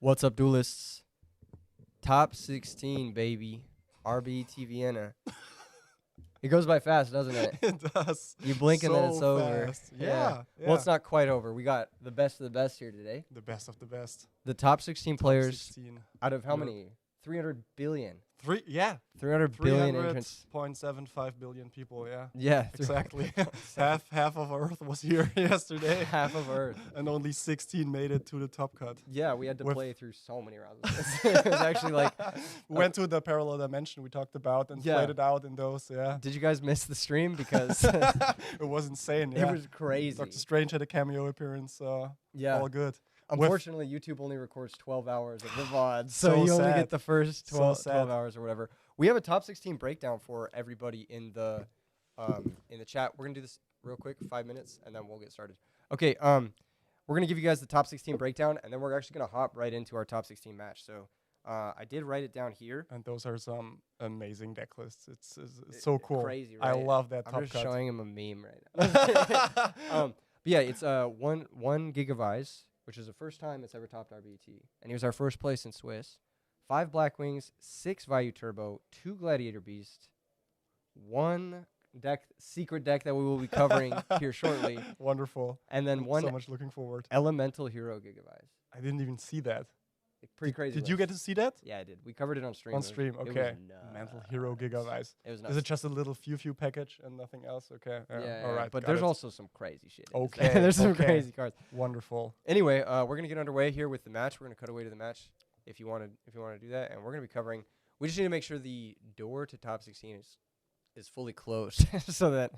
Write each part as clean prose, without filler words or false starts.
What's up, duelists? Top 16, baby. RBET Vienna. It goes by fast, doesn't it? It does. You blink and then it's So over. fast. Yeah. Well, it's not quite over. We got the best of the best here today. The best of the best. The top 16 Top players 16. out of how Europe. many? 300 billion. 300 billion entrants. 300.75 billion people, yeah. Yeah. Exactly. half of Earth was here yesterday. Half of Earth. And only 16 made it to the top cut. Yeah, we had to With- play through so many rounds. It was actually like, We went to the parallel dimension we talked about and Yeah. played it out in those, yeah. did you guys miss the stream? Because It was insane, yeah. it was crazy. Doctor Strange had a cameo appearance, Yeah. all good. Unfortunately, YouTube only records 12 hours of the VOD, So so you only sad. get the first So 12, sad. 12 hours or whatever. We have a top 16 breakdown for everybody in the chat. We're gonna do this real quick, 5 minutes, and then we'll get started. Okay, we're gonna give you guys the top 16 breakdown, and then we're actually gonna hop right into our top 16 match. So I did write it down here. And those are some amazing deck lists. It's so cool. Crazy, I right? love that I'm top just cut. showing him a meme right now. But yeah, it's one gig of eyes, which is the first time it's ever topped RBET. And he was our first place in Swiss. 5 Black Wings, 6 Vayu Turbo, 2 Gladiator Beast, 1 deck, secret deck that we will be covering here shortly, Wonderful. and then 1 So much looking forward. Elemental Hero gig of eyes. I didn't even see that. Pretty crazy. Did you get to see that? Yeah, I did. We covered it on stream. On It was- stream, it was okay. Mental Hero nuts. Gigabytes. It was nuts. Is it just a little few package and nothing else? Okay. Yeah, All right. but got there's it. also some crazy shit. in this. Okay, There's some okay. crazy cards. Wonderful. Anyway, we're gonna get underway here with the match. We're gonna cut away to the match if you want to do that, and we're gonna be covering. We just need to make sure the door to top 16 is fully closed, so that.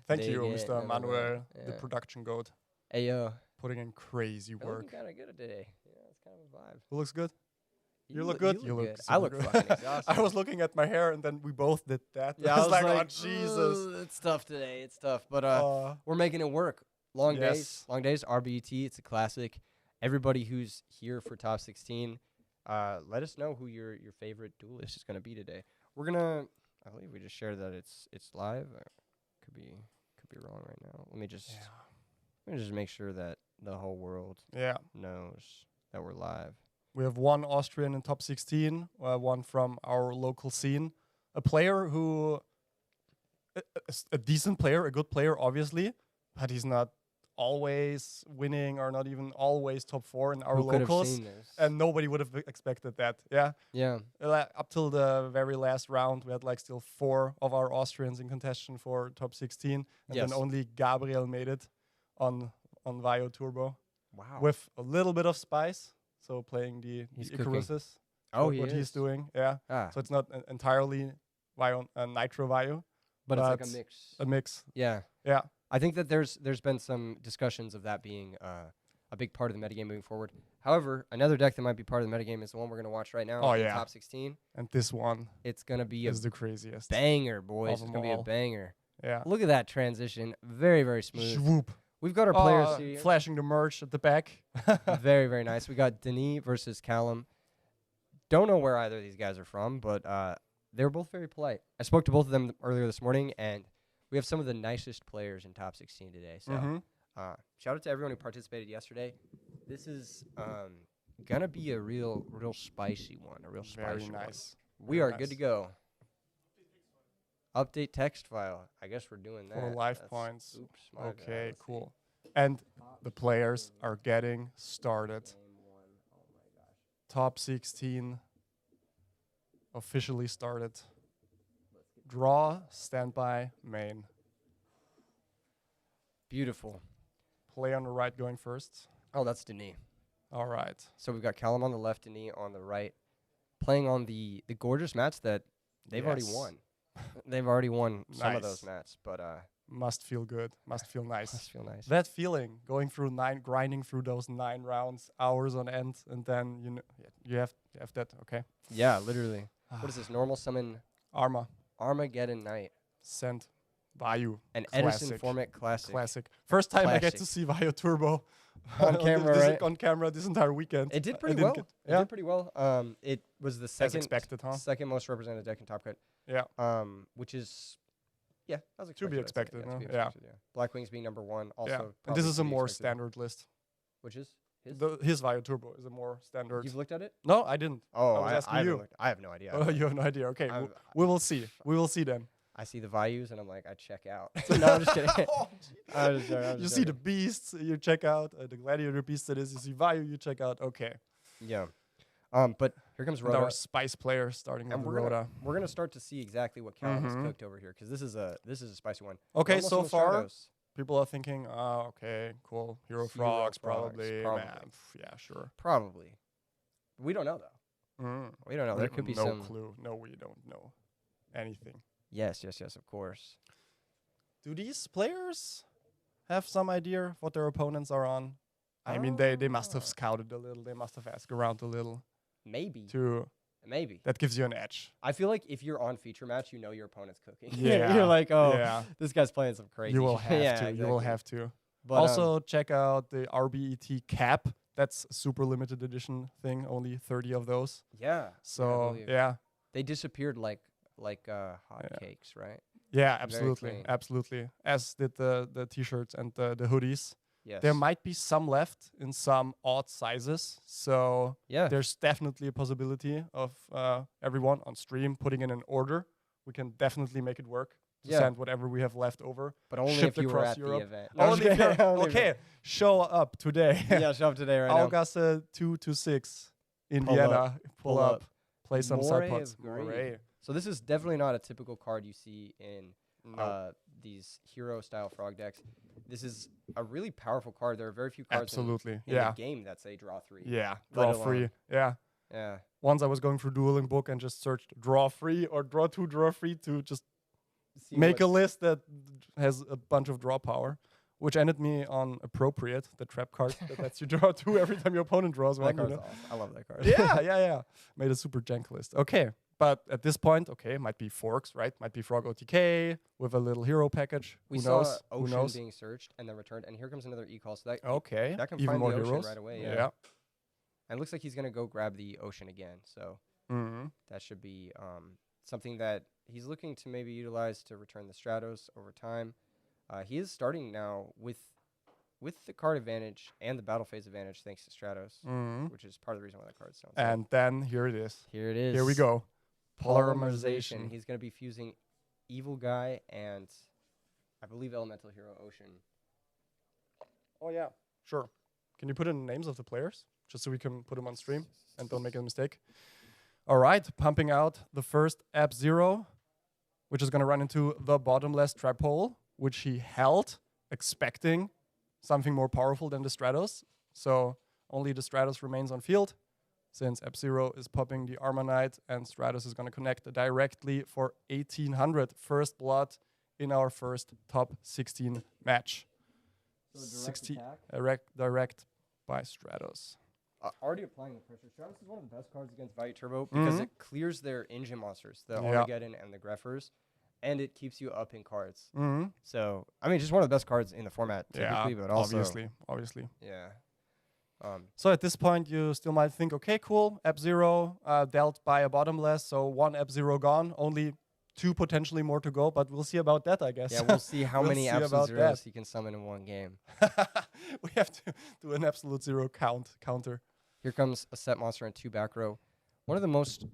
Thank they you, get Mr. none of Manuel, the yeah. production goat, Hey yo, putting in crazy you're work. looking kind of good today. Yeah, it's kind of a vibe. Who looks good? You look good. You look good. super I look good. fucking exhausted. I was looking at my hair, and then we both did that. Yeah, I was like, oh "Ugh, Jesus. it's tough today. It's tough, but we're making it work. Long days, Yes. RBET. It's a classic. Everybody who's here for top 16, let us know who your favorite duelist is gonna be today. We're gonna. I believe we just shared that it's live. Could be wrong right now. Let me just make sure that the whole world Yeah. knows that we're live. We have one Austrian in top 16, one from our local scene, a player who, a decent player, a good player, obviously, but he's not always winning or not even always top 4 in our Who could have locals. seen this? And nobody would have expected that. Yeah. Yeah. Up till the very last round, we had like still 4 of our Austrians in contention for top 16. And Yes. then only Gabriel made it on Vaio Turbo Wow. with a little bit of spice. So playing the He's cooking. Icaruses. Oh, what he's doing. Yeah. Ah, So it's not entirely Nitro Vaio, but it's like a but mix. a mix. Yeah. Yeah. I think that there's been some discussions of that being a big part of the metagame moving forward. However, another deck that might be part of the metagame is the one we're going to watch right now. Oh, in yeah. Top 16. And this one It's going to be a is the craziest. banger, boys. Of It's them going to be a all. banger. Yeah. Look at that transition. Very, very smooth. Swoop. We've got our players here. Flashing the merch at the back. Very, very nice. We got Denis versus Callum. Don't know where either of these guys are from, but they were both very polite. I spoke to both of them earlier this morning, and we have some of the nicest players in top 16 today. So Mhm. shout out to everyone who participated yesterday. This is gonna be a real spicy one, a real Very spicy one. nice. We Very are good to nice. go. Update text file. I guess we're doing that. For life That's- points. Oops. my bad. Okay, Let's see. cool. And the players are getting started. Game 1. Oh my gosh. Top 16 officially started. Draw, standby, main. Beautiful. Play on the right going first. Oh, that's Denis. All right. So we've got Callum on the left, Denis on the right, playing on the gorgeous mats that they've already Yes. won. They've already won some of Nice. those mats, but Must feel good. Must feel nice. must feel nice. That feeling, going through grinding through those 9 rounds, hours on end, and then you have that. Okay. Yeah, literally. What is this? Normal summon Arma, Armageddon Knight. sent Vayu. An Edison Classic. format classic. Classic. First time I get to Classic. see Vayu Turbo On camera, right? On camera this entire weekend. It did I pretty didn't well. get- It yeah. did pretty well. It was the As second expected, huh? second most represented deck in Top Cut. Yeah. Which is that was To be expected. I'd say. expected, to be yeah. expected, yeah. Black Wings being number 1. Also, Yeah. And probably this is to a be more expected. standard list. Which is His Vario Turbo is a more standard. You've looked at it? No, I didn't. Oh, I was asking you. I have no idea. Oh, you have no idea. Okay, we will see. We will see then. I see the values and I'm like, I check out. No, I'm just kidding. I'm just joking, You see the beasts, you check out. The gladiator beast that is, you see Vario, you check out. Okay. Yeah. But here comes And Rhoda. our spice player starting And with we're Rhoda. gonna start to see exactly what Callum has Mhm. cooked over here, because this is a spicy one. Okay, Almost so on the far Stratos. people are thinking, okay, cool, Hero Frogs, probably. probably. Man, yeah, sure. Probably. We don't know though. Mm. We don't know. There could be no some. clue. No, we don't know anything. Yes, of course. Do these players have some idea what their opponents are on? I mean, they must have scouted a little. They must have asked around a little. Maybe. Maybe. That gives you an edge. I feel like if you're on feature match, you know your opponent's cooking. Yeah. You're like, oh, yeah. this guy's playing some crazy You will shit. have Yeah, to. exactly. You will have to. But, also, check out the RBET cap. That's a super limited edition thing. Only 30 of those. yeah. So, believe. yeah. They disappeared like hotcakes, right? Yeah, absolutely. clean. Absolutely. As did the t-shirts and the hoodies. Yes. There might be some left in some odd sizes. So Yeah. there's definitely a possibility of everyone on stream putting in an order. We can definitely make it work to Yeah. send whatever we have left over. But only shipped if you were across at Europe. the event. Only if you're- Only if okay, show up today. yeah, show up today right now. August 2 to 6 in Pull Vienna. up. Pull Pull up. up. Play some Moray side pots. of green. Moray. So this is definitely not a typical card you see in No. these hero-style frog decks. This is a really powerful card. There are very few cards Absolutely. in Yeah. the game that say draw 3. Yeah. Let Draw free. Yeah. Yeah. Once I was going through Dueling Book and just searched draw free or draw 2, draw free to just See make a what's- list that has a bunch of draw power, which ended me on Appropriate, the trap card that lets you draw 2 every time your opponent draws That one. card's awesome. I love that card. Yeah. Made a super jank list. Okay. But at this point, okay, might be Forks, right? Might be Frog OTK with a little hero package. We Who saw knows? Who Ocean knows? being searched and then returned, and here comes another e-call. So that Okay. that can Even find more the Ocean heroes right away. Yeah. And it looks like he's gonna go grab the Ocean again. So Mm-hmm. that should be something that he's looking to maybe utilize to return the Stratos over time. He is starting now with the card advantage and the battle phase advantage thanks to Stratos, Mm-hmm. which is part of the reason why that card's so And then here it is. here it is. Here we go. Polymerization. Polymerization. He's going to be fusing Evil Guy and I believe Elemental Hero Ocean. Oh, yeah. Sure. Can you put in the names of the players? Just so we can put them on stream and don't make a mistake. All right. Pumping out the first Ab-Zero, which is going to run into the bottomless trap hole, which he held, expecting something more powerful than the Stratos. So only the Stratos remains on field, since Ab-Zero is popping the Armor Knight, and Stratos is going to connect directly for 1800. First blood in our first top 16 match. 60 direct by Stratos. Already applying the pressure. Stratos is one of the best cards against Value Turbo because Mhm. it clears their engine monsters, the Yeah. Armageddon and the Greffers, and it keeps you up in cards. Mm-hmm. So, I mean, just one of the best cards in the format, Yeah, typically, but also. obviously. Yeah. So at this point, you still might think, okay, cool, Ab-Zero dealt by a bottomless, so 1 Ab-Zero gone, only 2 potentially more to go, but we'll see about that, I guess. Yeah, we'll see how We'll many see Absolute about Zeros that. he can summon in one game. We have to do an Absolute Zero counter. Here comes a set monster and 2 back row. One of the most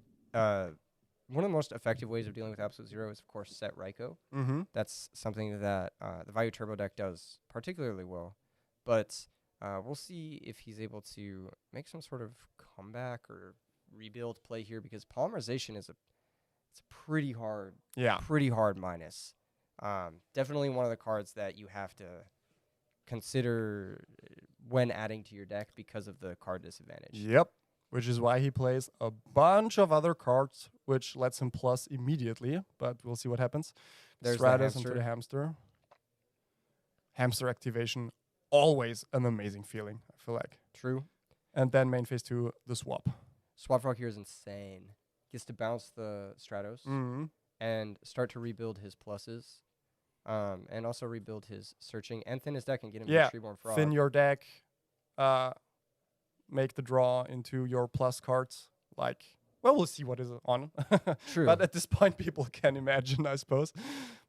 effective ways of dealing with Absolute Zero is, of course, set Raikou. Mm-hmm. That's something that the Value Turbo deck does particularly well. But we'll see if he's able to make some sort of comeback or rebuild play here, because Polymerization is it's pretty hard minus. Definitely one of the cards that you have to consider when adding to your deck because of the card disadvantage. Yep. Which is why he plays a bunch of other cards, which lets him plus immediately, but we'll see what happens. There's the Stratus into hamster. the hamster. Hamster activation, always an amazing feeling, I feel like. True. And then main phase 2, the swap. Swap Frog here is insane. Gets to bounce the Stratos Mm-hmm. and start to rebuild his pluses. And also rebuild his searching and thin his deck and get him Yeah, a Reborn Frog. Thin your deck, make the draw into your plus cards. Like, well, we'll see what is on. True. But at this point, people can imagine, I suppose.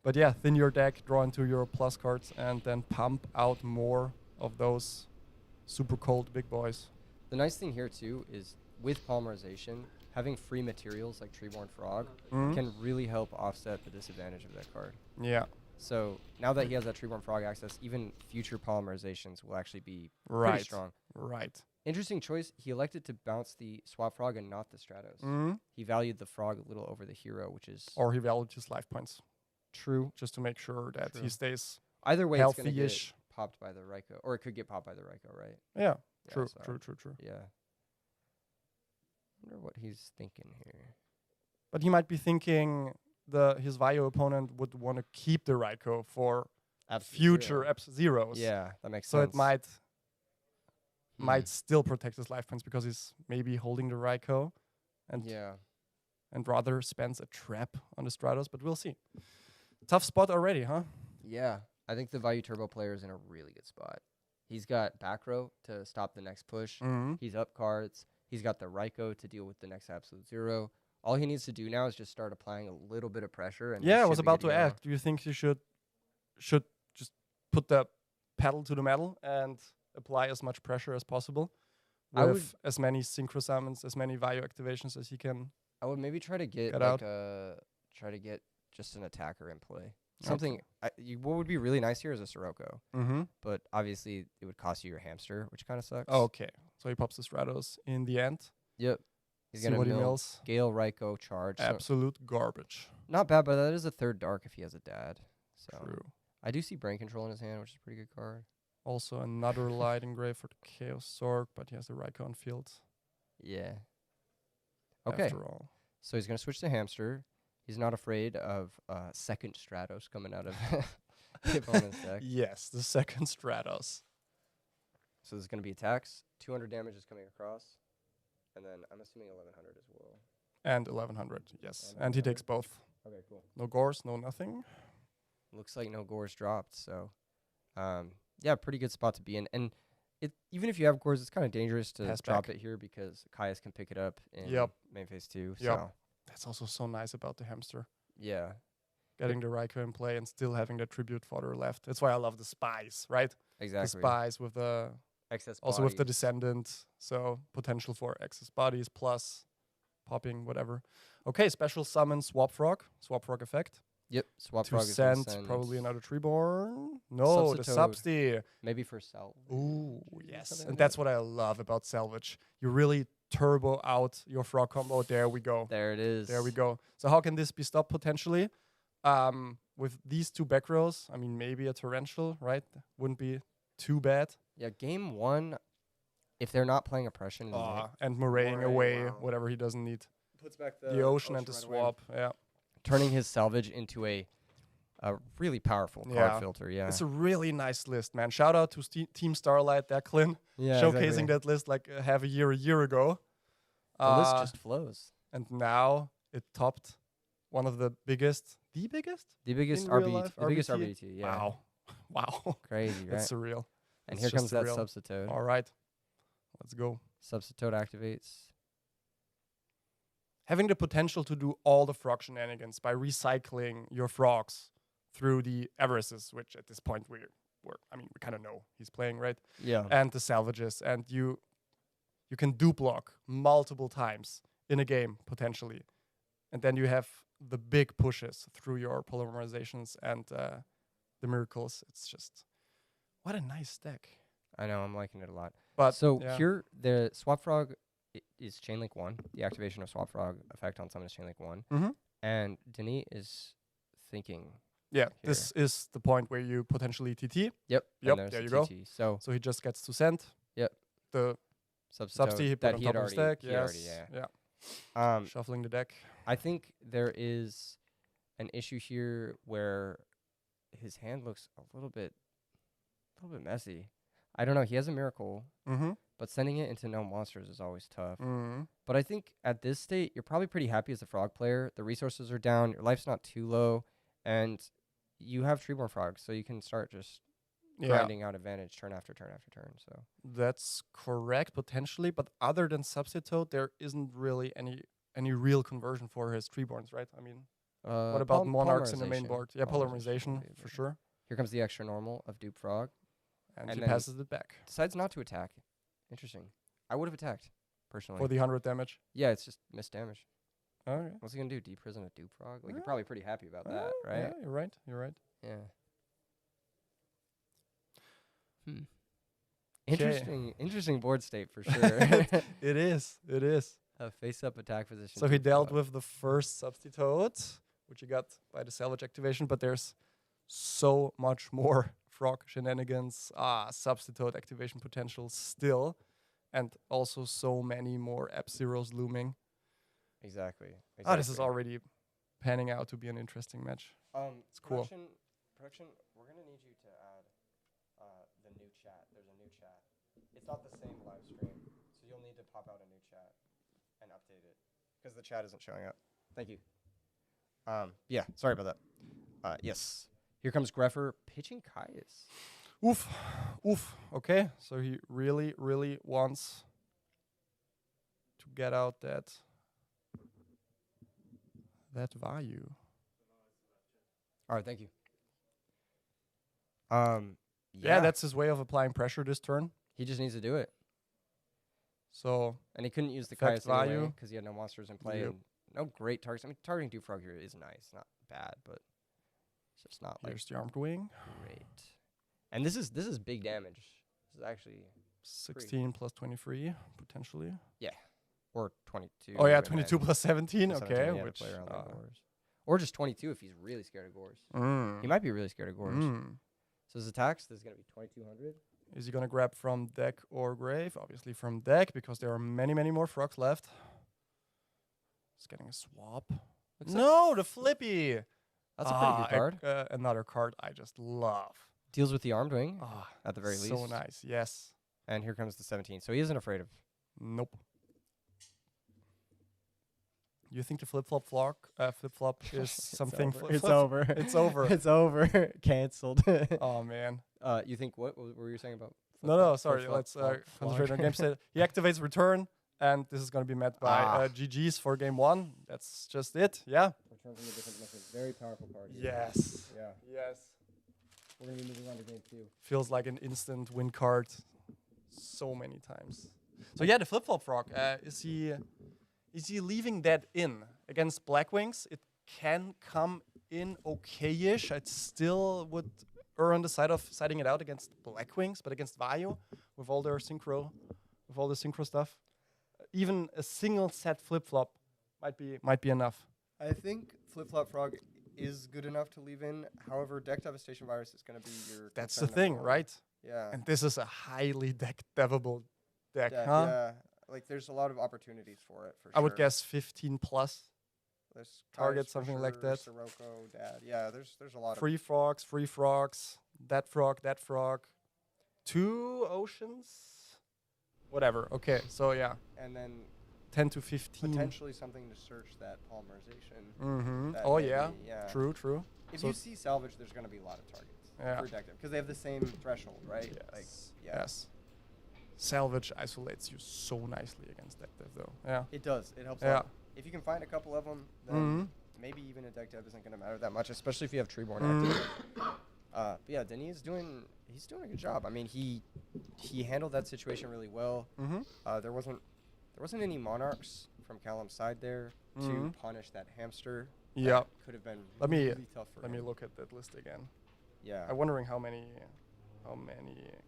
But yeah, thin your deck, draw into your plus cards, and then pump out more of those super cold big boys. The nice thing here too is with polymerization, having free materials like Treeborn Frog can really help offset the disadvantage of that card. Yeah. So now that he has that Treeborn Frog access, even future polymerizations will actually be Right. pretty strong. Right. Interesting choice. He elected to bounce the Swap Frog and not the Stratos. He valued the Frog a little over the hero, which is Or he valued his life points true. just to make sure that he stays Either way, it's going to get healthy-ish. popped by the Raikou. Or it could get popped by the Raikou, right? Yeah. Yeah, True. so True. Yeah. Wonder what he's thinking here. But he might be thinking his Vio opponent would want to keep the Raikou for future Zeros. Yeah, that makes So sense. it might still protect his life points because he's maybe holding the Raikou and rather spends a trap on the Stratos, but we'll see. Tough spot already, huh? Yeah, I think the Value Turbo player is in a really good spot. He's got back row to stop the next push. He's up cards. He's got the Raikou to deal with the next absolute zero. All he needs to do now is just start applying a little bit of pressure. And Yeah, I was about to ask. Do you think you should just put the pedal to the metal and apply as much pressure as possible with as many synchro summons, as many Vio activations as he can? I would maybe try to get just an attacker in play. Something. What would be really nice here is a Sirocco. But obviously it would cost you your hamster, which kind of sucks. Okay, so he pops the Stratos in the end. Yep. He's See gonna what he mill mills. Gale, Raikou, charge. Absolute garbage. Not bad, but that is a third dark if he has a dad. So True. I do see Brain Control in his hand, which is a pretty good card. Also another light engrave for the Chaos Zork, but he has the Raikou on field. Yeah. Okay. After all. So he's going to switch to hamster. He's not afraid of second Stratos coming out of the opponent's deck. Yes, the second Stratos. So there's going to be attacks. 200 damage is coming across. And then I'm assuming 1100 as well. And 1100, yes. And he takes both. Okay, cool. No gores, no nothing. Looks like no gores dropped. So, yeah, pretty good spot to be in. And even if you have gores, it's kind of dangerous to drop it here because Kaius can pick it up in main phase 2. So that's also so nice about the hamster. Yeah. Getting the Raikou in play and still having the tribute fodder left. That's why I love the spies, right? Exactly. The spies with the excess also bodies. with the descendant, so potential for excess bodies plus popping, whatever. Okay, special summon Swap Frog effect. Yep, Swap To Frog is gonna send probably another Treeborn. No, the Substi. Maybe for salvage. Ooh, yes. And that's what I love about salvage. You really turbo out your frog combo. There we go. There it is. There we go. So how can this be stopped potentially? With these two back rows, I mean, maybe a torrential, right? Wouldn't be too bad. Yeah, game 1, if they're not playing oppression, and murraying away whatever he doesn't need. Puts back The ocean and the swap. Yeah. Turning his salvage into a really powerful card filter. Yeah. It's a really nice list, man. Shout out to Team Starlight, Declan, yeah, showcasing that list like half a year ago. The list just flows. And now it topped one of the biggest The biggest in RBET. real life, The biggest RBET? RBET, yeah. Wow. Crazy, right? That's surreal. And It's here comes just that surreal. Substitute. All right. Let's go. Substitute activates. Having the potential to do all the frog shenanigans by recycling your frogs through the Everests, which at this point we kind of know he's playing, right? Yeah. And the salvages, and you can do block multiple times in a game potentially, and then you have the big pushes through your polymerizations and the miracles. It's just what a nice deck. I know, I'm liking it a lot. But so here, the Swap Frog is Chainlink 1. The activation of Swap Frog effect on summon is Chainlink 1. Mm-hmm. And Denis is thinking. Yeah, this is the point where you potentially TT. Yep. There you go. So he just gets to send. Yep. The Substi he put on top of his deck. Yeah. Shuffling the deck. I think there is an issue here where his hand looks a little bit messy. I don't know. He has a miracle, but sending it into no monsters is always tough. But I think at this state, you're probably pretty happy as a frog player. The resources are down. Your life's not too low. And you have Treeborn Frogs, so you can start just grinding out advantage turn after turn after turn. So that's correct, potentially. But other than Substitute, there isn't really any real conversion for his Treeborns, right? I mean, what about Monarchs in the main board? Yeah, polymerization for sure. Here comes the extra normal of Dupe Frog. And And she then- passes it back Decides not to attack. Interesting. I would have attacked, personally. for the 100 damage. Yeah, it's just missed damage. Okay. What's he gonna do? Deprison a dupe frog? Like, you're probably pretty happy about that, right? Yeah, you're right. You're right. Yeah. Interesting board state for sure. It is. It is. A face-up attack position. So he dupe dealt frog. with the first substitute, which he got by the salvage activation, but there's so much more frog shenanigans, substitute activation potential still, and also so many more F-Zeros looming. Exactly. This is already panning out to be an interesting match. It's cool. Production, we're gonna need you to add the new chat. There's a new chat. It's not the same live stream, so you'll need to pop out a new chat and update it because the chat isn't showing up. Thank you. Yeah, sorry about that. Yes. Here comes Greffer pitching Caius. Oof. Oof. Okay, so he really, really wants to get out that value. All right, thank you. Yeah, that's his way of applying pressure this turn. he just needs to do it, So and he couldn't use the Effect Caius anyway value. because he had no monsters in play Yep. and no great targets. I mean, targeting Duke Frog here is nice, not bad, but it's just not like here's the armed wing. great. And this is big damage. This is actually 16 plus 23 potentially. or 22. Oh yeah, and 22 then plus 17. 17, Okay, yeah, to which play around the Gores. Or just 22 if he's really scared of Gores. He might be really scared of Gores. So his attacks, this is going to be 2200. Is he gonna grab from deck or grave? Obviously from deck because there are many, many more frogs left. He's getting a swap. No, the flippy. That's a pretty good card. Another card I just love. Deals with the armed wing at the very least. So nice. Yes. And here comes the 17. So he isn't afraid of. Nope. You think the flip flop is something? It's over. It's over. It's over. Cancelled. Oh man. You think what were you saying about? No, sorry. Let's concentrate on game state. He activates return, and this is going to be met by GG's for game 1. That's just it. Yeah. Return from a different dimension. Very powerful card. Yes. Yeah. Yes. We're gonna be moving on to game 2. Feels like an instant win card. So many times. So yeah, the flip flop frog. Is he leaving that in against Black Wings? It can come in okay-ish. I still would err on the side of siding it out against Black Wings, but against Vayu with all the synchro stuff, even a single set flip flop might be enough. I think Flip Flop Frog is good enough to leave in. However, Deck Devastation Virus is going to be your. That's the concern thing, number one. right? Yeah. And this is a highly deck-devable deck, Deck, huh? yeah. Like there's a lot of opportunities for it. For I would sure. guess 15 plus. There's target Kai's for something like sure, that. Sirocco, Dad. Yeah, there's a lot of. Free frogs, that frog. 2 oceans. Whatever. Okay, so yeah, And then 10 to 15. potentially something to search that polymerization. Mm-hmm. that Oh maybe- yeah. Yeah. True. If So you see salvage, there's going to be a lot of targets Yeah. for Deck Dev because they have the same threshold, right? Yes. Like, yeah. Yes. Salvage isolates you so nicely against deck dev, though. Yeah. It does. It helps. Yeah. A lot. If you can find a couple of them, then Mhm. maybe even a deck dev isn't going to matter that much, especially if you have Treeborn active. But yeah, Denis he's doing a good job. I mean, he handled that situation really well. Mm-hmm. There wasn't any monarchs from Callum's side there to Mhm. punish that hamster. Yeah. That could have been Let me- really tough for Let me him. look at that list again. Yeah. I'm wondering how many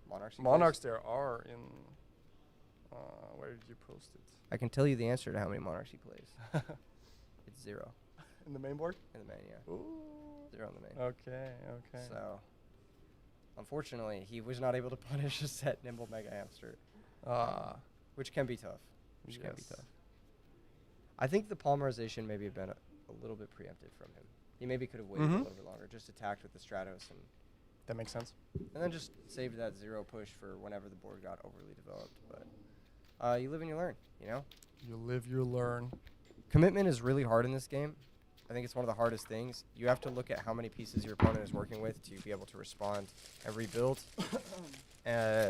Monarchs. he monarchs there are in. Where did you post it? plays. I can tell you the answer to how many monarchs he plays. It's 0 In the main board. in the main. Yeah. Ooh. 0 in the main. Okay. So, unfortunately, he was not able to punish a set Nimble Mega Hamster, which can be tough. Which can be Yes. tough. I think the polymerization maybe have been a little bit preempted from him. He maybe could have waited Mhm. a little bit longer, just attacked with the Stratos, That makes sense. and then just saved that 0 push for whenever the board got overly developed. But you live and you learn, you know? You live, you learn. Commitment is really hard in this game. I think it's one of the hardest things. You have to look at how many pieces your opponent is working with to be able to respond and rebuild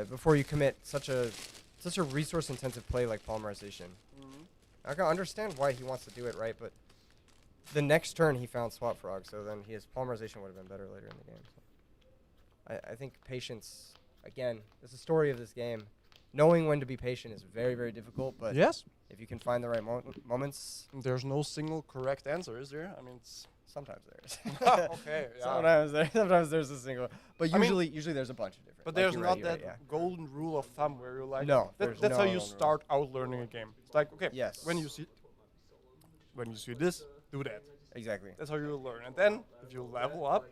before you commit such a resource-intensive play like polymerization. I can understand why he wants to do it, right? But the next turn he found Swap Frog, so then his polymerization would have been better later in the game. So I think patience again, it's the story of this game. Knowing when to be patient is very, very difficult, but Yes. if you can find the right moments, There's no single correct answer, is there? I mean, it's sometimes there is. okay. Yeah. Sometimes there's a single, but I mean, usually there's a bunch of different. But like there's you're not right, that yeah. golden rule of thumb where you're like, No, there's that's how no you golden rule. start out learning a game. It's like, okay, Yes. when you see this, do that. Exactly. That's how you learn. And then if you level up,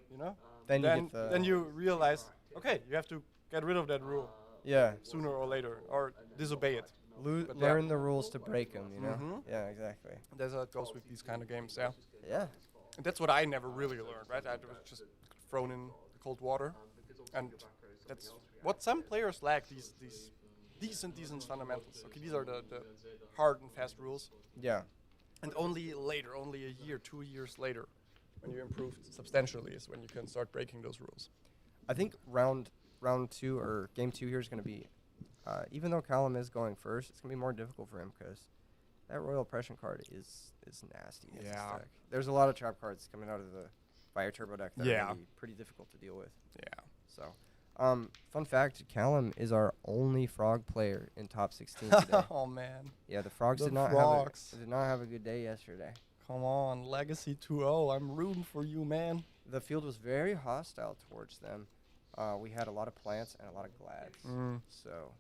Then you get the then you realize, okay, you have to get rid of that rule yeah. sooner or later, or disobey it. But Learn the rules to break them. You know. Mhm. Yeah. Exactly. That's how it goes with these kind of games, yeah. Yeah. And that's what I never really learned, right? I was just thrown in the cold water, and that's what some players lack. These decent fundamentals. Okay, these are the hard and fast rules. Yeah. And only later, only a year, 2 years later, when you improve substantially, is when you can start breaking those rules. I think round 2 or game 2 here is going to be, even though Callum is going first, it's going to be more difficult for him because that Royal Oppression card is nasty. against this Yeah. deck. There's a lot of trap cards coming out of the Fire Turbo deck that are Yeah. going to be pretty difficult to deal with. Yeah. So, fun fact, Callum is our only frog player in top 16 today. Oh man, Yeah, the frogs The did not frogs. have a good day yesterday. come on, Legacy 2-0. I'm rooting for you, man. The field was very hostile towards them. We had a lot of plants and a lot of glads. So,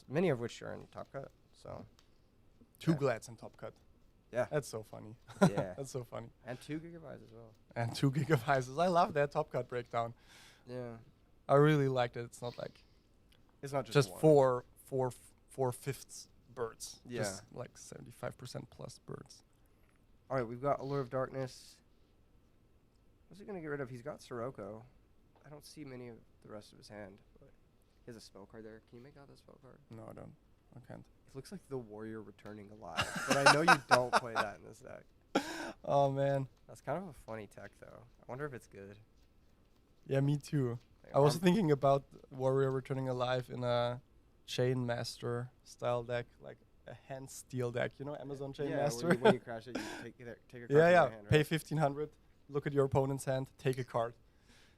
many of which are in top cut. So, Two Yeah. glads and top cut. Yeah. That's so funny. yeah. That's so funny. And 2 gigabytes as well. And 2 gigabytes. I love that top cut breakdown. Yeah. I really liked it. It's not like It's not just one. four fifths birds. Yeah. Just like 75% plus birds. All right, we've got Allure of Darkness. What's he going to get rid of? He's got Sirocco. I don't see many of the rest of his hand. But he has a spell card there. Can you make out that spell card? No, I don't. I can't. It looks like the Warrior Returning Alive. But I know you don't play that in this deck. Oh man. That's kind of a funny tech, though. I wonder if it's good. Yeah, me too. Like, I was I'm- thinking about Warrior Returning Alive in a Chain Master style deck, like a hand steel deck. You know, Amazon Chain yeah, Master. when you crash it, you take a card Yeah, from yeah. your hand, Pay right? 1,500. Look at your opponent's hand. Take a card.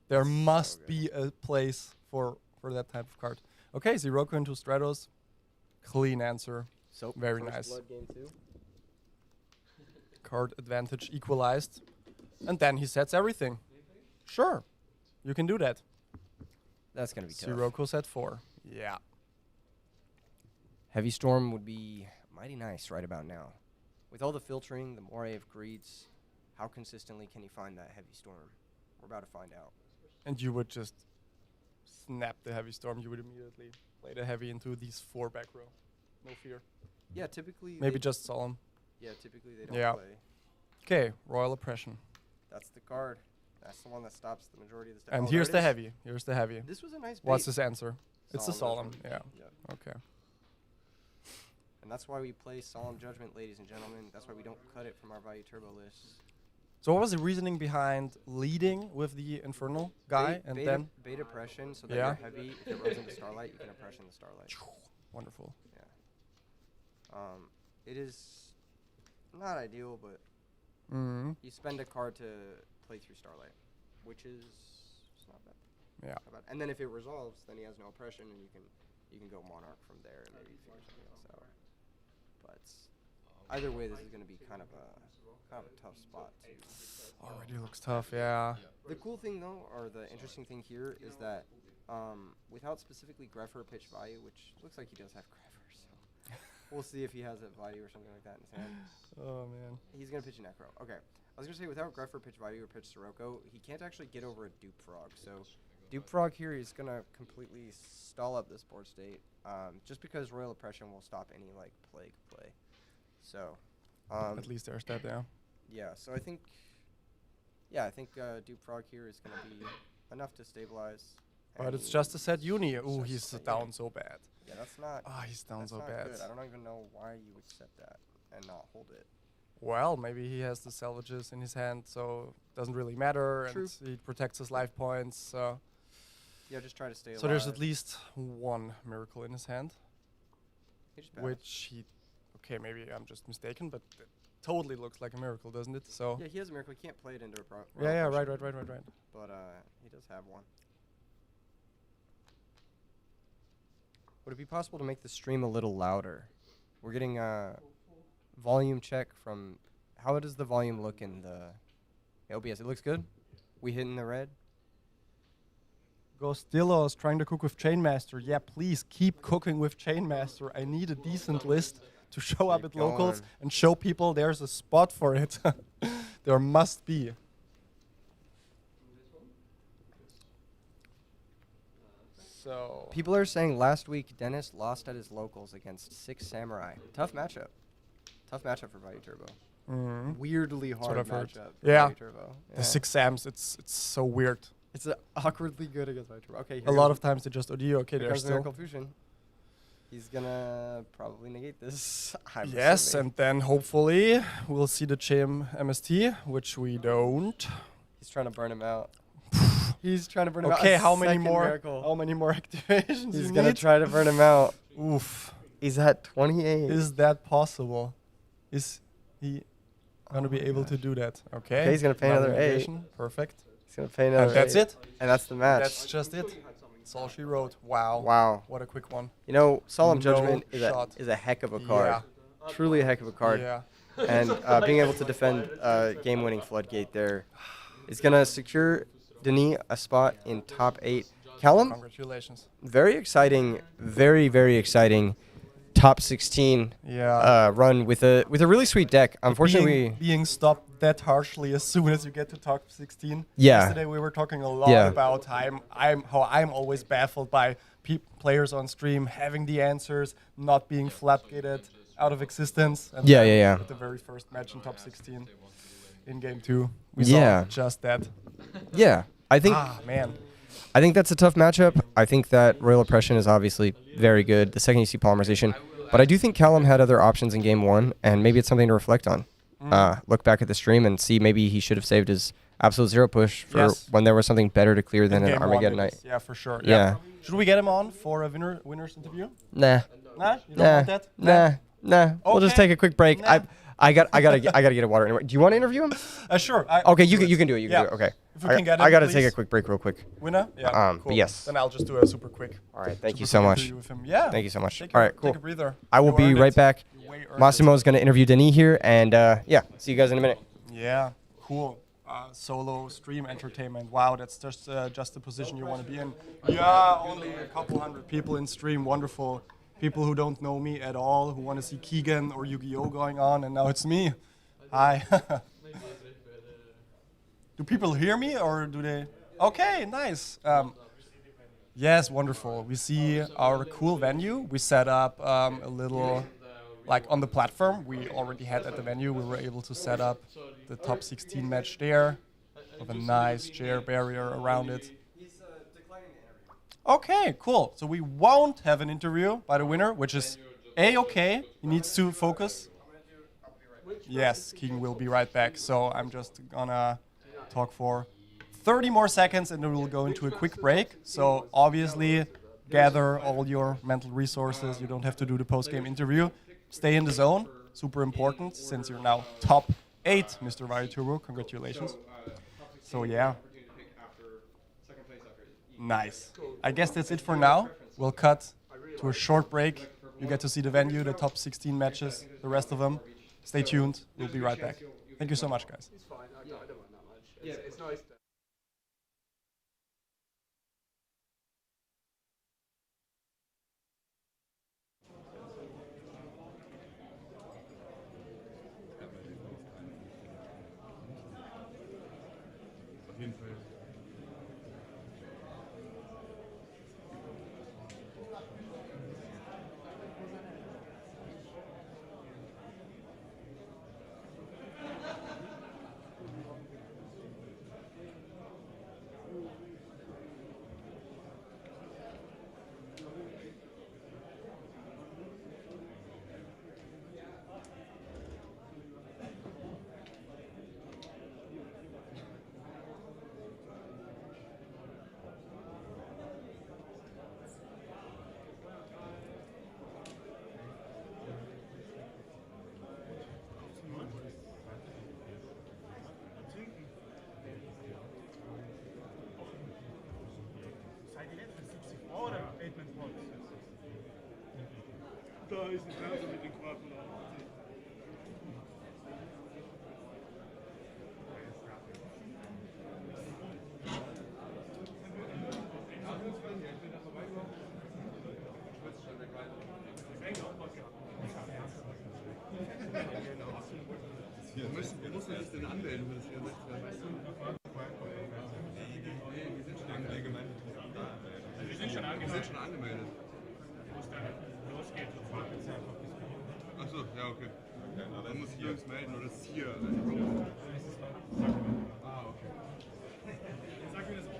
There must good. be a place for that type of card. Okay, Sirocco into Stratos. Clean answer. So Very first nice. blood game 2. Card advantage equalized. And then he sets everything. Sure. You can do that. That's going to be tough. Sirocco set 4. Yeah. Heavy Storm would be mighty nice right about now. With all the filtering, the Moray of Greeds, how consistently can he find that Heavy Storm? We're about to find out. And you would just snap the Heavy Storm. You would immediately play the Heavy into these 4 back row. No fear. Yeah, typically. Maybe just Solemn. Yeah, typically they don't Yeah. play. Okay, Royal Oppression. That's the card. That's the one that stops the majority of the stuff. And Oh, here's there the it is. Heavy. Here's the Heavy. This was a nice bait. What's his answer? It's the Solemn. Judgment. Yeah. Okay. And that's why we play Solemn Judgment, ladies and gentlemen. That's why we don't cut it from our Value Turbo list. So what was the reasoning behind leading with the Infernal guy and then bait oppression, so that Yeah. you're heavy. If it runs into Starlight, you can oppression the Starlight. wonderful. It is not ideal, but Mm. you spend a card to play through Starlight, which is it's not bad. Yeah. Not bad. And then if it resolves, then he has no oppression, and you can go Monarch from there and maybe figure something else out. But either way, this is going to be kind of a tough spot too. Already looks tough. Yeah. The cool thing though, or the interesting thing here, is that without specifically Grepher pitch value, which looks like he does have Grepher, so we'll see if he has a value or something like that in his hand. Oh man. He's going to pitch a Necro. Okay. I was going to say, without Grepher pitch value or pitch Sirocco, he can't actually get over a Dupe Frog. So Dupe Frog here is going to completely stall up this board state, just because Royal Oppression will stop any, like, Plague play. So, At least there's that. Yeah. yeah, so I think Dupe Frog here is going to be enough to stabilize. But and it's just a set uni. it's Ooh, just he's a set down uni. so bad. Yeah, that's not. Ah, he's down That's so not bad. good. I don't even know why you would set that and not hold it. Well, maybe he has the salvages in his hand, so it doesn't really matter, True. and he protects his life points. So Yeah, just try to stay alive. so there's at least one miracle in his hand, He just passed. which he. Okay, maybe I'm just mistaken, but it totally looks like a miracle, doesn't it? So. Yeah, he has a miracle. He can't play it into a Yeah, Royal right. Oppression, But But he does have one. Would it be possible to make the stream a little louder? We're getting a volume check from. How does the volume look in the OBS? It looks good. We hitting the red. Ghostillos trying to cook with Chainmaster. Yeah, please keep cooking with Chainmaster. I need a decent list to show up at locals and show people there's a spot for it. There must be. So People are saying last week Denis lost at his locals against 6 Samurai. Tough matchup. Tough matchup for Value Turbo. Weirdly hard matchup. Yeah. Value Turbo. The 6 Sams, it's so weird. It's awkwardly good against Value Turbo. Okay. A lot of times they just OD. Okay, Here there's comes Miracle still. Fusion. He's gonna probably negate this. Yes, assuming. and then hopefully we'll see the Chim MST, which we don't. He's trying to burn him out. He's trying to burn him out. Okay, A how many second more? Miracle. How many more activations? He's you gonna need? try to burn him out. Oof. He's at 28. Is that possible? Is he gonna be able to do that? Okay. He's gonna pay another 8. negation. Perfect. He's gonna pay another. And that's 8. it. And that's the match. That's just it. That's all she wrote. Wow. Wow. What a quick one. You know, Solemn No Judgment shot. is a heck of a card. Truly a heck of a card. Yeah. And being able to defend game-winning Floodgate there is going to secure Denis a spot in top 8. Callum, Congratulations. very exciting, very, very exciting top 16 run with a really sweet deck. Unfortunately, being stopped that harshly as soon as you get to top 16. Yeah. Yesterday we were talking a lot about how I'm always baffled by players on stream having the answers, not being flapgated out of existence. And yeah. With the very first match in top 16 in game 2, we saw just that. Yeah, I think. Man. I think that's a tough matchup. I think that Royal Oppression is obviously very good the second you see Polymerization. But I do think Callum had other options in game 1, and maybe it's something to reflect on. Look back at the stream and see maybe he should have saved his Absolute Zero push for when there was something better to clear than an Armageddon Night. Yeah, for sure. Yeah. Should we get him on for a winner's interview? Nah. Nah? You don't want that? Nah. We'll just take a quick break. Nah. I gotta get a water anyway. Do you want to interview him? Sure. Okay, you can do it. You can do it. Okay. If we can get him, I gotta please. take a quick break real quick. Winner? Yeah. But Cool. yes. Then I'll just do a super quick. All right. Thank you super so quick much. interview with him. Yeah. Thank you so much. Take All right. Cool. Take a breather. I will be right back. Massimo is gonna interview Denis here, and see you guys in a minute. Yeah. Cool. Solo stream entertainment. Wow, that's just the position you want to be in. Yeah, only a couple hundred people in stream. Wonderful. People who don't know me at all, who want to see Keegan or Yu-Gi-Oh going on, and now it's me. Hi. Do people hear me or do they? Okay, nice. Yes, wonderful. We see our cool venue. We set up a little, like on the platform we already had at the venue. We were able to set up the top 16 match there with a nice chair barrier around it. Okay, cool. So we won't have an interview by the winner, which is A-okay. He needs to focus. Yes, Keegan will be right back. So I'm just gonna talk for 30 more seconds and then we'll go into a quick break. So obviously gather all your mental resources. You don't have to do the post-game interview. Stay in the zone. Super important since you're now top 8, Mr. Value Turbo. Congratulations. So yeah. Nice. I guess that's it for now. We'll cut to a short break. You get to see the venue, the top 16 matches, the rest of them. Stay tuned. We'll be right back. Thank you so much, guys. It's fine. I don't mind that much. It's nice. Da ist ein Fernseher mit dem Quark oder auch. Wo muss man sich denn anmelden für das 64er, weißt du? Wir sind schon angemeldet. Wir sind schon angemeldet. Wo es dann losgeht, sofort. Achso, ja, okay. Man muss hier uns melden oder ist es hier? Ah, okay. Sag mir das auch.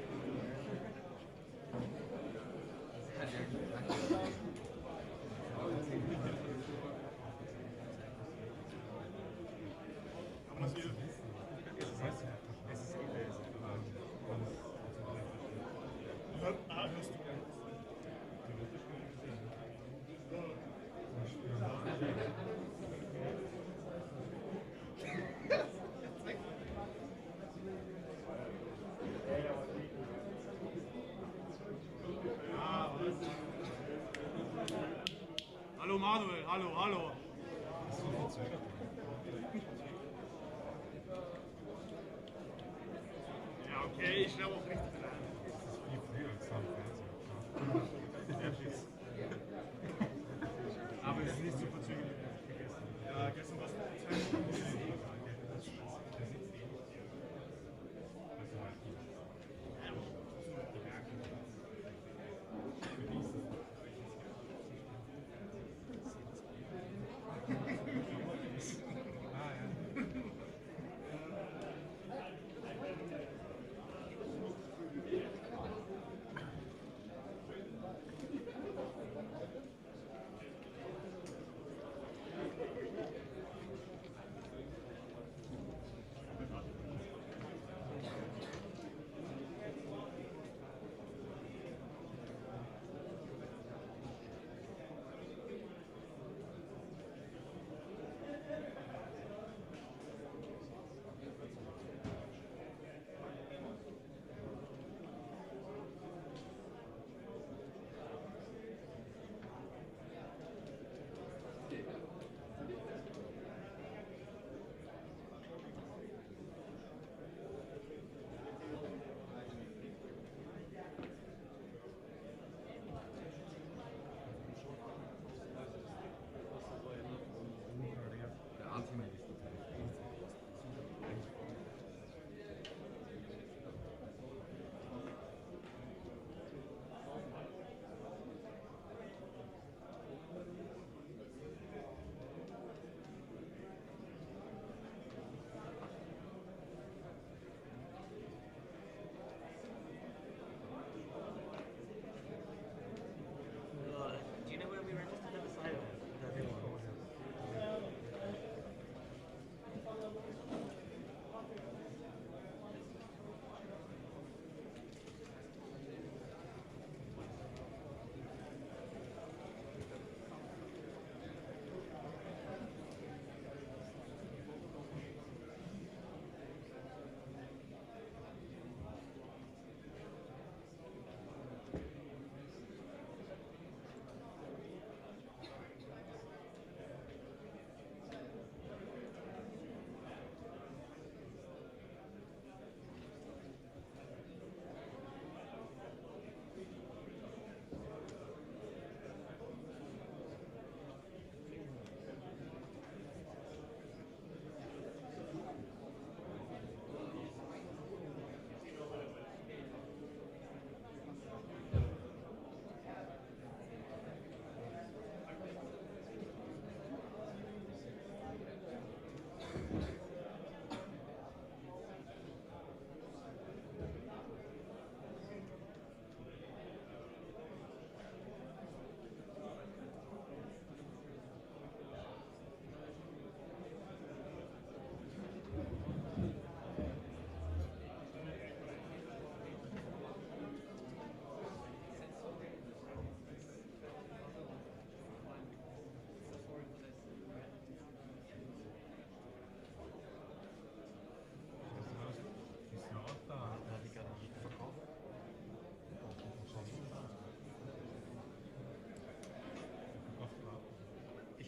Hallo Manuel, hallo. Ja, okay, ich glaube auch richtig. Aber es ist nicht so verzögert. Ja, gestern war es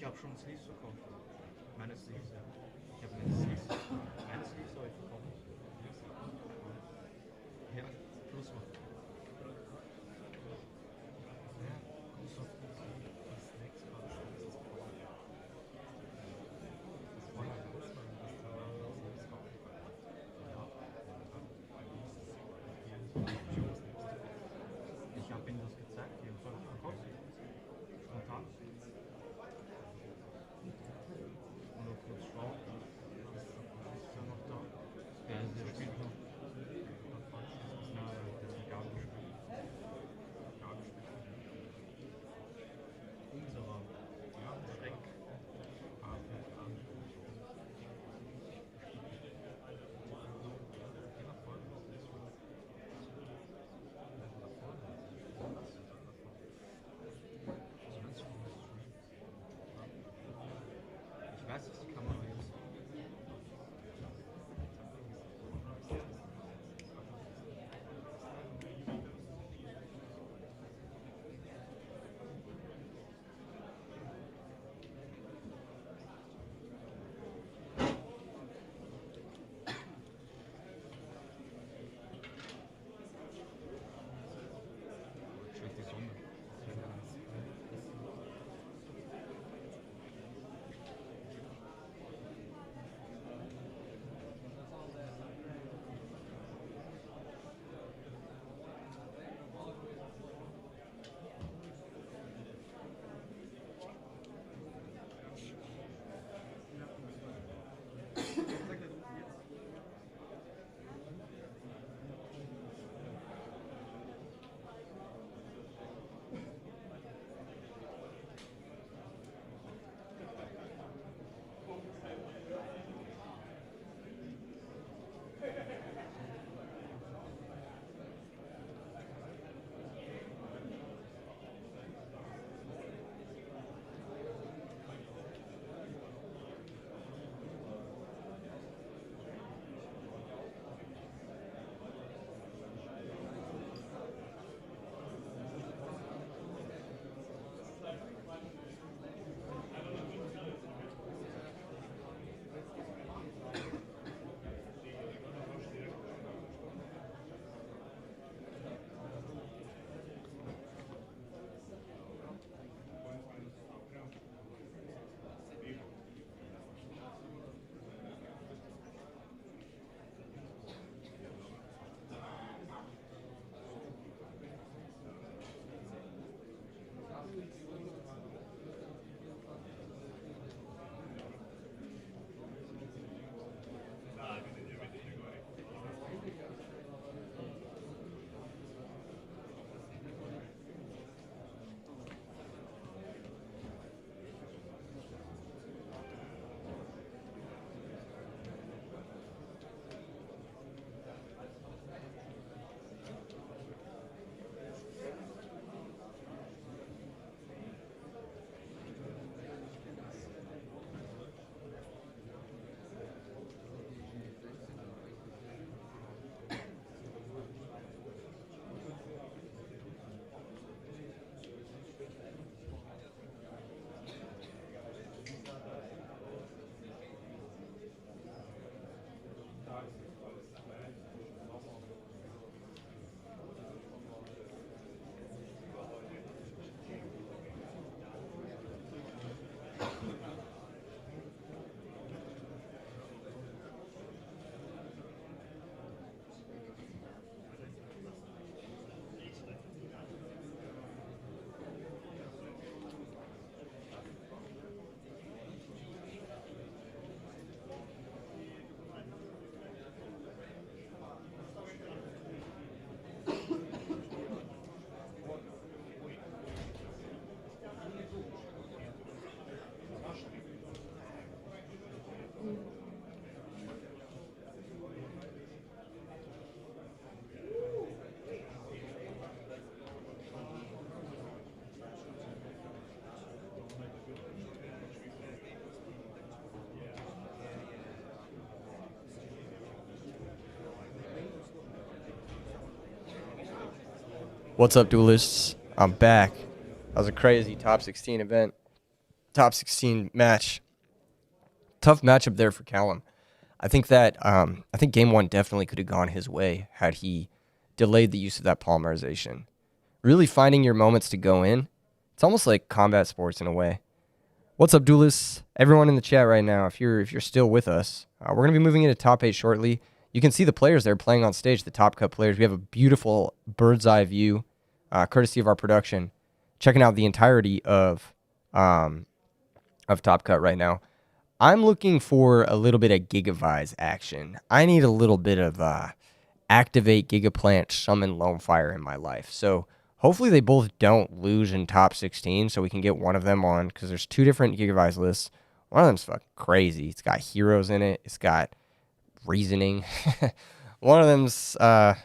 habe schon Sleeves verkauft. Meine Sleeves, ja. Ich habe meine Sleeves. Meine Sleeves habe ich verkauft. Ja, plus was. Ja, so Snacks war das. Das war ja groß, weil das da Sleeves kaufen kann. Ich habe ihm das gezeigt, die haben so verkauft. Spontan. Und noch kurz schauen. Ist er noch da? Ja, der spielt noch. Na, der ist gar nicht gespielt. Gar nicht gespielt. Unserer. Ja, Schreck. Ich weiß, dass die Kamera jetzt. Scheint die Sonne. What's up, duelists? I'm back. That was a crazy top 16 event. top 16 match. Tough matchup there for Callum. I think that game one definitely could have gone his way had he delayed the use of that polymerization. Really finding your moments to go in. It's almost like combat sports in a way. What's up, duelists? Everyone in the chat right now, if you're still with us, we're going to be moving into top 8 shortly. You can see the players there playing on stage, the top cut players. We have a beautiful bird's eye view, courtesy of our production. Checking out the entirety of Top Cut right now. I'm looking for a little bit of Gigavise action. I need a little bit of activate Gigaplant summon Lone Fire in my life. So hopefully they both don't lose in top 16 so we can get one of them on, because there's 2 different Gigavise lists. One of them's fucking crazy. It's got heroes in it. It's got reasoning. One of them's, a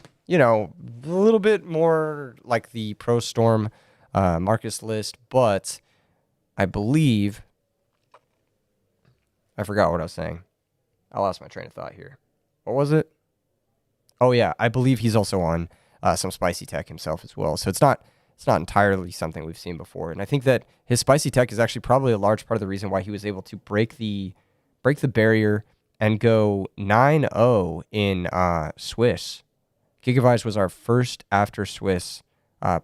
little bit more like the Pro Storm Marcus list, but I believe... I forgot what I was saying. I lost my train of thought here. What was it? Oh, yeah. I believe he's also on some spicy tech himself as well. So it's not entirely something we've seen before. And I think that his spicy tech is actually probably a large part of the reason why he was able to break the barrier and go 9-0 in Swiss. Gigavise was our first after Swiss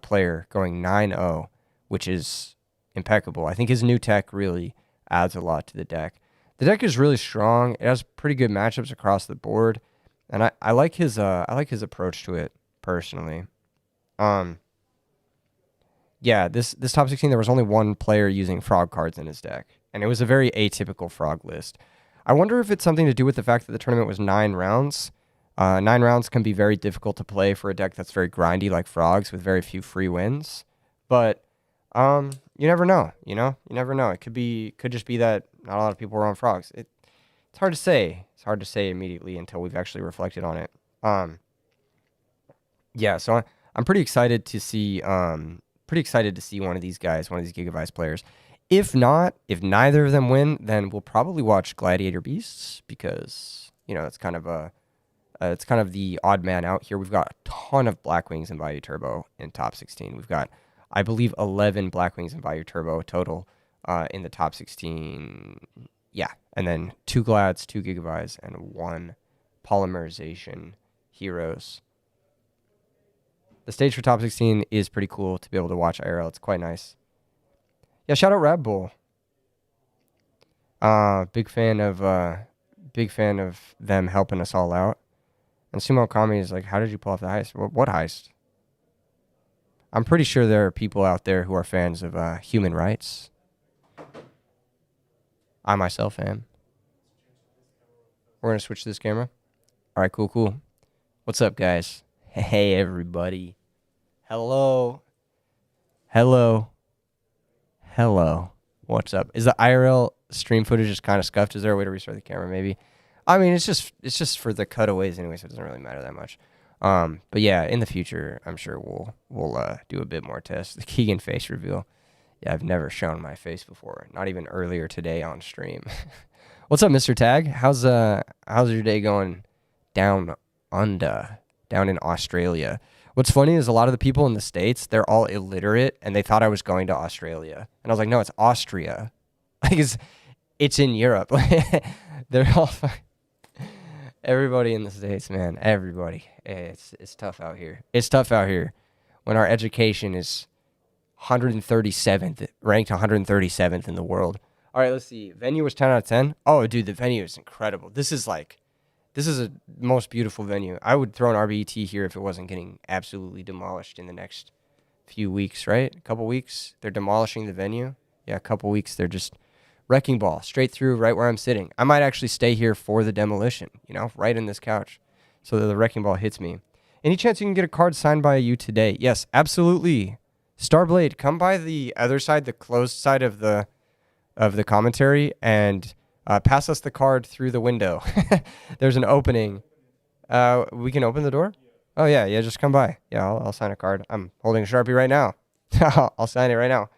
player going 9-0, which is impeccable. I think his new tech really adds a lot to the deck. The deck is really strong. It has pretty good matchups across the board, and I like his approach to it personally. Yeah, this top 16 there was only one player using frog cards in his deck, and it was a very atypical frog list. I wonder if it's something to do with the fact that the tournament was 9 rounds. 9 rounds can be very difficult to play for a deck that's very grindy like frogs with very few free wins, but you never know, you never know. It could just be that not a lot of people were on frogs. It's hard to say. It's hard to say immediately until we've actually reflected on it. Yeah, so I'm pretty excited to see one of these guys, one of these Gigavise players. If neither of them win, then we'll probably watch Gladiator Beasts, because it's kind of the odd man out here. We've got a ton of Blackwings and Value Turbo in top 16. We've got, I believe, 11 Blackwings and Value Turbo total in the top 16. Yeah, and then 2 Glads, 2 Gigavise, and 1 Polymerization Heroes. The stage for top 16 is pretty cool to be able to watch IRL. It's quite nice. Yeah, shout out Rab Bull. Big fan of them helping us all out. And Sumo Kami is like, how did you pull off the heist? What heist? I'm pretty sure there are people out there who are fans of human rights. I myself am. We're going to switch to this camera. All right, cool. What's up, guys? Hey, everybody. Hello. What's up? Is the IRL stream footage just kind of scuffed? Is there a way to restart the camera, maybe? I mean, it's just for the cutaways anyway, so it doesn't really matter that much. But yeah, in the future, I'm sure we'll do a bit more tests. The Keegan face reveal. Yeah, I've never shown my face before. Not even earlier today on stream. What's up, Mr. Tag? How's your day going down in Australia? What's funny is a lot of the people in the States, they're all illiterate, and they thought I was going to Australia. And I was like, no, it's Austria. Like, it's in Europe. They're all everybody in the States, man. Everybody. It's tough out here. It's tough out here when our education is 137th, ranked 137th in the world. All right, let's see. Venue was 10 out of 10. Oh, dude, the venue is incredible. This is a most beautiful venue. I would throw an RBET here if it wasn't getting absolutely demolished in the next few weeks, right? A couple weeks, they're demolishing the venue. Yeah, a couple weeks, they're just wrecking ball straight through right where I'm sitting. I might actually stay here for the demolition, right in this couch, so that the wrecking ball hits me. Any chance you can get a card signed by you today? Yes, absolutely. Starblade, come by the other side, the closed side of the commentary, and pass us the card through the window. There's an opening. We can open the door? Oh, yeah, just come by. Yeah, I'll sign a card. I'm holding a Sharpie right now. I'll sign it right now.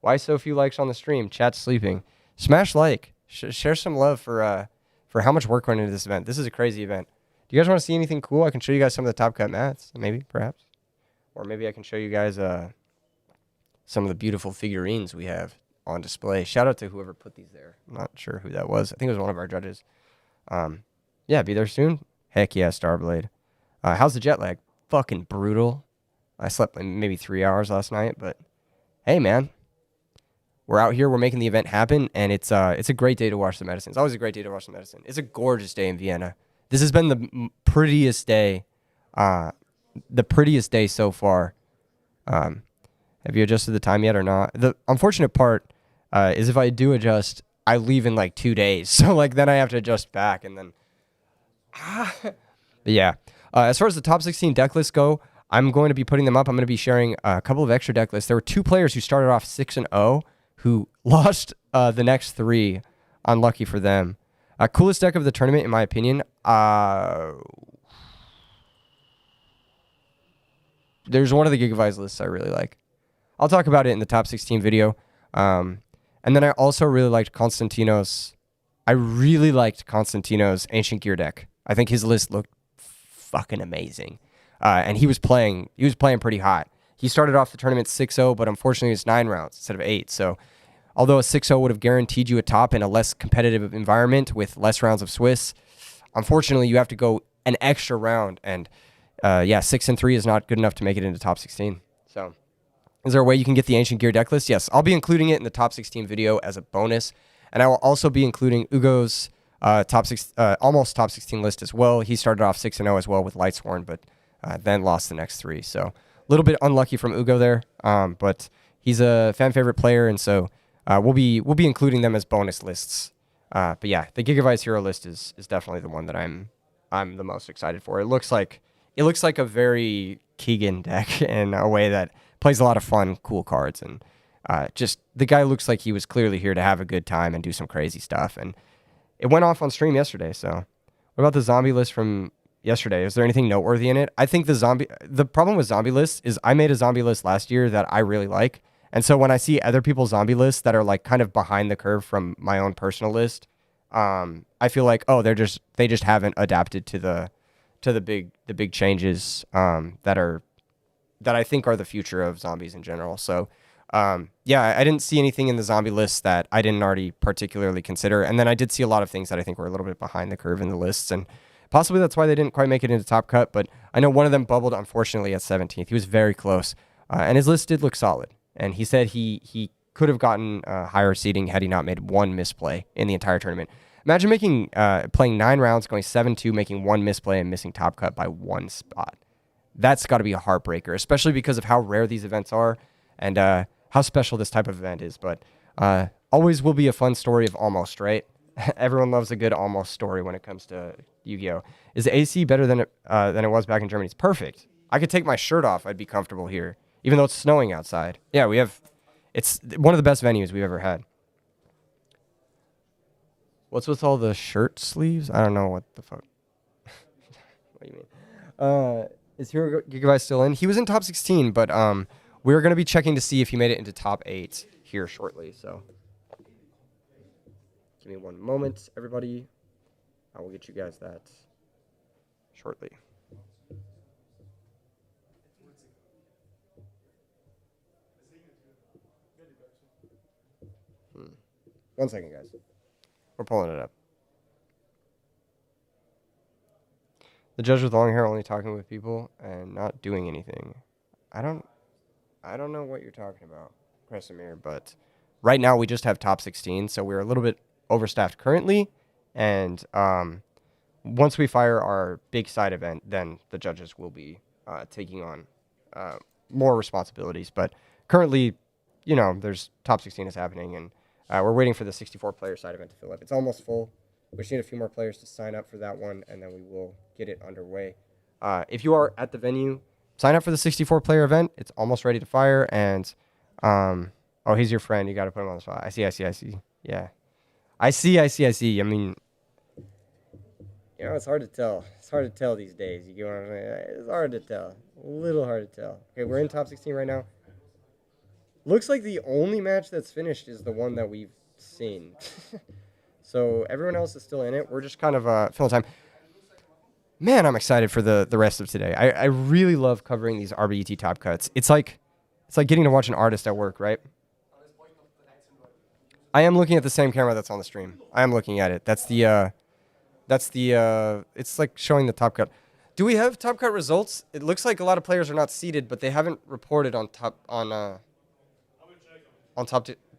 Why so few likes on the stream? Chat's sleeping. Smash like. Share some love for how much work went into this event. This is a crazy event. Do you guys want to see anything cool? I can show you guys some of the top cut mats, maybe, perhaps. Or maybe I can show you guys some of the beautiful figurines we have. on display. Shout out to whoever put these there. I'm not sure who that was. I think it was one of our judges. Yeah, be there soon. Heck yeah, Starblade. How's the jet lag? Fucking brutal. I slept like maybe 3 hours last night, but hey, man. We're out here. We're making the event happen, and it's a great day to watch the medicine. It's always a great day to watch the medicine. It's a gorgeous day in Vienna. This has been the prettiest day so far. Have you adjusted the time yet or not? The unfortunate part is if I do adjust, I leave in like 2 days. So like then I have to adjust back, and then but yeah. As far as the top 16 deck lists go, I'm going to be putting them up. I'm going to be sharing a couple of extra deck lists. There were 2 players who started off 6-0 who lost the next 3. Unlucky for them. Coolest deck of the tournament, in my opinion. There's one of the Gigavice lists I really like. I'll talk about it in the top 16 video. And then I also really liked Konstantino's. I really liked Konstantino's Ancient Gear deck. I think his list looked fucking amazing. And he was playing pretty hot. He started off the tournament 6-0, but unfortunately it's 9 rounds instead of 8. So although a 6-0 would have guaranteed you a top in a less competitive environment with less rounds of Swiss, unfortunately you have to go an extra round. And 6-3 is not good enough to make it into top 16. So is there a way you can get the Ancient Gear deck list? Yes, I'll be including it in the top 16 video as a bonus. And I will also be including Yugioh's almost top 16 list as well. He started off 6-0 as well with Lightsworn, but then lost the next 3. So a little bit unlucky from Yugioh there, but he's a fan favorite player, and so we'll be including them as bonus lists. But yeah, the Gigavice Hero list is definitely the one that I'm the most excited for. It looks like a very Keegan deck in a way that plays a lot of fun, cool cards, and just the guy looks like he was clearly here to have a good time and do some crazy stuff. And it went off on stream yesterday. So what about the zombie list from yesterday? Is there anything noteworthy in it? I think the problem with zombie lists is I made a zombie list last year that I really like. And so when I see other people's zombie lists that are like kind of behind the curve from my own personal list, I feel like, oh, they just haven't adapted to the big changes that I think are the future of zombies in general. So I didn't see anything in the zombie list that I didn't already particularly consider. And then I did see a lot of things that I think were a little bit behind the curve in the lists. And possibly that's why they didn't quite make it into Top Cut. But I know one of them bubbled, unfortunately, at 17th. He was very close. And his list did look solid. And he said he could have gotten higher seeding had he not made one misplay in the entire tournament. Imagine playing 9 rounds, going 7-2, making one misplay and missing Top Cut by 1 spot. That's got to be a heartbreaker, especially because of how rare these events are and how special this type of event is. But always will be a fun story of almost, right? Everyone loves a good almost story when it comes to Yu-Gi-Oh! Is the AC better than it was back in Germany? It's perfect. I could take my shirt off. I'd be comfortable here, even though it's snowing outside. Yeah, it's one of the best venues we've ever had. What's with all the shirt sleeves? I don't know what the fuck. What do you mean? Is Hero Gigavice still in? He was in top 16, but we're going to be checking to see if he made it into top 8 here shortly. So give me one moment, everybody. I will get you guys that shortly. One second, guys. We're pulling it up. The judge with long hair only talking with people and not doing anything. I don't know what you're talking about, Kresimir, but right now we just have top 16, so we're a little bit overstaffed currently. And once we fire our big side event, then the judges will be taking on more responsibilities. But currently, there's top 16 is happening, and we're waiting for the 64-player side event to fill up. It's almost full. We just need a few more players to sign up for that one, and then we will get it underway. If you are at the venue, sign up for the 64-player event. It's almost ready to fire, and he's your friend. You got to put him on the spot. I see. Yeah. I see. I mean, it's hard to tell. It's hard to tell these days. You get what I'm saying? It's hard to tell. A little hard to tell. Okay, we're in top 16 right now. Looks like the only match that's finished is the one that we've seen. So everyone else is still in it. We're just kind of filling time. Man, I'm excited for the rest of today. I really love covering these RBET top cuts. It's like getting to watch an artist at work, right? I am looking at the same camera that's on the stream. I am looking at it. That's the it's like showing the top cut. Do we have top cut results? It looks like a lot of players are not seated, but they haven't reported on top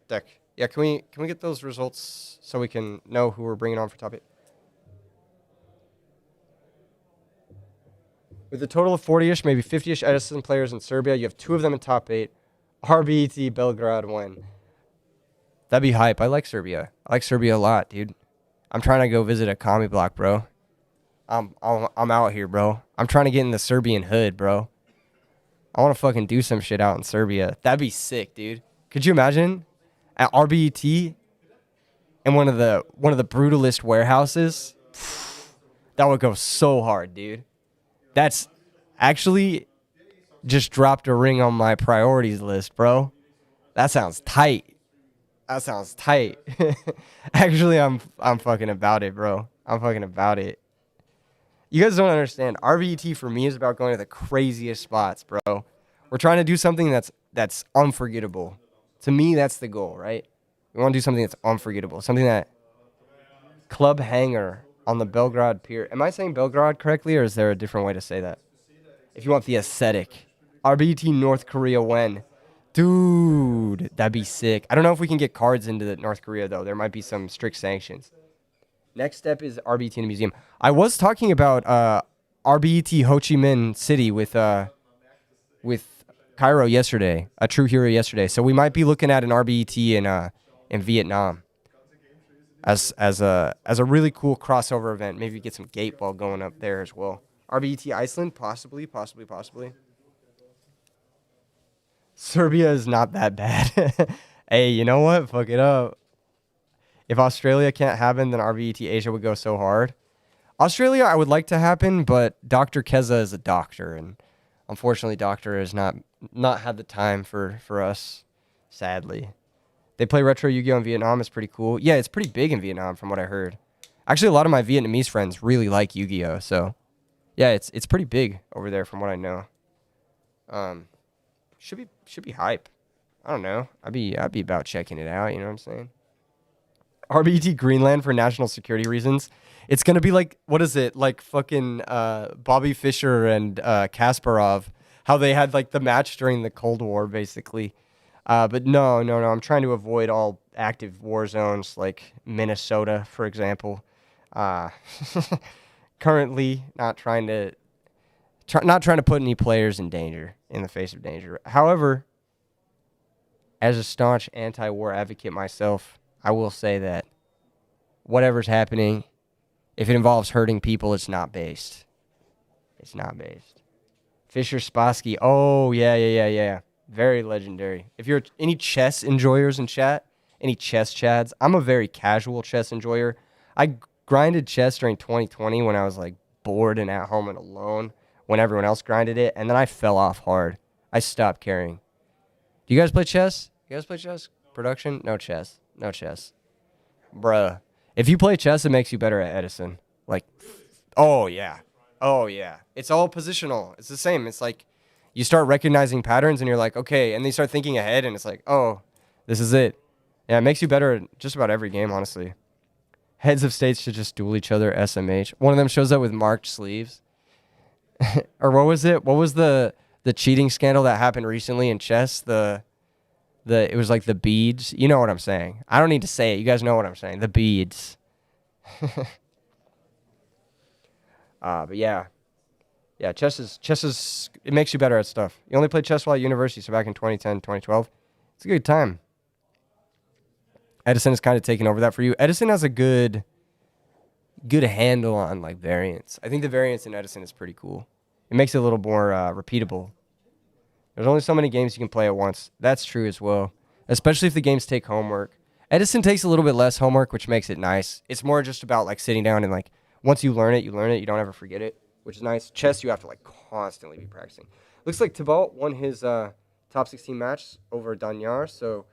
deck. Yeah, can we get those results so we can know who we're bringing on for top 8? With a total of 40-ish, maybe 50-ish Edison players in Serbia, you have 2 of them in top 8. RBET Belgrade win. That'd be hype. I like Serbia. I like Serbia a lot, dude. I'm trying to go visit a commie block, bro. I'm out here, bro. I'm trying to get in the Serbian hood, bro. I want to fucking do some shit out in Serbia. That'd be sick, dude. Could you imagine at RBET in one of the brutalist warehouses? That would go so hard, dude. That's actually just dropped a ring on my priorities list, bro. That sounds tight. That sounds tight. Actually, I'm fucking about it, bro. I'm fucking about it. You guys don't understand. RBET for me is about going to the craziest spots, bro. We're trying to do something that's unforgettable. To me, that's the goal, right? We want to do something that's unforgettable. Something that club hangar on the Belgrade Pier. Am I saying Belgrade correctly, or is there a different way to say that? If you want the aesthetic. RBET North Korea when? Dude, that'd be sick. I don't know if we can get cards into North Korea, though. There might be some strict sanctions. Next step is RBET in a museum. I was talking about RBET Ho Chi Minh City with Cairo yesterday, a true hero yesterday. So we might be looking at an RBET in Vietnam as a really cool crossover event. Maybe get some gate ball going up there as well. RBET Iceland, possibly. Serbia is not that bad. Hey, you know what? Fuck it up. If Australia can't happen, then RBET Asia would go so hard. Australia, I would like to happen, but Dr. Keza is a doctor, and unfortunately, Doctor has not had the time for us, sadly. They play retro Yu-Gi-Oh! In Vietnam. It's pretty cool. Yeah, it's pretty big in Vietnam, from what I heard. Actually, a lot of my Vietnamese friends really like Yu-Gi-Oh! So, yeah, it's pretty big over there, from what I know. Should be hype. I don't know. I'd be about checking it out. You know what I'm saying? RBET Greenland for national security reasons. It's going to be like, what is it? Like fucking Bobby Fischer and Kasparov, how they had like the match during the Cold War, basically. But no. I'm trying to avoid all active war zones like Minnesota, for example. Currently, not trying to put any players in danger, in the face of danger. However, as a staunch anti-war advocate myself, I will say that whatever's happening, if it involves hurting people, it's not based. It's not based. Fisher Spassky. Oh, yeah. Very legendary. If you're any chess enjoyers in chat, any chess chads, I'm a very casual chess enjoyer. I grinded chess during 2020 when I was like bored and at home and alone when everyone else grinded it, and then I fell off hard. I stopped caring. Do you guys play chess? You guys play chess? Production? No chess. Bruh. If you play chess, it makes you better at Edison. Like, oh yeah. It's all positional. It's the same. It's like you start recognizing patterns and you're like, okay, and then you start thinking ahead and it's like, oh, this is it. Yeah, it makes you better at just about every game, honestly. Heads of states should just duel each other, SMH. One of them shows up with marked sleeves. Or what was it? What was the cheating scandal that happened recently in chess? It was like the beads. You know what I'm saying. I don't need to say it. You guys know what I'm saying. The beads. But yeah. Yeah, chess is, it makes you better at stuff. You only played chess while at university, so back in 2010, 2012. It's a good time. Edison is kind of taking over that for you. Edison has a good handle on like variance. I think the variance in Edison is pretty cool. It makes it a little more repeatable. There's only so many games you can play at once. That's true as well, especially if the games take homework. Edison takes a little bit less homework, which makes it nice. It's more just about like sitting down and like once you learn it. You don't ever forget it, which is nice. Chess, you have to like constantly be practicing. Looks like Thibault won his top 16 match over Danyar. So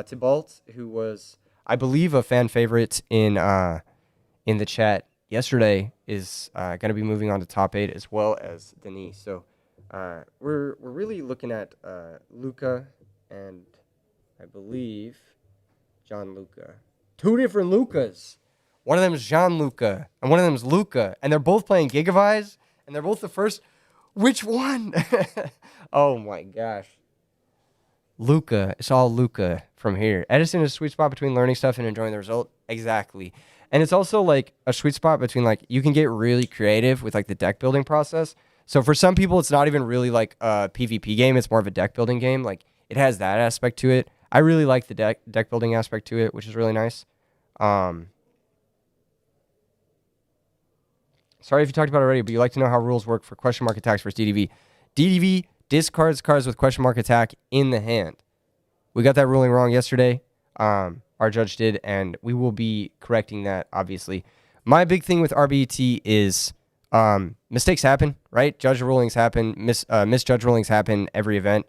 Thibault, who was, I believe, a fan favorite in the chat yesterday, is going to be moving on to top 8 as well as Denis. So we're really looking at Luca and I believe John Luca. Two different Lucas. One of them is Jean Luca, and one of them is Luca, and they're both playing Gigavise, and they're both the first. Which one? Oh my gosh. Luca. It's all Luca from here. Edison is a sweet spot between learning stuff and enjoying the result. Exactly. And it's also like a sweet spot between like you can get really creative with like the deck building process. So for some people, it's not even really like a PvP game. It's more of a deck building game. Like it has that aspect to it. I really like the deck building aspect to it, which is really nice. Sorry if you talked about it already, but you like to know how rules work for question mark attacks versus DDV. DDV discards cards with question mark attack in the hand. We got that ruling wrong yesterday. Our judge did, and we will be correcting that, obviously. My big thing with RBET is mistakes happen, right? Judge rulings happen, misjudge rulings happen every event.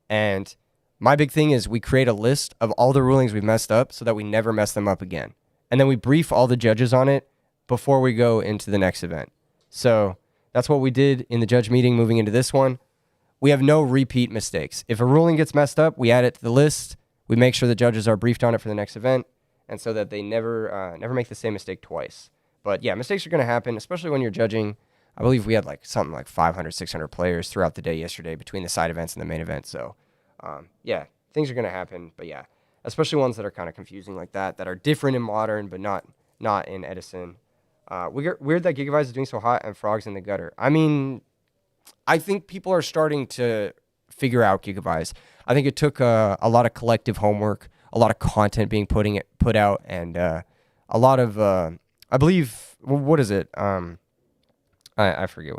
And my big thing is we create a list of all the rulings we've messed up so that we never mess them up again. And then we brief all the judges on it before we go into the next event. So that's what we did in the judge meeting moving into this one. We have no repeat mistakes. If a ruling gets messed up, we add it to the list. We make sure the judges are briefed on it for the next event, and so that they never make the same mistake twice. But yeah, mistakes are going to happen, especially when you're judging. I believe we had like something like 500, 600 players throughout the day yesterday between the side events and the main event. So yeah, things are going to happen. But yeah, especially ones that are kind of confusing like that are different in Modern, but not in Edison. Weird that Gigavise is doing so hot and Frog's in the gutter. I mean, I think people are starting to figure out Gigavise. I think it took a lot of collective homework, a lot of content being put out, and a lot of I believe what is it? I forget.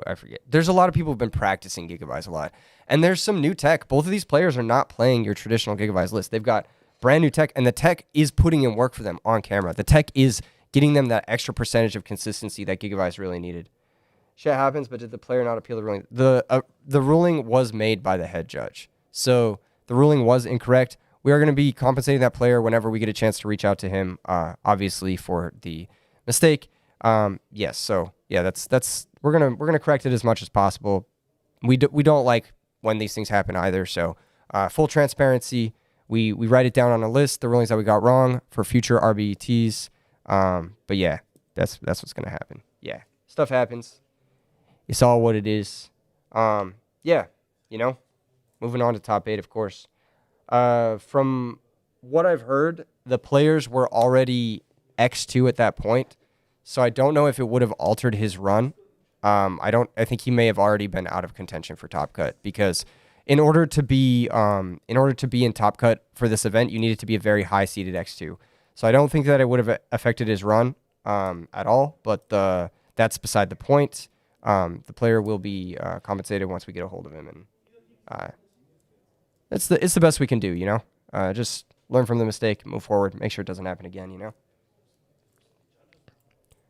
There's a lot of people who've been practicing Gigavise a lot, and there's some new tech. Both of these players are not playing your traditional Gigavise list. They've got brand new tech, and the tech is putting in work for them on camera. The tech is getting them that extra percentage of consistency that Gigavise really needed. Shit happens, but did the player not appeal the ruling? The ruling was made by the head judge, so the ruling was incorrect. We are going to be compensating that player whenever we get a chance to reach out to him, obviously for the mistake. Yes, so yeah, that's we're gonna correct it as much as possible. We don't like when these things happen either. So full transparency. We write it down on a list, the rulings that we got wrong for future RBETs. But yeah, that's what's gonna happen. Yeah, stuff happens. It's all what it is. Yeah, moving on to top 8, of course. From what I've heard, the players were already X2 at that point, so I don't know if it would have altered his run. I think he may have already been out of contention for Top Cut, because in order to be in Top Cut for this event, you needed to be a very high seeded X2. So I don't think that it would have affected his run at all, but that's beside the point. The player will be compensated once we get a hold of him, and it's the best we can do. Just learn from the mistake, move forward, make sure it doesn't happen again.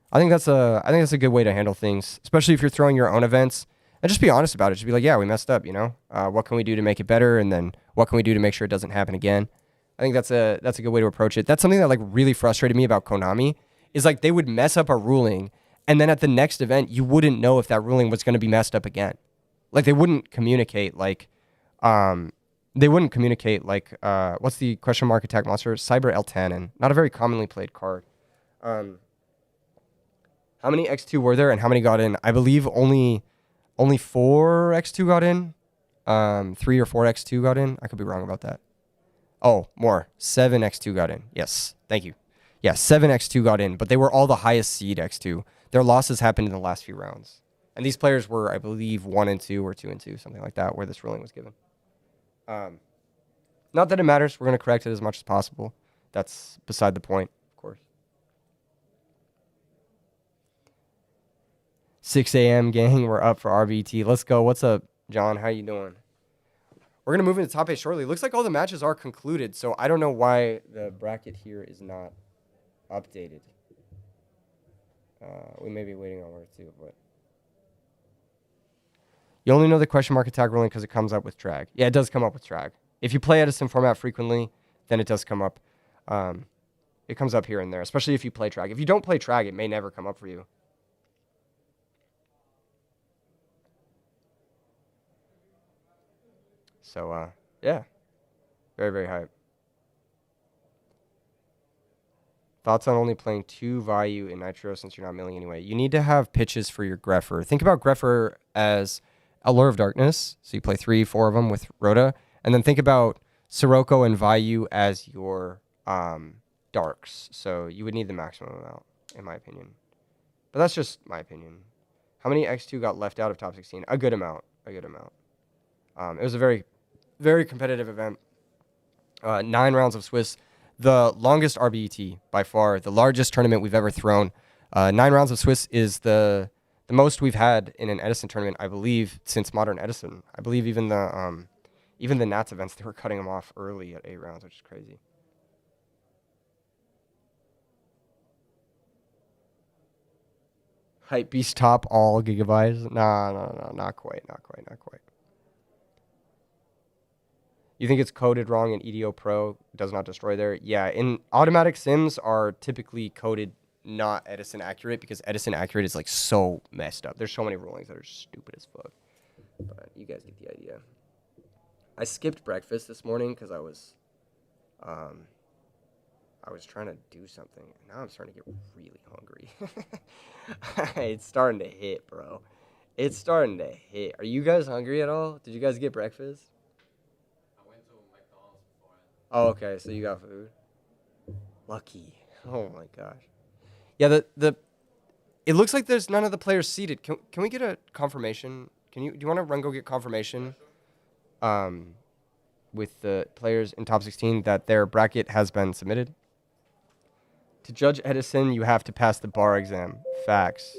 I think that's a good way to handle things, especially if you're throwing your own events, and just be honest about it. Just be like, yeah, we messed up. What can we do to make it better, and then what can we do to make sure it doesn't happen again? I think that's a good way to approach it. That's something that like really frustrated me about Konami, is like they would mess up a ruling, and then at the next event, you wouldn't know if that ruling was going to be messed up again. Like they wouldn't communicate what's the question mark attack monster? Cyber Eltanin. Not a very commonly played card. How many X2 were there and how many got in? I believe only 4 X2 got in. 3 or 4 X2 got in. I could be wrong about that. Oh, more. 7 X2 got in. Yes. Thank you. Yeah, 7 X2 got in, but they were all the highest seed X2. Their losses happened in the last few rounds. And these players were, I believe, 1 and 2 or 2 and 2, something like that, where this ruling was given. Not that it matters. We're going to correct it as much as possible. That's beside the point, of course. 6 a.m. gang, we're up for RBT. Let's go. What's up, John? How you doing? We're going to move into top 8 shortly. Looks like all the matches are concluded, so I don't know why the bracket here is not updated. We may be waiting on it too, but you only know the question mark attack ruling because it comes up with drag. Yeah, it does come up with drag. If you play Edison format frequently, then it does come up. It comes up here and there, especially if you play drag. If you don't play drag, it may never come up for you. So, yeah. Very, very hype. Thoughts on only playing 2 Vayu in Nitro since you're not milling anyway? You need to have pitches for your Greffer. Think about Greffer as Allure of Darkness. So you play 3, 4 of them with Rhoda. And then think about Sirocco and Vayu as your Darks. So you would need the maximum amount, in my opinion. But that's just my opinion. How many X2 got left out of top 16? A good amount. A good amount. It was a very, very competitive event. 9 rounds of Swiss. The longest RBET by far, the largest tournament we've ever thrown. 9 rounds of Swiss is the most we've had in an Edison tournament, I believe, since modern Edison. I believe even the Nats events, they were cutting them off early at 8 rounds, which is crazy. Hype Beast top all gigabytes? Nah, not quite. You think it's coded wrong in EDO Pro, does not destroy there? Yeah, in automatic sims are typically coded not Edison accurate because Edison accurate is like so messed up. There's so many rulings that are stupid as fuck. But you guys get the idea. I skipped breakfast this morning because I was trying to do something. Now I'm starting to get really hungry. It's starting to hit, bro. It's starting to hit. Are you guys hungry at all? Did you guys get breakfast? Oh, okay. So you got food. Lucky. Oh my gosh. Yeah. It looks like there's none of the players seated. Can we get a confirmation? Do you want to run go get confirmation? With the players in top 16 that their bracket has been submitted. To judge Edison, you have to pass the bar exam. Facts.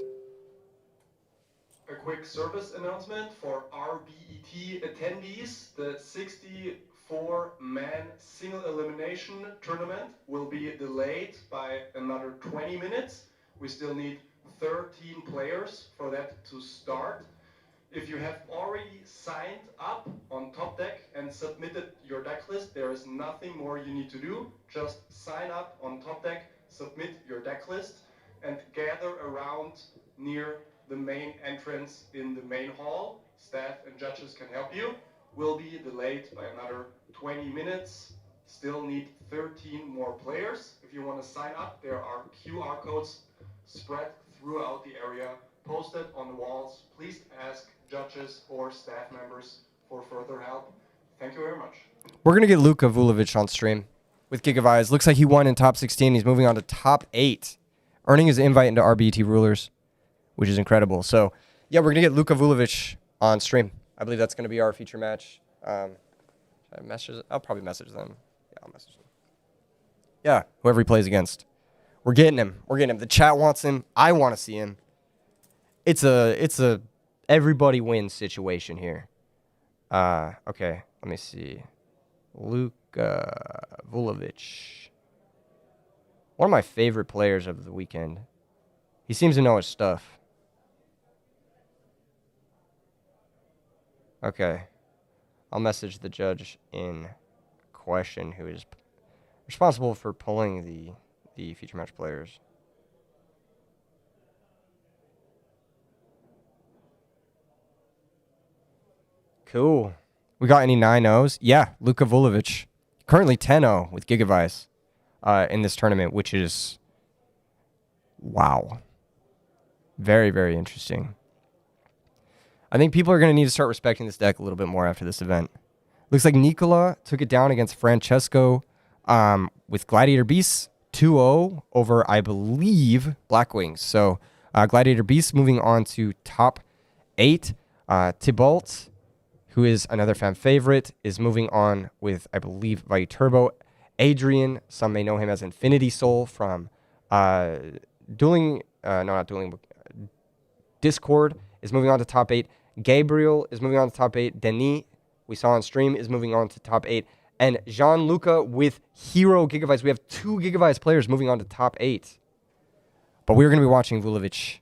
A quick service announcement for RBET attendees. The 64-man single elimination tournament will be delayed by another 20 minutes. We still need 13 players for that to start. If you have already signed up on Top Deck and submitted your deck list, there is nothing more you need to do. Just sign up on Top Deck, submit your deck list, and gather around near the main entrance in the main hall. Staff and judges can help you. Will be delayed by another 20 minutes. Still need 13 more players. If you want to sign up, there are QR codes spread throughout the area, posted on the walls. Please ask judges or staff members for further help. Thank you very much. We're going to get Luca Vulovic on stream with Gigavize. Looks like he won in top 16. He's moving on to top 8, earning his invite into RBET Rulers, which is incredible. So, yeah, we're going to get Luca Vulovic on stream. I believe that's going to be our feature match. I'll probably message them. Yeah, I'll message them. Yeah, whoever he plays against. We're getting him. The chat wants him. I want to see him. It's a everybody wins situation here. Okay, let me see. Luca Vulovic. One of my favorite players of the weekend. He seems to know his stuff. Okay. I'll message the judge in question who is responsible for pulling the feature match players. Cool. We got any 9-0s? Yeah, Luca Vulovic. Currently 10-0 with Gigavice in this tournament, which is, wow. Very, very interesting. I think people are going to need to start respecting this deck a little bit more after this event. Looks like Nicola took it down against Francesco with Gladiator Beasts 2-0 over, I believe, Blackwings. So Gladiator Beasts moving on to top 8. Tybalt, who is another fan favorite, is moving on with, I believe, Vayu Turbo. Adrian, some may know him as Infinity Soul from Discord, is moving on to top 8. Gabriel is moving on to top 8. Denis, we saw on stream, is moving on to top 8. And Jean-Luca with Hero Gigavice. We have 2 Gigavice players moving on to top 8. But we're going to be watching Vulovic.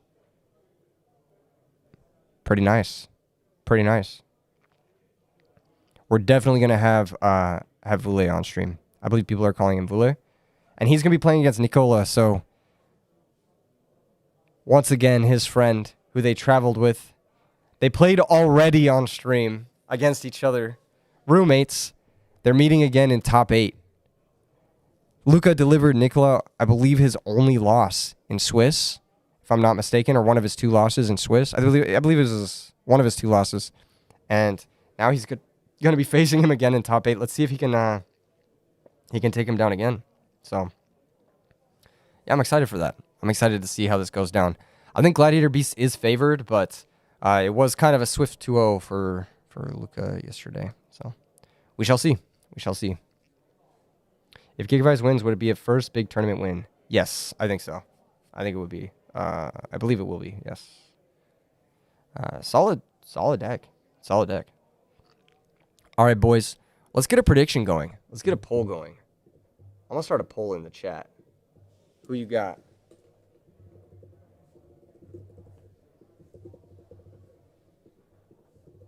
Pretty nice. We're definitely going to have Vule on stream. I believe people are calling him Vule. And he's going to be playing against Nicola. So, once again, his friend, who they traveled with, they played already on stream against each other. Roommates. They're meeting again in top 8. Luca delivered Nicola, I believe, his only loss in Swiss, if I'm not mistaken, or one of his 2 losses in Swiss. I believe it was one of his 2 losses. And now he's going to be facing him again in top 8. Let's see if he can take him down again. So, yeah, I'm excited for that. I'm excited to see how this goes down. I think Gladiator Beast is favored, but it was kind of a swift 2-0 for Luca yesterday. So, we shall see. We shall see. If Gigavice wins, would it be a first big tournament win? Yes, I think so. I think it would be. I believe it will be, yes. Solid deck. Solid deck. All right, boys. Let's get a prediction going. Let's get a poll going. I'm going to start a poll in the chat. Who you got?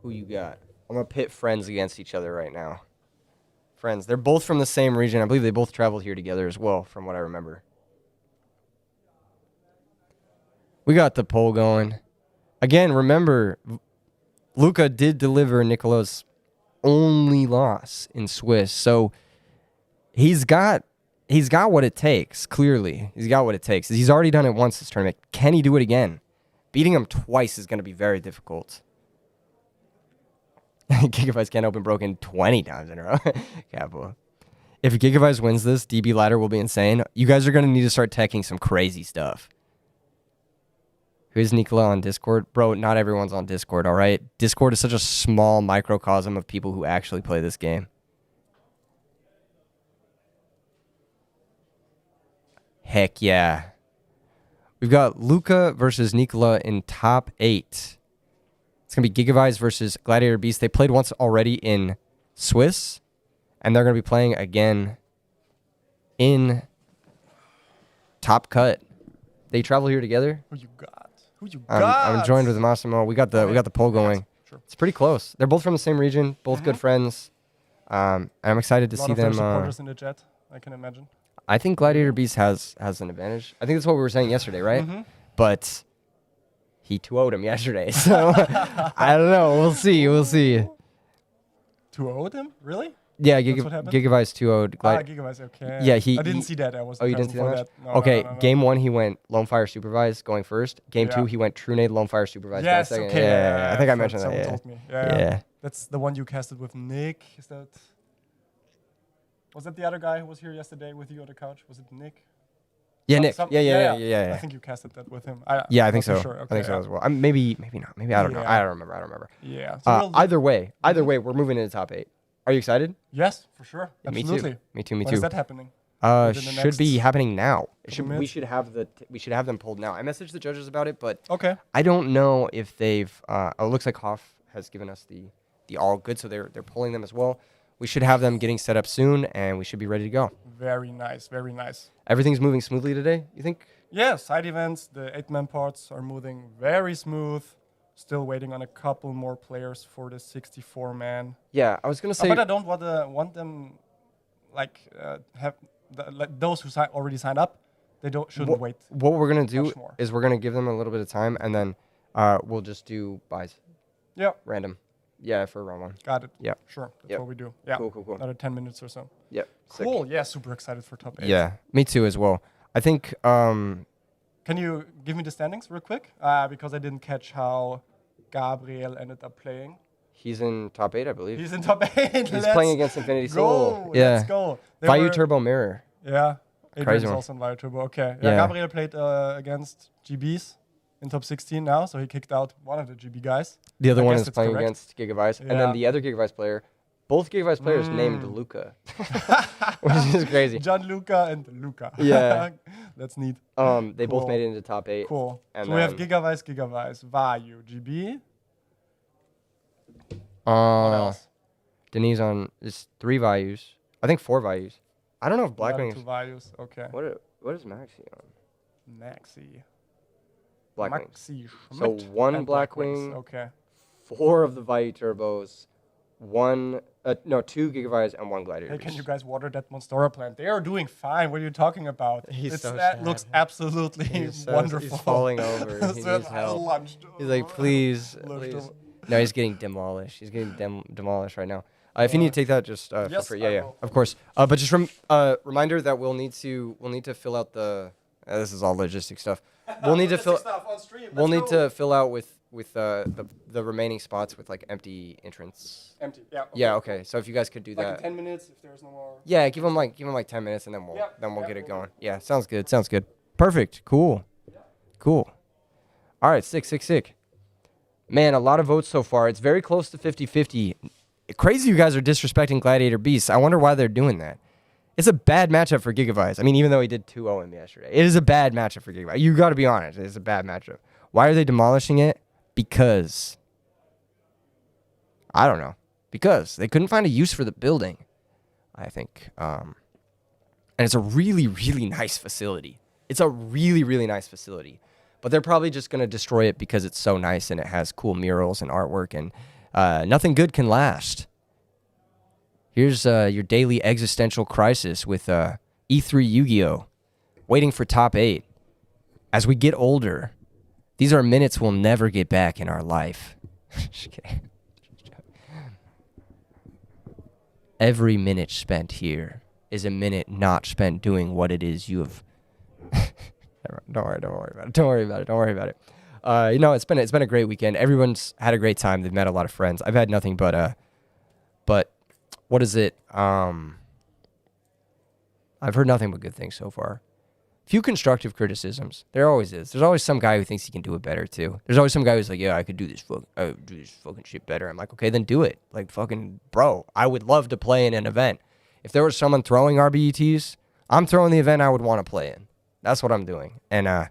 Who you got? I'm going to pit friends against each other right now. Friends. They're both from the same region. I believe they both traveled here together as well, from what I remember. We got the poll going. Again, remember, Luca did deliver Nicola's only loss in Swiss. So he's got what it takes, clearly. He's got what it takes. He's already done it once this tournament. Can he do it again? Beating him twice is going to be very difficult. Gigavice can't open broken 20 times in a row. Capo. If Gigavice wins this, DB ladder will be insane. You guys are going to need to start teching some crazy stuff. Who's Nicola on Discord? Bro, not everyone's on Discord, all right? Discord is such a small microcosm of people who actually play this game. Heck yeah. We've got Luca versus Nicola in top 8. It's going to be Gigavice versus Gladiator Beast. They played once already in Swiss, and they're going to be playing again in Top Cut. They travel here together. Who you got? Who you got? I'm joined with Massimo. We got the poll going. Sure. It's pretty close. They're both from the same region, both good friends. And I'm excited to see them. Supporters in the chat, I can imagine. I think Gladiator Beast has an advantage. I think that's what we were saying yesterday, right? But he 2-0'd him yesterday, so I don't know. We'll see. 2-0'd him? Really? Yeah, That's what happened? Gigavice 2-0'd. Gigavice, okay. Yeah, I didn't see that. I was. Oh, you didn't see that for much? No, Okay, no. game 1 he went Lone Fire Supervised going first. Game 2 Yeah. he went True Nade Lone Fire Supervised Yes, going second. okay. Yeah, I think I mentioned that. Someone Yeah. told me. Yeah. Yeah. That's the one you casted with Nick. Is that? Was that the other guy who was here yesterday with you on the couch? Was it Nick? Yeah, Nick. Some- Yeah. I think you casted that with him. Yeah, I think not so. too Sure. I think so as well. Maybe not. Maybe I don't know. Yeah. I don't remember. Yeah. So Either way, we're moving into top 8. Are you excited? yes, for sure. Yeah, Absolutely. Me too. When is that happening? Within the Should be next happening now. We minutes? should have them pulled now. I messaged the judges about it, but Okay. I don't know if they've. It looks like Hoff has given us the all good, so they're pulling them as well. We should have them getting set up soon, and we should be ready to go. Very nice. Very nice. Everything's moving smoothly today, you think? Yeah, side events, the 8-man parts are moving very smooth. Still waiting on a couple more players for the 64-man. Yeah, I was gonna say. But I don't want them have those who already signed up. They shouldn't wait. What we're gonna do much more. is we're gonna give them a little bit of time, and then we'll just do buys. Yeah. Random. Yeah, for round 1. Got it. Yep. Sure. That's Yep. what we do. Yeah. Cool. Another 10 minutes or so. Yep. sick. Cool. Yeah, super excited for top 8. Yeah, me too as well. I think. Can you give me the standings real quick? Because I didn't catch how Gabriel ended up playing. He's in top 8, I believe. He's in top 8. He's playing against Infinity Soul. Yeah. Let's go. Vayu Turbo Mirror. Yeah. Crazy Adrian's one. also in Vayu Turbo. Okay. Yeah. Yeah. Gabriel played against GBs in top 16 now, so he kicked out one of the GB guys. The other I one guess is it's playing correct. against Gigavice. And Yeah. then the other Gigavice player, both Gigavice players named Luca, which is crazy. John Luca and Luca. Yeah. That's neat. They both Cool. made it into top 8. Cool. And So we have then- Gigavice, Vayu, GB. What Uh, else? Denis on is 3 Vayus. I think 4 Vayus. I don't know if Another Blackwing. 2 Vayus. Okay. What is Maxi on? Maxi. Blackwings. Maxi So Schmidt 1 and Blackwing, Okay. 4 of the Vayu Turbos, 2 Gigavice, and 1 Gladiator. Hey, can Beast. you guys water that Monstera plant? They are doing fine. What are you talking about? He's so that sad. looks absolutely He's wonderful. He's falling over. He So needs help. lunch. He's like, please, Lunch please. to- No, he's getting demolished. He's getting demolished right now. If you need to take that, just feel yes, free. I Yeah, will. of course. But just reminder that we'll need to fill out the. This is all logistic stuff. We'll need to fill. We'll need to fill out with the remaining spots with like empty entrance. Empty. Yeah. Okay. Yeah. Okay. So if you guys could do Like that. in 10 minutes, if there's no more. Yeah. Give them like 10 minutes, and then we'll Yeah, get it we'll going. Yeah. Sounds good. Sounds good. Perfect. Cool. Cool. All right. Sick. Man, a lot of votes so far. It's very close to 50-50. Crazy you guys are disrespecting Gladiator Beast. I wonder why they're doing that. It's a bad matchup for Gigavice. I mean, even though he did 2-0 him yesterday. It is a bad matchup for Gigavice. You got to be honest. It's a bad matchup. Why are they demolishing it? Because. I don't know. Because they couldn't find a use for the building, I think. And it's a really, really nice facility. It's a really, really nice facility. But they're probably just going to destroy it because it's so nice and it has cool murals and artwork and nothing good can last. Here's your daily existential crisis with E3 Yu-Gi-Oh! Waiting for top 8. As we get older, these are minutes we'll never get back in our life. Just kidding. Every minute spent here is a minute not spent doing what it is you have. Don't worry about it. It's been a great weekend. Everyone's had a great time. They've met a lot of friends. I've had nothing but what is it? I've heard nothing but good things so far. Few constructive criticisms. There always is. There's always some guy who thinks he can do it better too. There's always some guy who's like, yeah, I could do this fucking shit better. I'm like, okay, then do it. Like, fucking bro, I would love to play in an event. If there was someone throwing RBETs, I'm throwing the event I would want to play in. That's what I'm doing. And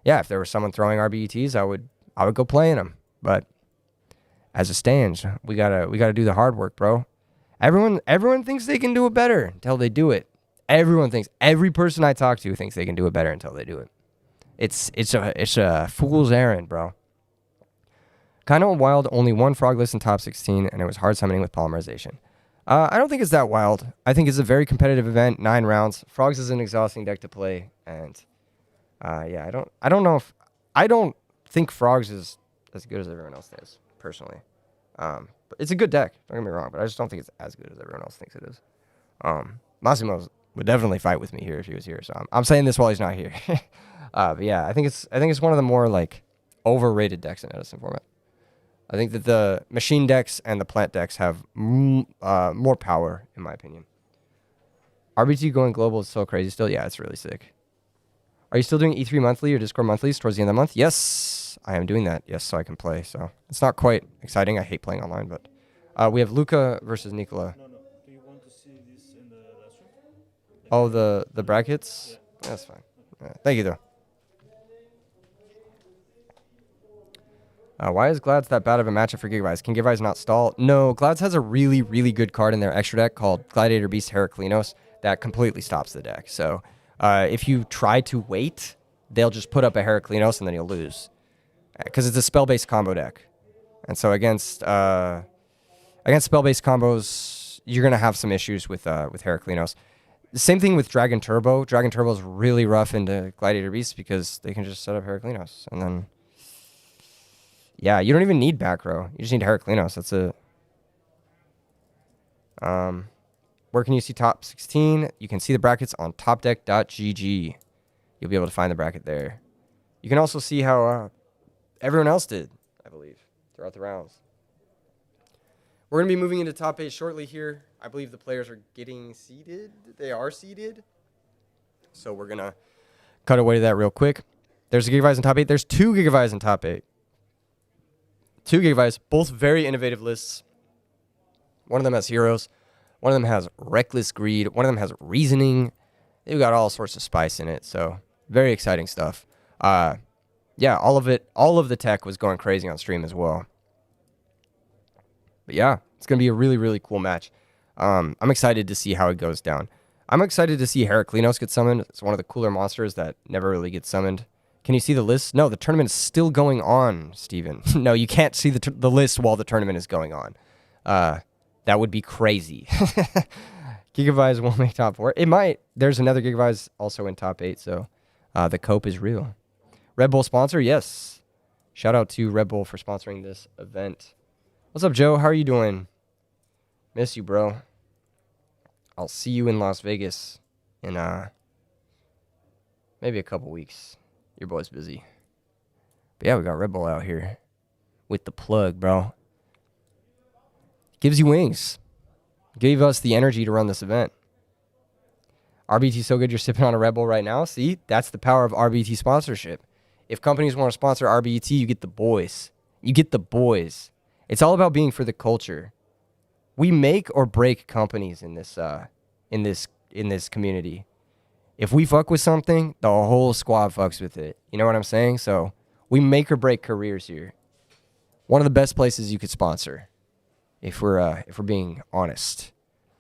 if there was someone throwing RBETs, I would go play in them. But as it stands, we gotta do the hard work, bro. Everyone thinks they can do it better until they do it. Every person I talk to thinks they can do it better until they do it. It's a fool's errand, bro. Kind of wild, only one frogless in top 16, and it was hard summoning with polymerization. I don't think it's that wild. I think it's a very competitive event, 9 rounds. Frogs is an exhausting deck to play, and I don't think Frogs is as good as everyone else does, personally. But it's a good deck, don't get me wrong, but I just don't think it's as good as everyone else thinks it is. Massimo would definitely fight with me here if he was here, so I'm saying this while he's not here. But yeah, I think it's one of the more like overrated decks in Edison format. I think that the machine decks and the plant decks have more power, in my opinion. RBT going global is so crazy still. Yeah, it's really sick. Are you still doing E3 monthly or Discord monthlies towards the end of the month? Yes, I am doing that. Yes, so I can play. So it's not quite exciting. I hate playing online, but we have Luca versus Nicola. No. Do you want to see this in the last room? Oh, the brackets? Yeah. That's fine. Thank you, though. Why is Glads that bad of a matchup for Gigavice? Can Gigavice not stall? No, Glads has a really, really good card in their extra deck called Gladiator Beast Heraclinos that completely stops the deck. So if you try to wait, they'll just put up a Heraclinos and then you'll lose. Because it's a spell-based combo deck. And so against spell-based combos, you're going to have some issues with Heraclinos. The same thing with Dragon Turbo. Dragon Turbo is really rough into Gladiator Beast because they can just set up Heraclinos. And then, yeah, you don't even need back row. You just need Heraclinos. That's it. Where can you see top 16? You can see the brackets on topdeck.gg. You'll be able to find the bracket there. You can also see how everyone else did, I believe, throughout the rounds. We're going to be moving into top 8 shortly here. I believe the players are getting seeded. They are seeded. So we're going to cut away to that real quick. There's a Gigavice in top 8. There's 2 Gigavice in top 8. 2 Gigavice, both very innovative lists. One of them has heroes. One of them has reckless greed. One of them has reasoning. They've got all sorts of spice in it. So very exciting stuff. Yeah, all of the tech was going crazy on stream as well. But yeah, it's going to be a really, really cool match. I'm excited to see how it goes down. I'm excited to see Heraclinos get summoned. It's one of the cooler monsters that never really gets summoned. Can you see the list? No, the tournament is still going on, Steven. No, you can't see the list while the tournament is going on. That would be crazy. Gigavice won't make top 4. It might. There's another Gigavice also in top 8, so the cope is real. Red Bull sponsor? Yes. Shout out to Red Bull for sponsoring this event. What's up, Joe? How are you doing? Miss you, bro. I'll see you in Las Vegas in maybe a couple weeks. Your boy's busy. But yeah, we got Red Bull out here with the plug, bro. Gives you wings. Gave us the energy to run this event. RBT so good you're sipping on a Red Bull right now. See, that's the power of RBT sponsorship. If companies want to sponsor RBT, you get the boys. You get the boys. It's all about being for the culture. We make or break companies in this community. If we fuck with something, the whole squad fucks with it. You know what I'm saying? So we make or break careers here. One of the best places you could sponsor, if we're being honest.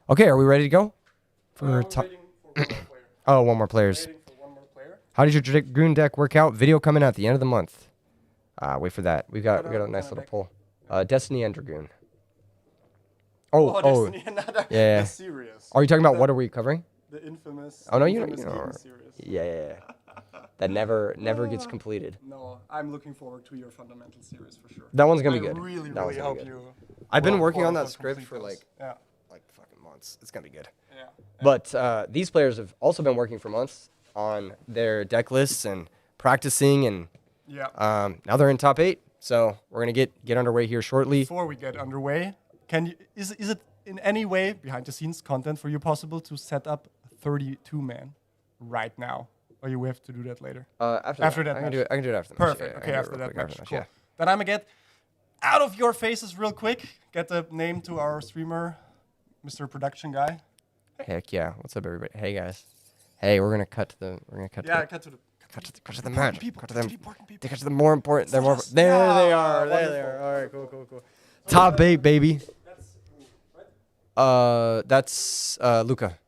Okay, are we ready to go? We're For waiting for one more player. oh, one more players. Waiting for one more player. How did your Dragoon deck work out? Video coming out at the end of the month. Wait for that. We got What a kind nice of little deck? poll. Destiny and Dragoon. Oh, Destiny, another yeah. the series. Are you talking about The- what are we covering? The infamous. Oh, no, you infamous know. gaming series. Yeah. That never gets completed. No, I'm looking forward to your fundamental series for sure. That one's gonna be I good. really, That one's really gonna be hope good. you. I've been will working on quote that unquote script complete for those. Yeah. like fucking months. It's gonna be good. Yeah. But these players have also been working for months on their deck lists and practicing, and Yeah. now they're in top 8. So we're gonna get underway here shortly. Before we get underway, is it in any way behind the scenes content for you possible to set up a 32 man right now, or you have to do that later? After that I can match. do it. I can do it after the match. Perfect. Yeah, I Okay, can do it after real that quick match. after the Cool. yeah. Then I'm gonna get out of your faces real quick. Get the name to our streamer, Mr. Production Guy. Heck yeah! What's up, everybody? Hey guys. Hey, we're gonna cut to the. We're gonna cut. Yeah, to cut to the. the, cut to the important match. people, Cut to them. important people. They cut to the more important. They're more. Yes. There they Yeah, are. There they wonderful. are. All right. Cool. Top 8, baby. That's Luca.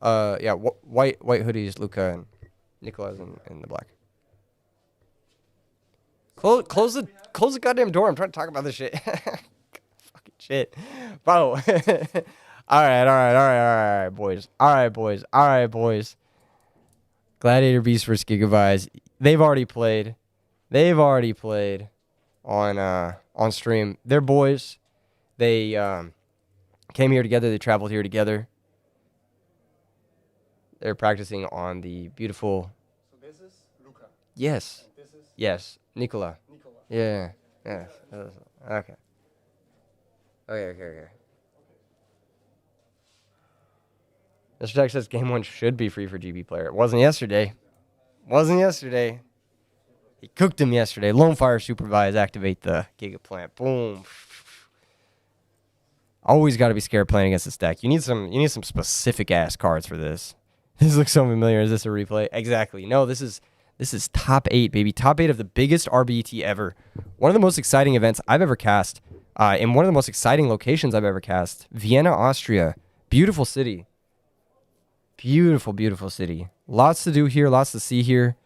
Yeah. White hoodies, Luca, and Nicola's in the black. Close the goddamn door. I'm trying to talk about this shit. Fucking shit, bro. All right, boys. All right, boys. Gladiator Beast versus Gigavice. They've already played on stream. They're boys. They came here together. They traveled here together. They're practicing on the beautiful. So this is Luca. Yes. This is Yes. Nicola. Nicola. Yeah. Okay. Mr. Tech says game 1 should be free for GB player. It wasn't yesterday. He cooked him yesterday. Lone Fire Supervise, activate the Giga Plant. Boom. Always got to be scared playing against this deck. You need some specific ass cards for this. This looks so familiar. Is this a replay? Exactly. No, this is top 8, baby. Top 8 of the biggest RBET ever. One of the most exciting events I've ever cast. In one of the most exciting locations I've ever cast. Vienna, Austria. Beautiful city. Beautiful city. Lots to do here. Lots to see here.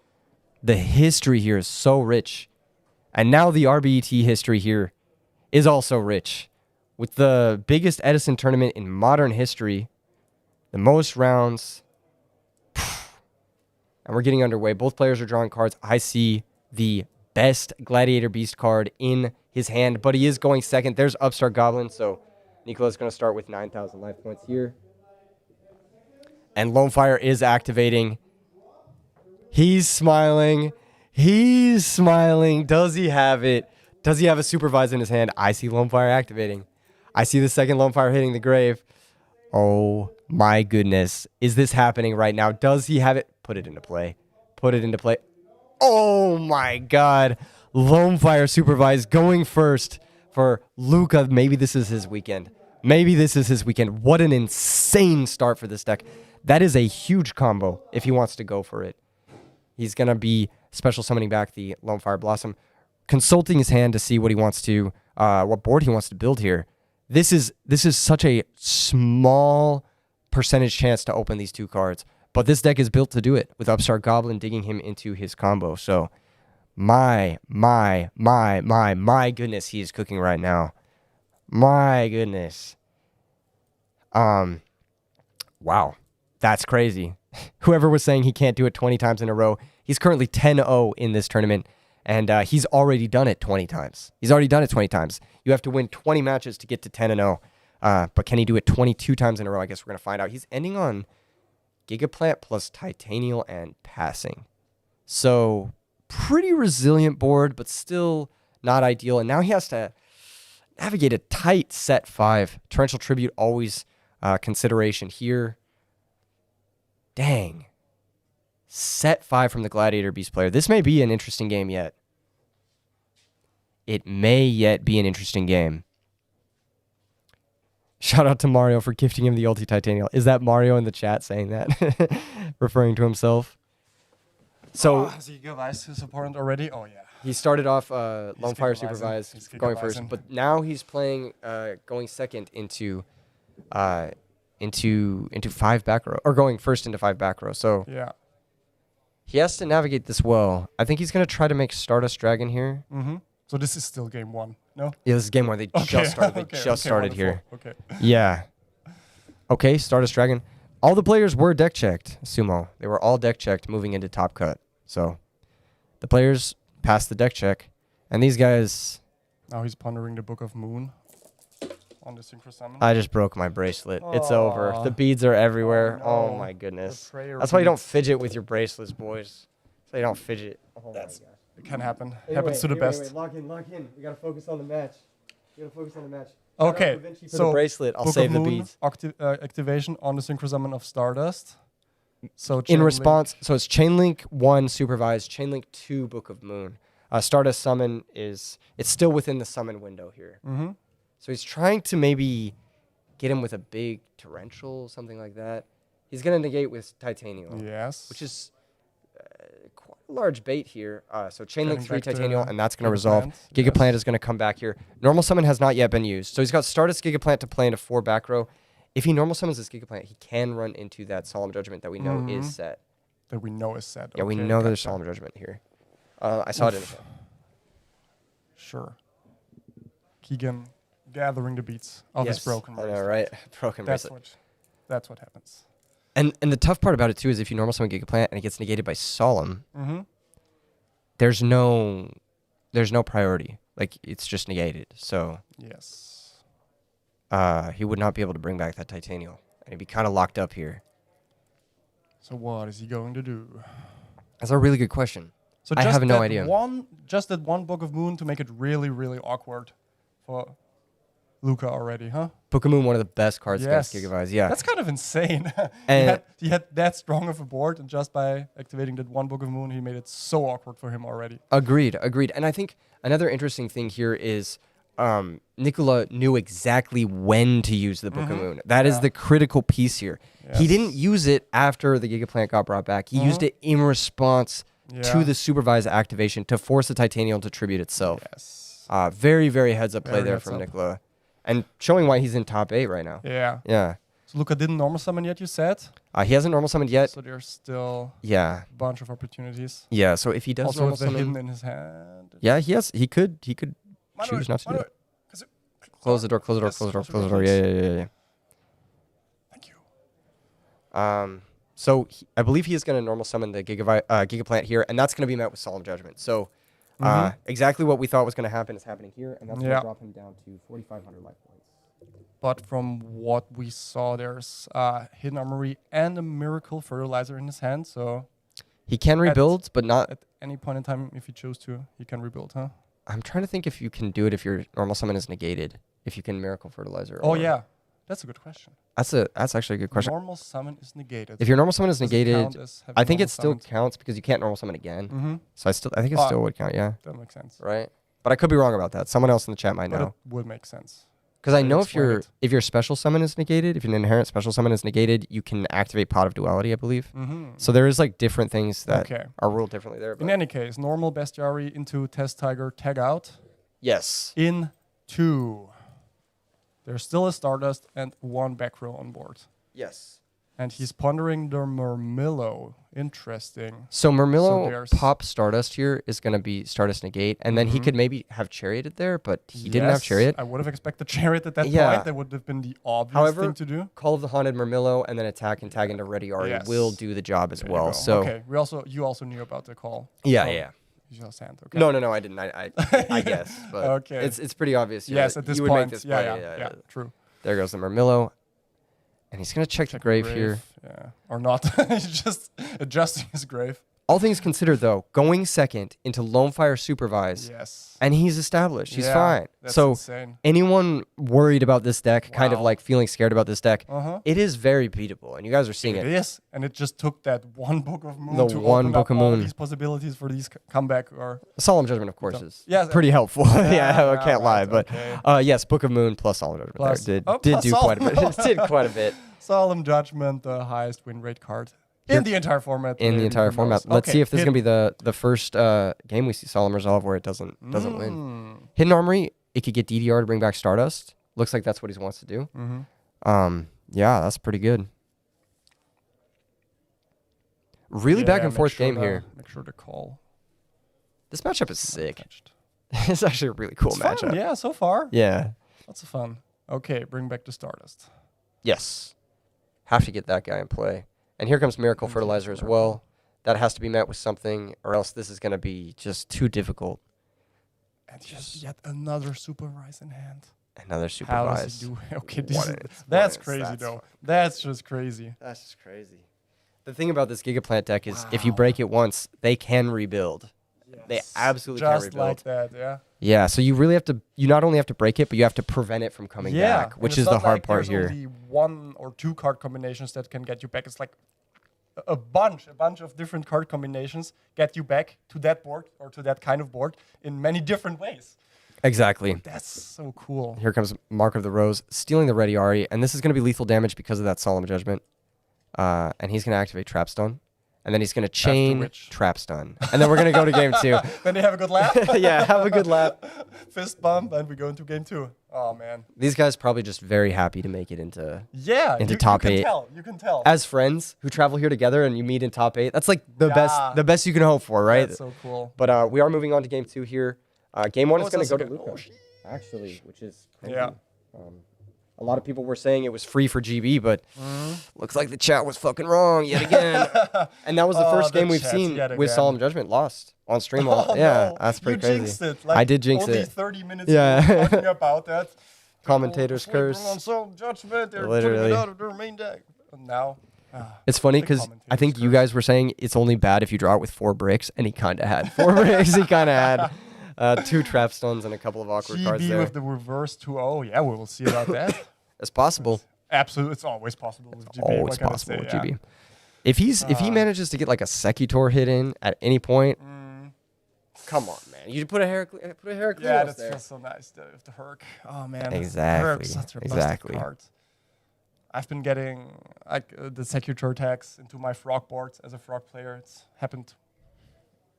The history here is so rich. And now the RBET history here is also rich. With the biggest Edison tournament in modern history. The most rounds. And we're getting underway. Both players are drawing cards. I see the best Gladiator Beast card in his hand, but he is going second. There's Upstart Goblin, so Nicola's going to start with 9,000 life points here. And Lone Fire is activating. He's smiling. Does he have it? Does he have a Supervise in his hand? I see Lone Fire activating. I see the second Lone Fire hitting the grave. Oh my goodness. Is this happening right now? Does he have it? Put it into play. Oh my God. Lone Fire Supervise going first for Luca. Maybe this is his weekend. What an insane start for this deck. That is a huge combo if he wants to go for it. He's going to be special summoning back the Lone Fire Blossom, consulting his hand to see what he wants to, what board he wants to build here. This is such a small percentage chance to open these 2 cards. But this deck is built to do it, with Upstart Goblin digging him into his combo. So, my goodness, he is cooking right now. My goodness. Wow. That's crazy. Whoever was saying he can't do it 20 times in a row, he's currently 10-0 in this tournament, and he's already done it 20 times. You have to win 20 matches to get to 10-0. But can he do it 22 times in a row? I guess we're going to find out. He's ending on Gigaplant plus Titanial and passing. So pretty resilient board, but still not ideal. And now he has to navigate a tight set 5. Torrential Tribute, always consideration here. Dang. Set 5 from the Gladiator Beast player. This may be an interesting game yet. It may yet be an interesting game. Shout out to Mario for gifting him the ulti Titanial. Is that Mario in the chat saying that? Referring to himself. So has he given his opponent already? Oh yeah. he started off Lone Fire giga-vising. Supervised, He's going first, giga-vising. but now he's playing going second into 5 back row, or going first into 5 back row. So Yeah. he has to navigate this well. I think he's gonna try to make Stardust Dragon here. Mm-hmm. So this is still game 1. No. Yeah, this is game 1. They just started. They just started here. Okay. Yeah. Okay, Stardust Dragon. All the players were deck checked, Sumo. They were all deck checked moving into top cut. So the players passed the deck check. And these guys, Now he's pondering the Book of Moon on the Synchro Summon. I just broke my bracelet. It's over. Aw. The beads are everywhere. Oh, Oh, no. my goodness. The prayer That's why you don't beads. fidget with your bracelets, boys. That's why you don't fidget. Oh That's- my gosh. It can happen. Happens to the best. Lock in. We gotta focus on the match. Okay. For the So bracelet, I'll Book save of the Moon beads. activation on the Synchro Summon of Stardust. So In Chain response, so it's Chainlink 1 supervised, Chainlink 2 Book of Moon. Stardust Summon it's still within the summon window here. Mm-hmm. So he's trying to maybe get him with a big torrential, something like that. He's going to negate with Titanial, Yes. which is quite a large bait here. So Chainlink Getting 3 back to Titanial, and that's going to resolve. Gigaplant, Gigaplant yes. is going to come back here. Normal Summon has not yet been used. So he's got Stardust Gigaplant to play into 4 back row. If he normal summons this Gigaplant, he can run into that Solemn Judgment that we know Mhm. is set. That we know is set. Yeah, we Okay, know there's gotcha. Solemn Judgment here. I saw it in the chat. Sure. Keegan gathering the beats of his broken I know, bracelet. right? Broken That's bracelet. that's what happens. And the tough part about it, too, is if you normal summon Gigaplant and it gets negated by Solemn, Mm-hmm. there's no priority. Like, it's just negated. So Yes. he would not be able to bring back that Titanial. And he'd be kind of locked up here. So what is he going to do? That's a really good question. So I just have no that idea. Just that one Book of Moon to make it really, really awkward for Luca already, huh? Book of Moon, one of the best cards against Yes. Gigavise. Yeah. That's kind of insane. And- he had that strong of a board, and just by activating that one Book of Moon, he made it so awkward for him already. Agreed. And I think another interesting thing here is Nicola knew exactly when to use the Book of Mhm. Moon. That is Yeah. the critical piece here. He didn't Yes. use it after the Gigaplant got brought back. He used Mhm. it in response Yeah. to the supervised activation to force the Titanial to tribute itself. Yes. Very, very heads up play Very there heads from up. Nicola. And showing why he's in top 8 right now. Yeah. Yeah. So Luca didn't normal summon yet, you said? He hasn't normal summoned yet. So there's still Yeah. a bunch of opportunities. Yeah. So if he does Also normal with the summon. hidden in his hand. Yeah, he could Manuel, choose not to do Manuel, it. Close the door, close the door, Yes, close the door, close the close the door, door. Yeah. Thank you. So I believe he is going to normal summon the Gigaplant here, and that's going to be met with Solemn Judgment. So Mhm. exactly what we thought was going to happen is happening here, and that's going Yeah. to drop him down to 4,500 life points. But from what we saw, there's Hidden Armory and a Miracle Fertilizer in his hand. So He can rebuild, but not. at any point in time, if he chose to, he can rebuild, huh? I'm trying to think if you can do it if your normal summon is negated. If you can Miracle Fertilizer. Oh, or- yeah. That's a good question. That's actually a good question. Normal summon is negated. If your normal summon is Does it negated, count as having I think normal it still summoned? counts because you can't normal summon again. Mm-hmm. So I think it Ah. still would count. Yeah. That makes sense. Right. But I could be wrong about that. Someone else in the chat might But know. it would make sense. Because I They know explain it. if your special summon is negated, if your inherent special summon is negated, you can activate Pot of Duality, I believe. Mm-hmm. So there is like different things that Okay. are ruled differently there. In But any case, normal Bestiary into Test Tiger, tag out. yes. In 2. There's still a Stardust and 1 back row on board. Yes. And he's pondering the Murmillo. Interesting. So Murmillo there's- pop Stardust here is going to be Stardust negate, and then he Mhm. could maybe have Charioted there, but he didn't have Yes, Chariot. I would have expected Chariot at that Yeah. point. That would have been the obvious However, thing to do. Call of the Haunted Murmillo and then attack and tag into Ready Ari will Yes. do the job as There you well. go. So okay, you also knew about the call. yeah, from yeah. Yugioh's hand. Okay. No, I didn't. I guess, but Okay. it's pretty obvious. Yes, that at this you would point. make this yeah, play. yeah, true. There goes the Murmillo. And he's going to check the grave here. Yeah. Or not. He's just adjusting his grave. All things considered, though, going second into Lone Fire Supervise. Yes. And he's established. He's Yeah, fine. That's So insane. anyone worried about this deck, kind of Wow. like feeling scared about this deck, Uh-huh. it is very beatable. And you guys are seeing It it. is. And it just took that one Book of Moon The to one open Book up of all Moon. these possibilities for these comeback or Solemn Judgment, of course, is Yes, pretty helpful. yeah, I can't lie. right, But okay. yes, Book of Moon plus Solemn Judgment Plus- there oh, did plus do quite a Solemn. bit. It did quite a bit. Solemn Judgment, the highest win rate card Here- in the entire format. In the maybe, entire who format. knows? Let's Okay, see if this is hidden- going to be the first game we see Solemn resolve where it doesn't win. Mm. Hidden Armory, it could get DDR to bring back Stardust. Looks like that's what he wants to do. Mhm. Yeah, that's pretty good. Really back Yeah, and make forth sure game to- here. Make sure to call. This matchup is sick. Touched. It's actually a really cool It's fun, matchup. yeah, so far. Yeah. Lots of fun. Okay, bring back the Stardust. Yes. Have to get that guy in play. And here comes Miracle Mhm. Fertilizer as well. That has to be met with something, or else this is going to be just too difficult. And just yet another Supervise in hand. Another How does Supervise. he do? Okay, this What is, is- that's what is- crazy that's though. fu- That's just crazy. That's just crazy. The thing about this Gigaplant deck is if you Wow. break it once, they can rebuild. They Yes. absolutely can just rebuild. like that, yeah. Yeah, so you really have to, you not only have to break it, but you have to prevent it from coming Yeah, back, and which it's is the not hard like part there's here. Only one or two card combinations that can get you back. It's like a bunch of different card combinations get you back to that board or to that kind of board in many different ways. Exactly. That's so cool. Here comes Mark of the Rose, stealing the Ready Ari, and this is going to be lethal damage because of that Solemn Judgment. And he's going to activate Trap Stun, and then he's going to chain which- Trap Stun. And then we're going to go to game 2. Then they have a good laugh. Yeah, have a good lap. Fist bump, and we go into game 2. Oh man. These guys probably just very happy to make it into Yeah. Into you, top you can 8. Tell, you can tell. as friends who travel here together and you meet in top 8. That's like the Yeah. best you can hope for, right? That's so cool. But we are moving on to game 2 here. Game 1 Oh, is it's going to also go to good. Luca, Oh, shit. actually, which is crazy. Yeah. A lot of people were saying it was free for GB, but Mm-hmm. looks like the chat was fucking wrong yet again. And that was the Oh, first the game we've chat's seen yet with again. Solemn Judgment lost on stream. Oh, Yeah, no. that's pretty you crazy. Jinxed it. I did jinx only it. 30 minutes Yeah. ago talking about that. Commentator's People were curse. sleeping on Solemn Judgment. They're Literally. putting it out of their main deck. And now, It's funny The because I commentator's think you curse. guys were saying it's only bad if you draw it with 4 bricks, and he kind of had 4 bricks. He kind of had 2 trap stones and a couple of awkward cards GB there. with the reverse 2-0. Yeah, we will see about that. It's possible. Absolutely, it's always possible with GB. Always what can I possible say, with yeah. GB. If he manages to get like a Secutor hit in at any point, come on, man. You put a Heraclius Yeah, that there. feels so nice. The Herc. Oh man, Exactly, Herc's such a busted exactly. card. I've been getting like the Secutor tags into my frog boards as a frog player. It's happened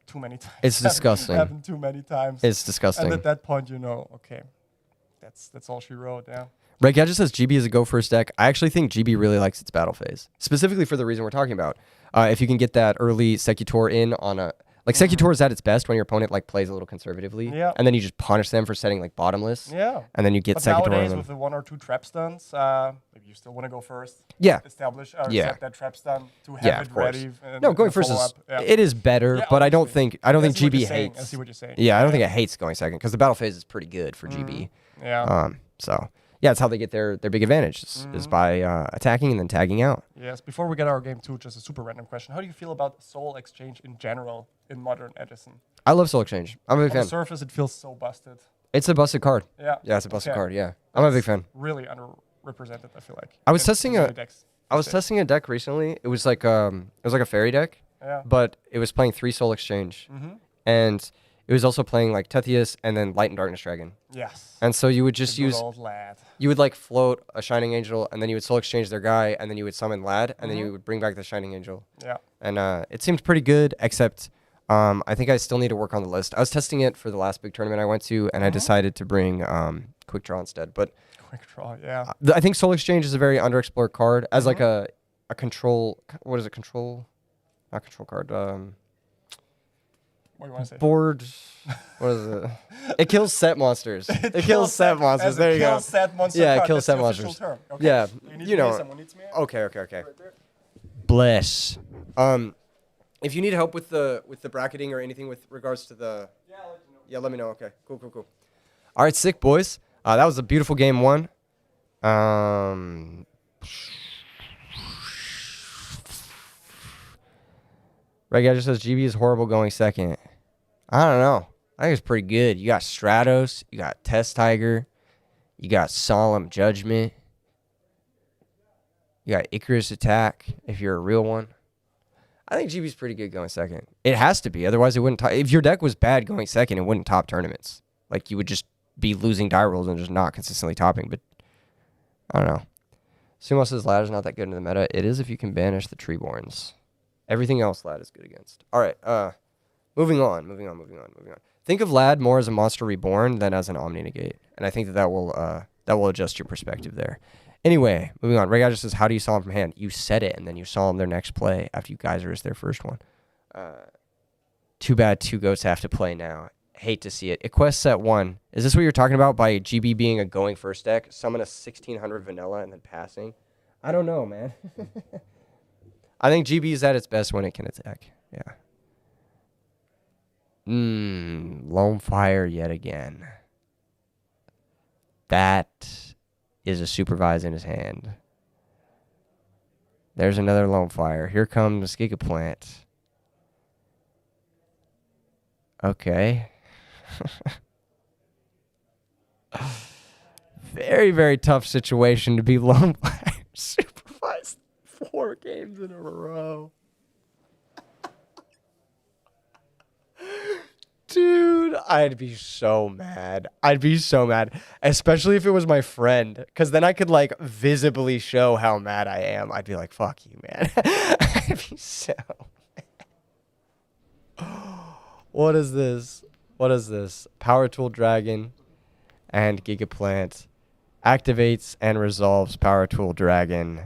too many times. It's disgusting. Happened too many times. It's disgusting. And at that point, you know, okay, that's all she wrote. Yeah. Red Gadget says GB is a go first deck. I actually think GB really likes its battle phase, specifically for the reason we're talking about. If you can get that early Secutor in on a like Secutor is at its best when your opponent like plays a little conservatively, Yeah. and then you just punish them for setting like bottomless, Yeah. and then you get But Secutor. nowadays, And with then, the 1 or 2 trap stuns, maybe you still want to go first. yeah, Establish or Yeah. set that trap stun to have Yeah, it of course. ready. And, no, going and first follow is up. Yeah. it is better, Yeah, but I don't obviously. think I see what GB you're saying. I hates. see what you're saying. Yeah, I don't think it hates going second because the battle phase is pretty good for GB. Yeah. So yeah, it's how they get their big advantage is by attacking and then tagging out. Yes. Before we get our game 2, just a super random question. How do you feel about Soul Exchange in general in Modern Edison? I love Soul Exchange. I'm a big On the fan. surface, it feels so busted. It's a busted card. Yeah. Yeah, it's a busted Okay. card. Yeah, I'm a big fan. Really underrepresented, I feel like. I was in testing many a- decks. I was Okay. testing a deck recently. It was like a fairy deck, Yeah. but it was playing 3 Soul Exchange, Mm-hmm. and it was also playing like Tethius and then Light and Darkness Dragon. Yes. And so you would just The good use old lad. you would like float a Shining Angel, and then you would Soul Exchange their guy, and then you would summon Lad, and then you would bring back the Shining Angel. Yeah. And it seemed pretty good, except I think I still need to work on the list. I was testing it for the last big tournament I went to, and I decided to bring Quick Draw instead. But Quick draw. Yeah. I think Soul Exchange is a very underexplored card as like a control. What is it? Control, not control card. What do you want to say? Board. What is it? It kills set monsters. It kills set monsters. as a There you kill go. Set monster Yeah, card. kill That's set the official monsters. term. Okay. Yeah, You, need you me? know. Someone needs me? Okay. Right there. Bless. If you need help with the bracketing or anything with regards to the yeah, let me know. Okay, cool. All right, sick boys. That was a beautiful game 1. Red guy just says GB is horrible going second. I don't know. I think it's pretty good. You got Stratos, you got Test Tiger, you got Solemn Judgment, you got Icarus Attack if you're a real one. I think GB's pretty good going second. It has to be, otherwise it wouldn't. If your deck was bad going second, it wouldn't top tournaments. Like you would just be losing die rolls and just not consistently topping. But I don't know. Sumo says ladder's not that good in the meta. It is if you can banish the Treeborns. Everything else Lad is good against. All right, moving on. Think of Lad more as a Monster Reborn than as an Omni Negate, and I think that will adjust your perspective there. Anyway, moving on. Ray just says, how do you saw him from hand? You said it, and then you saw him their next play after you Geysers their first one. Too bad 2 goats have to play now. Hate to see it. Equest set 1. Is this what you're talking about by GB being a going first deck? Summon a 1600 vanilla and then passing? I don't know, man. I think GB is at its best when it can attack. Yeah. Lone Fire yet again. That is a Supervise in his hand. There's another Lone Fire. Here comes Gigaplant. Okay. Very, very tough situation to be Lone Fire Supervised 4 games in a row. Dude, I'd be so mad. Especially if it was my friend. Because then I could, like, visibly show how mad I am. I'd be like, fuck you, man. I'd be so mad. What is this? Power Tool Dragon and Gigaplant activates and resolves Power Tool Dragon.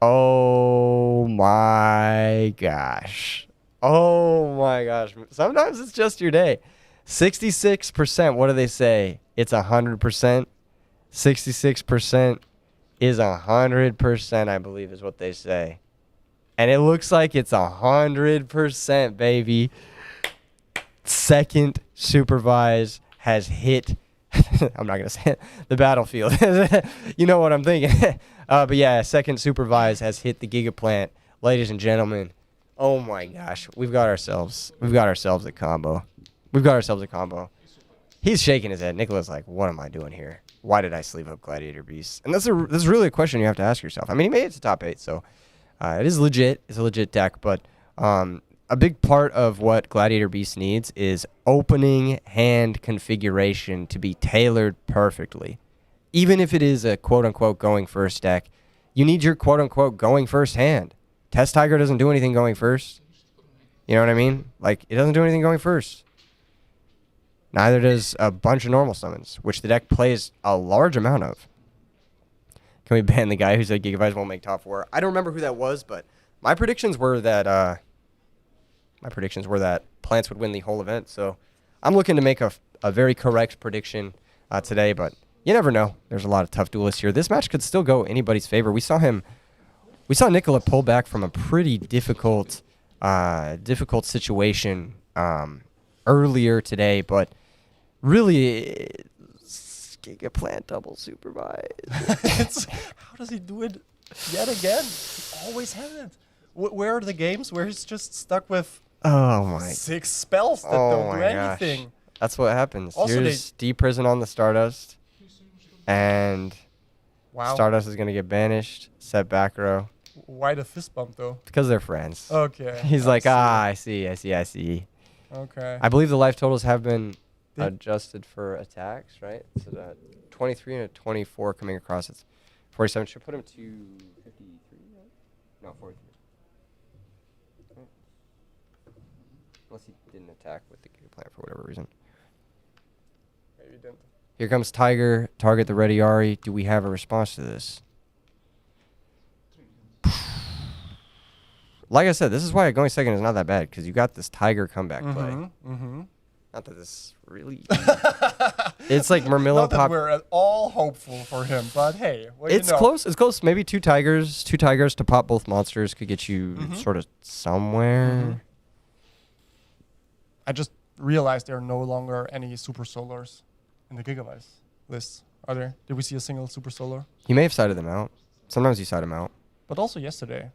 Oh my gosh. Sometimes it's just your day. 66%. What do they say? It's 100%. 66% is 100%, I believe is what they say. And it looks like it's 100%, baby. Second Supervise has hit. I'm not going to say it. The battlefield. You know what I'm thinking. But yeah, second Supervise has hit the Gigaplant. Ladies and gentlemen. Oh my gosh, we've got ourselves a combo. He's shaking his head. Nicola's like, what am I doing here? Why did I sleeve up Gladiator Beast? And this is really a question you have to ask yourself. I mean, he made it to top 8, so it is legit. It's a legit deck, but a big part of what Gladiator Beast needs is opening hand configuration to be tailored perfectly. Even if it is a quote-unquote going first deck, you need your quote-unquote going first hand. Test Tiger doesn't do anything going first. You know what I mean? Like, it doesn't do anything going first. Neither does a bunch of normal summons, which the deck plays a large amount of. Can we ban the guy who said Gigabytes won't make top 4? I don't remember who that was, but my predictions were that Plants would win the whole event. So I'm looking to make a very correct prediction today, but you never know. There's a lot of tough duelists here. This match could still go anybody's favor. We saw Nicola pull back from a pretty difficult situation earlier today, but really, Gigaplant double Supervise. How does he do it yet again? He always has it. Where are the games where he's just stuck with 6 spells that don't do anything? Gosh. That's what happens. Also, here's D-Prison on the Stardust, and Stardust is going to get banished. Set back row. Why the fist bump, though? Because they're friends. Okay. He's like, I see. Okay. I believe the life totals have been adjusted for attacks, right? So that 23 and a 24 coming across. It's 47. Should put him to 53, right? No, 43. Unless he didn't attack with the Gigaplant for whatever reason. Maybe he didn't. Here comes Tiger. Target the Ready Ari. Do we have a response to this? Like I said, this is why going second is not that bad, because you got this Tiger comeback play. Not that this really... It's like Murmillo Not that we're at all hopeful for him, but hey, it's close. It's close. Maybe two tigers to pop both monsters could get you sort of somewhere. I just realized there are no longer any Super Solars in the Gigavice list. Are there? Did we see a single super solar? He may have sided them out. Sometimes you side them out. But also yesterday,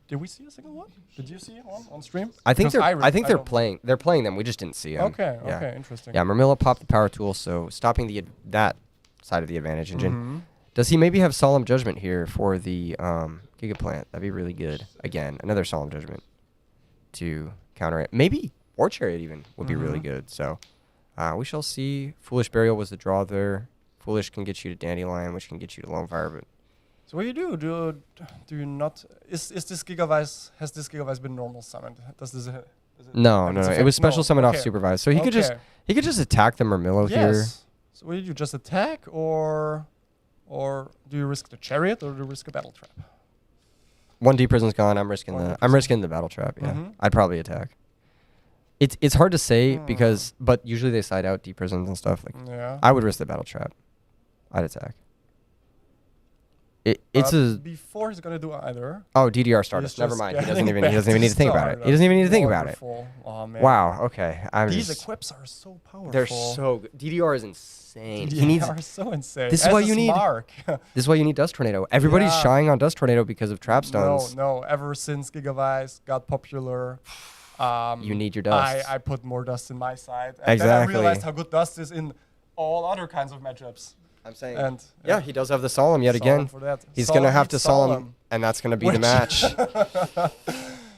did we see a single one? Did you see one on stream? I think Because I think they're don't- playing. They're playing them. We just didn't see them. Okay, Yeah. okay, interesting. Yeah, Marmilla popped the power tool, so stopping that side of the advantage engine. Mhm. Does he maybe have Solemn Judgment here for the Gigaplant? That'd be really good. Again, another Solemn Judgment to counter it. Maybe or Chariot even would be really good. So we shall see. Foolish Burial was the draw there. Foolish can get you to Dandelion, which can get you to Lone Fire, but So what do you do? Do you not? Is this Gigavice? Has this Gigavice been normal summoned? Does this? no. its It effect? was special No, summoned off okay. supervised, so he could just attack the Marmillo here. Yes. So what do you do? Just attack, or do you risk the Chariot, or do you risk a Battle Trap? 1D prison's gone. I'm risking One D I'm prison. risking the battle trap. Yeah, Mhm. I'd probably attack. It's hard to say because, but usually they side out D prisons and stuff. Like Yeah. I would risk the battle trap. I'd attack. It's a before he's gonna do either. DDR he's Stardust. Never just mind. He doesn't getting even back need to think about it. He doesn't even need to think about it. Wonderful. Oh man. Wow. Okay. These equips are so powerful. They're so good. DDR is insane. They He needs. are so insane. This is As why is you need- Mark. This is why you need Dust Tornado. Everybody's Yeah. shying on Dust Tornado because of trap stones. No. Ever since Gigavice got popular, You need your dust. I put more dust in my side. And then I Exactly. realized how good dust is in all other kinds of matchups. I'm saying. And Yeah, he does have the Solemn yet Solemn again. for that. He's gonna have to beats Solemn, and that's gonna be the Which- match.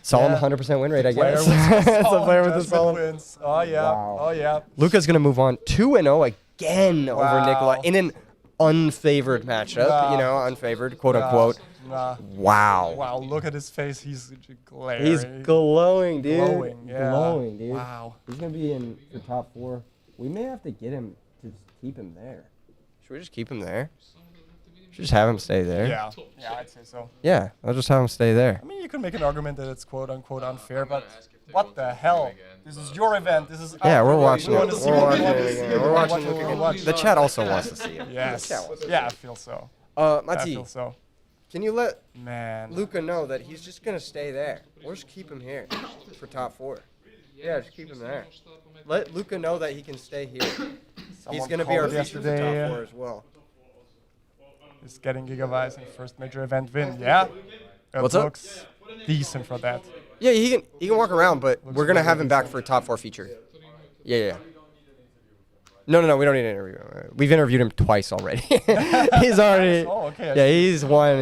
Solemn, Yeah. 100% win rate, I Player guess. with the It's a Solemn player with the Judgment Solemn. wins. Oh yeah. Wow. Oh yeah. Luca's gonna move on 2-0 again over Wow. Nicola in an unfavored matchup. Nah. You know, unfavored, quote unquote. Nah. Wow. Wow. Look at his face. He's glaring. He's glowing, dude. glowing. Yeah. Glowing, dude. Wow. He's gonna be in the top 4. We may have to get him to keep him there. Should we just keep him there? Should just have him stay there. Yeah. Yeah, I'd say so. Yeah, I'll just have him stay there. I mean, you can make an argument that it's quote unquote unfair, but what the hell? This is your event. This is Yeah, we're our watching event. it. We want to see We're what we watching want it to see. again. We're watching What we Luca want again. to The see. chat also wants to see him. Yes. The chat wants to Yeah, I feel so. I I feel feel so. Can you let Man. Luca know that he's just gonna stay there? Or just keep him here for top 4. Yeah, just keep him there. Let Luca know that he can stay here. He's Someone gonna be our called feature for top yesterday. 4 as well. Is getting Gigavice in first major event win. Yeah. It What's up? looks decent for that. Yeah, he can walk around, but Looks we're gonna really have him back for a top 4 feature. Yeah. No, we don't need an interview. We've interviewed him twice already. He's already. Oh, okay. Yeah, he's won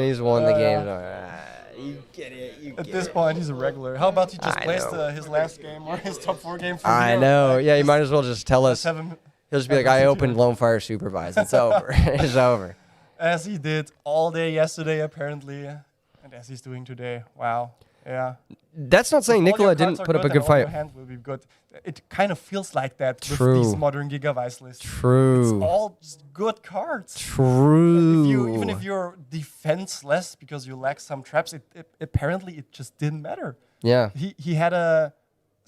the Yeah. game. You get it. At this point, he's a regular. How about he just I plays know. his last game or his top 4 game for I Europe? know. Like, Yeah, you might as well just tell let's us. have him He'll just be like, I opened Lone Fire Supervised. It's over. It's over. as he did all day yesterday, apparently, and as he's doing today. Wow. Yeah. That's not saying If all your Nicola cards didn't are put up a then good all your fight. hand will be good. It kind of feels like that with True. these modern Gigavice lists. True. It's all just good cards. True. Even if you're defenseless because you lack some traps, apparently it just didn't matter. Yeah. He had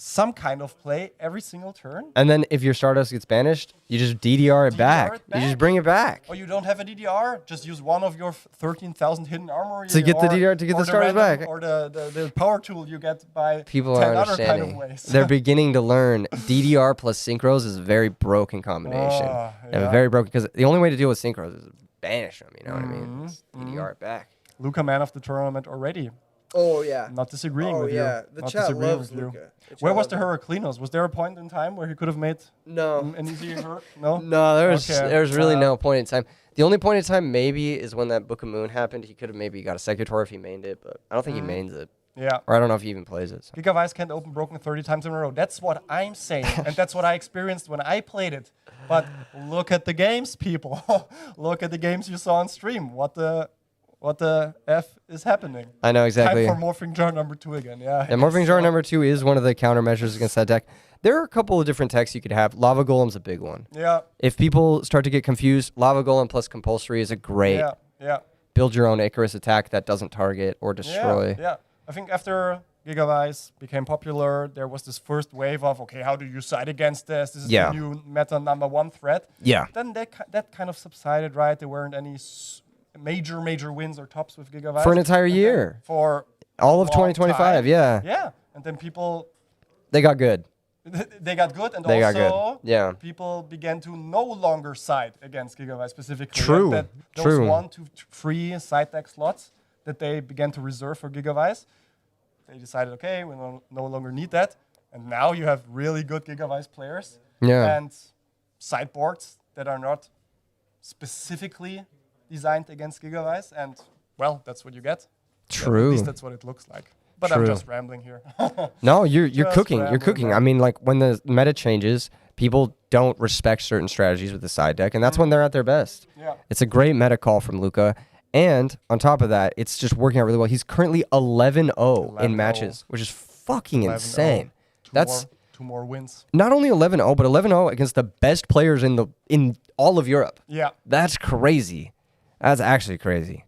some kind of play every single turn. And then if your Stardust gets banished, you just DDR it back. it You just back? bring it back. Or you don't have a DDR, just use one of your 13,000 hidden armor. To get the DDR, to get or the Stardust random- back. Or the power tool you get by People 10 are other kind of understanding. ways. They're beginning to learn DDR plus Synchros is a very broken combination. Oh, Yeah, yeah. very broken because the only way to deal with Synchros is banish them. You know what I mean? Mhm, It's DDR it back. Luca, man of the tournament already. Oh yeah. Not disagreeing Oh with yeah. you. The Not chat disagreeing loves with you. Luca. Where was the Heraclinos? Was there a point in time where he could have made No. an easier hurt? No? No, there's Okay, there's really uh, no point in time. The only point in time maybe is when that Book of Moon happened. He could have maybe got a Secutor if he mained it, but I don't think he mains it. Yeah. Or I don't know if he even plays it. So. Gigavice can't open broken 30 times in a row. That's what I'm saying. And that's what I experienced when I played it. But look at the games, people. Look at the games you saw on stream. What the F is happening? I know exactly. Time for Morphing Jar number 2 again. Yeah. And Morphing Jar number 2 is one of the countermeasures against that deck. There are a couple of different techs you could have. Lava Golem's a big one. Yeah. If people start to get confused, Lava Golem plus Compulsory is a great Yeah. Yeah. build your own Icarus attack that doesn't target or destroy. Yeah. I think after Gigavice became popular, there was this first wave of, okay, how do you side against this? This is Yeah. the new meta number 1 threat. Yeah. Then that kind of subsided, right? There weren't any major wins or tops with Gigavice. For an entire And then year. For All of long 2025, time. yeah. Yeah. And then people, They got good. they got good, and They got also good. Yeah. people began to no longer side against Gigabyte specifically. True, That those true. 1 to 3 side deck slots that they began to reserve for Gigabyte, they decided, okay, we no longer need that. And now you have really good Gigabyte players Yeah. and sideboards that are not specifically designed against Gigabyte. And, well, that's what you get. At True. least that's what it looks like. But I'm True. just rambling here. No, you're Just cooking. You're rambling, cooking. man. I mean, like when the meta changes, people don't respect certain strategies with the side deck, and that's when they're at their best. Yeah. It's a great meta call from Luca. And on top of that, it's just working out really well. He's currently 11-0 in 11-0. matches, which is fucking 11-0. insane. That's Two more wins. not only 11-0, but 11-0 against the best players in all of Europe. Yeah. That's crazy. That's actually crazy.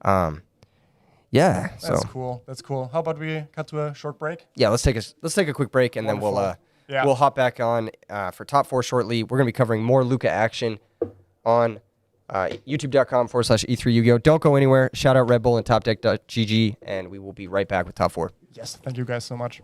Yeah. So That's cool. That's cool. How about we cut to a short break? yeah, let's take a quick break, and then Wonderful. Yeah. we'll hop back on for top 4 shortly. We're gonna be covering more Luca action on youtube.com/E3 Yu-Gi-Oh. Don't go anywhere. Shout out Red Bull and TopDeck.gg, and we will be right back with top 4. Yes. Thank you guys so much.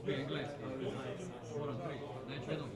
Obi engleski. Moram tri. Neću jednom.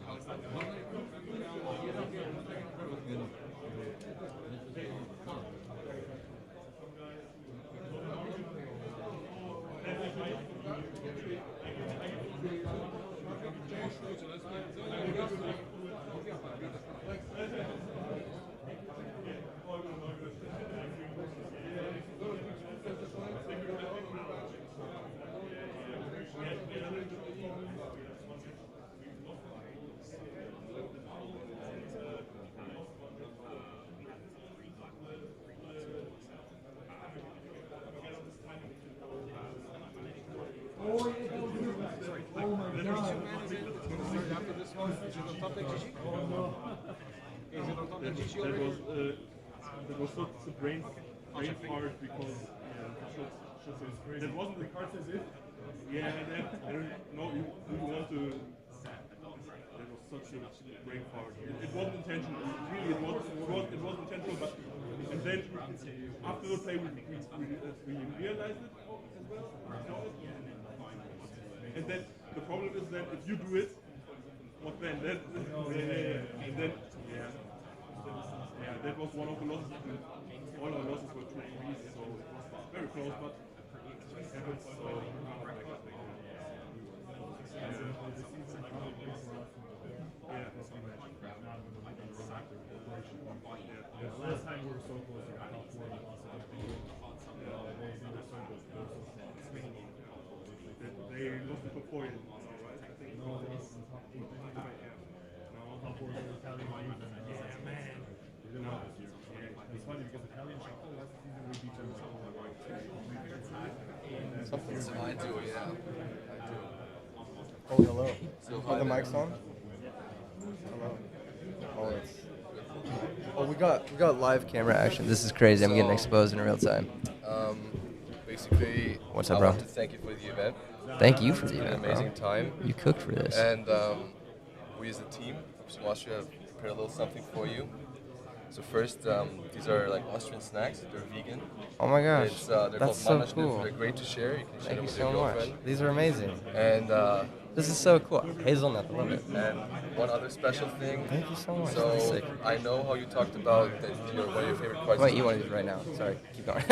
That was such a brain fart because that wasn't the card as if. Yeah, I don't know. You want to. That was such a brain fart. It wasn't intentional. Really, it was intentional. But and then after the play, we realized it as well. And then the problem is that if you do it, what then? And then that was one of the losses. All our losses were 2 3, so it was very close. But last time we were so close to the top 4 and lost they lost the top 4 in right? No, they lost the top 8. No, top 4 is the Italian league. Yeah, man. We didn't know this year. It's funny because the Italian shuffle last season we beat them I do, yeah. Oh, hello. So Are the mics on? Hello. Oh, it's. Oh, we got live camera action. This is crazy. I'm getting exposed in real time. Basically, What's up, I bro? want to thank you for the event. Thank you for It's the been event, an amazing bro. time. You cooked for this. And we as a team from Austria have prepared a little something for you. So first, these are like Austrian snacks. They're vegan. Oh my gosh, They're that's called so Mannerschnitzel. cool. They're great to share. You can share Thank them you with so your much. girlfriend. These are amazing. And This is so cool. Hazelnut, I love it. and one other special thing. Thank you so much. So That's sick. I know how you talked about that one of your favorite cards. I might eat one of these right now. Sorry, keep going.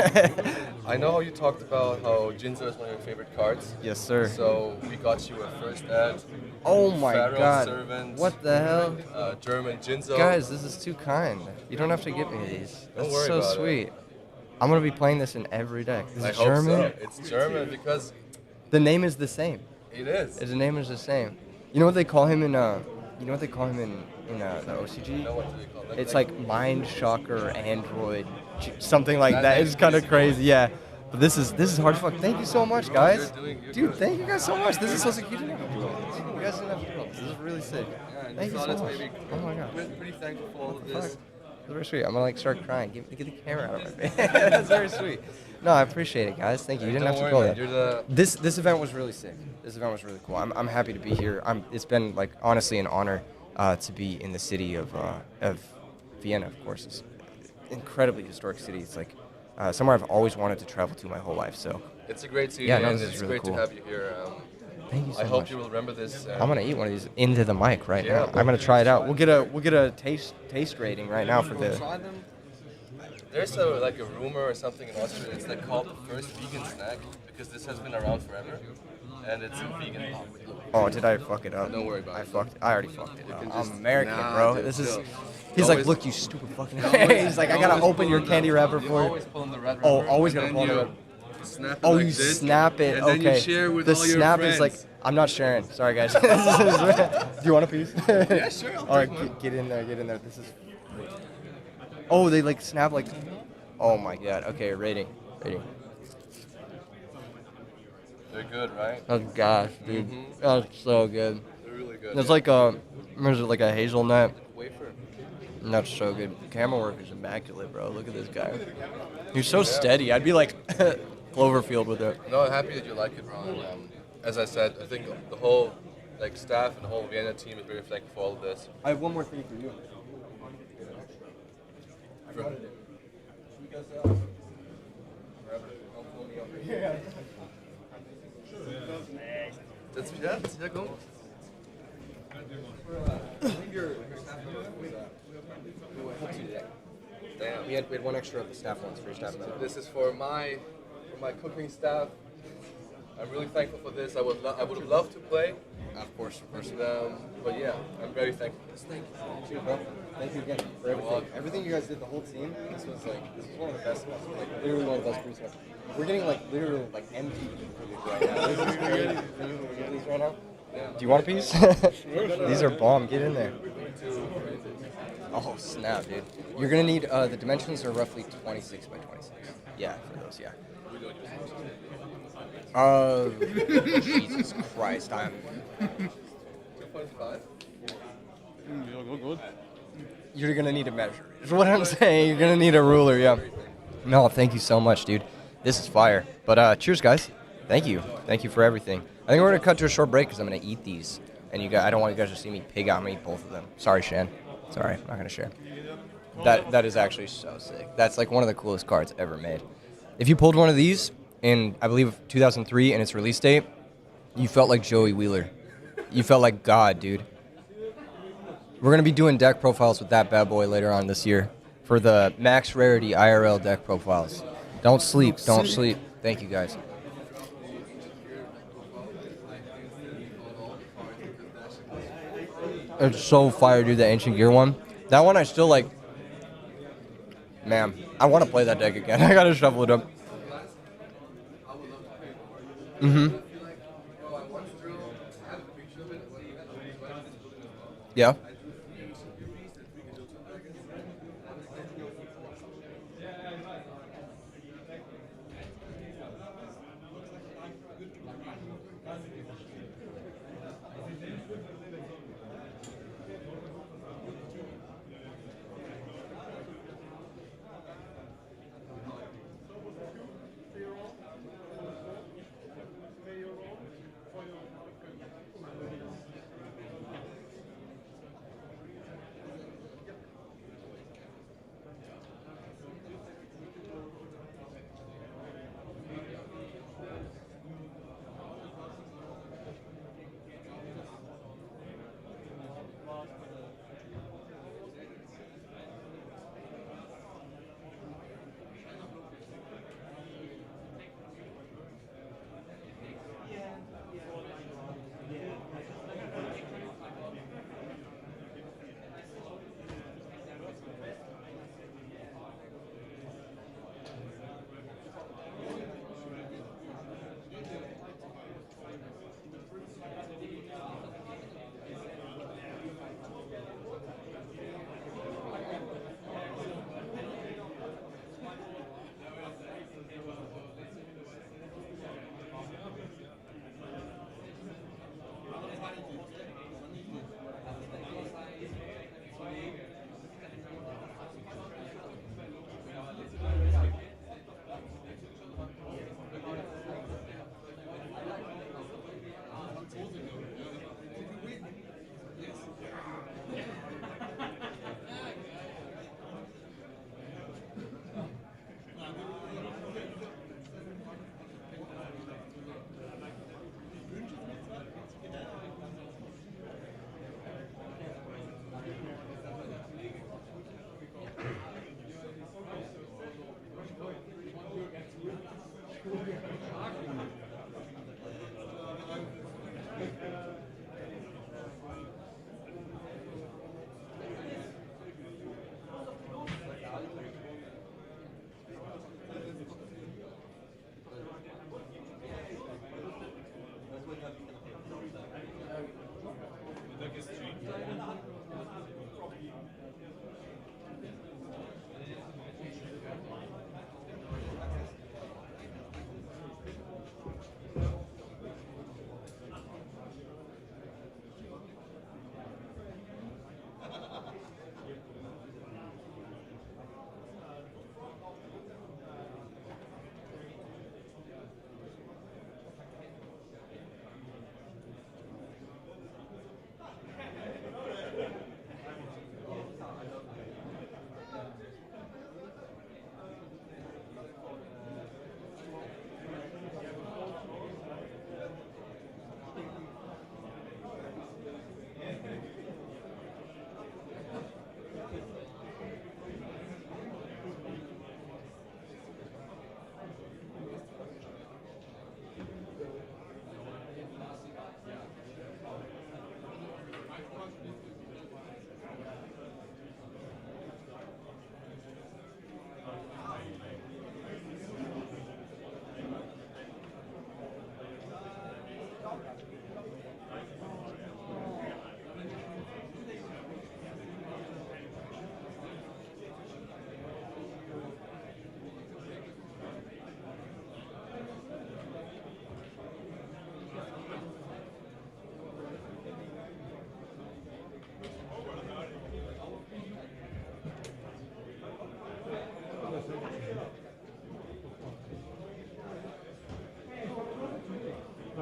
I know how you talked about how Jinzo is one of your favorite cards. Yes, sir. So we got you a first ad. Oh my Pharaoh god. Servant, What the hell? German Jinzo. Guys, this is too kind. You don't have to give me these. Don't That's worry so about it. sweet. I'm gonna be playing this in every deck. This I is hope German. so. It's German because The name is the same. it is. The name is the same. You know what they call him in the OCG? You know what do they call it? It's like Mind Shocker Android, something like That that. name's It's kind of pretty crazy, yeah. But this is hard as fuck. Thank you so much, guys. you're Dude, good. thank you guys so much. This is so sick. You didn't have to do all this. You guys didn't have to do all this. This is really sick. Yeah, and Thank you thought so it's much. maybe- Oh my gosh. We're pretty thankful for all of Fuck. this. That's very sweet. I'm gonna like start crying. Get the camera out of my face. That's very sweet. No, I appreciate it, guys. Thank you. You didn't Don't have to worry, go man. there. You're the This event was really sick. This event was really cool. I'm happy to be here. It's been like honestly an honor to be in the city of Vienna. Of course, it's an incredibly historic city. It's like somewhere I've always wanted to travel to my whole life. So It's a great city, Yeah, no, and this is it's really great cool. to have you here. thank you so I much. hope you will remember this. I'm gonna eat one of these into the mic right Yeah, now. I'm gonna try it out. We'll get a taste rating right now for the. Try them. There's like a rumor or something in Austria. It's like called the first vegan snack because this has been around forever, and it's a vegan. Oh, did I fuck it up? Don't worry about it. I already fucked it up. can I'm just- American, Nah, bro. dude, This is. chill. He's like, Always- look, you stupid fucking. always- He's like, I you gotta always open pull your the- candy wrapper You for you. always pull on the red Oh, rubber, always and gotta then pull on the you red- Snap it Oh, like you this, snap it. and then Okay. you share with the all your snap friends. is like, I'm not sharing. Sorry, guys. Do you want a piece? Yeah, sure, I'll All right, take one. get in there. Get in there. This is. Oh, they like snap like. Oh my god. Okay, rating. They're good, right? Oh gosh, dude. Mhm. That's so good. They're really good. It's yeah. like there's like a hazelnut. Wafer. That's so good. Camera work is immaculate, bro. Look at this guy. He's so steady. I'd be like Cloverfield with it. No, I'm happy that you like it, Ron. As I said, I think the whole staff and the whole Vienna team is very thankful for all of this. I have one more thing for you. Setz mich her. Ja, komm. Damn. We had one extra of the staff ones for your staff member. This is for my cooking staff. I'm really thankful for this. I would have loved to play. Of course. But yeah, I'm very thankful. Thank you, bro. Thank you again for everything. Everything you guys did, the whole team. This was one of the best ones. Like literally one of the best pre-sets. We're getting like literally like MVP right now. This is crazy. Can you get these right now? Do you want a piece? These are bomb. Get in there. Oh snap, dude! You're gonna need the dimensions are roughly 26 by 26. Yeah, for those. Yeah. Jesus Christ! I'm. 2.5. Good. You're gonna need a measure. Is what I'm saying. You're gonna need a ruler. Yeah. No, thank you so much, dude. This is fire. But cheers, guys. Thank you. Thank you for everything. I think we're gonna cut to a short break because I'm gonna eat these, and you guys. I don't want you guys to see me pig out and eat both of them. Sorry, Shan. Sorry, I'm not gonna share. That is actually so sick. That's like one of the coolest cards ever made. If you pulled one of these in, I believe, 2003 and its release date, you felt like Joey Wheeler. You felt like God, dude. We're gonna be doing deck profiles with that bad boy later on this year for the max rarity IRL deck profiles. Don't sleep. Don't sleep. Thank you, guys. It's so fire, dude, the Ancient Gear one. That one I still like. Man, I want to play that deck again. I gotta shuffle it up. Mm-hmm. Yeah.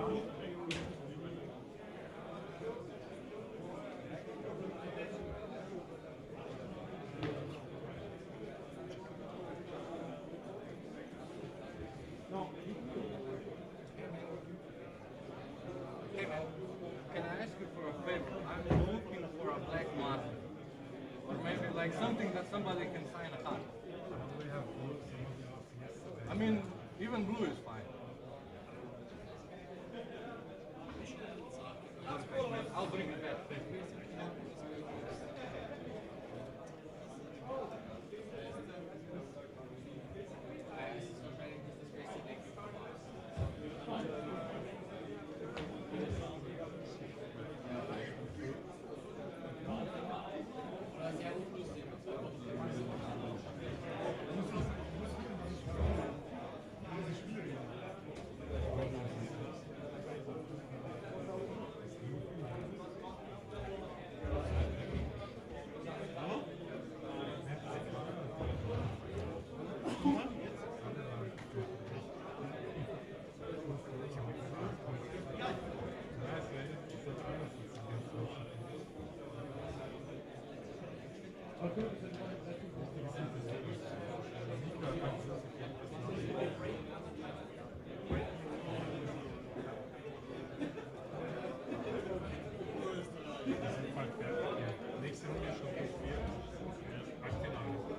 Hey man, can I ask you for a favor? I'm looking for a black model. Or maybe like something that somebody can sign a card. I mean, even blue is fine. I'll bring it back. Thank you. Nächste Runde schon gespielt. Achtelfinale.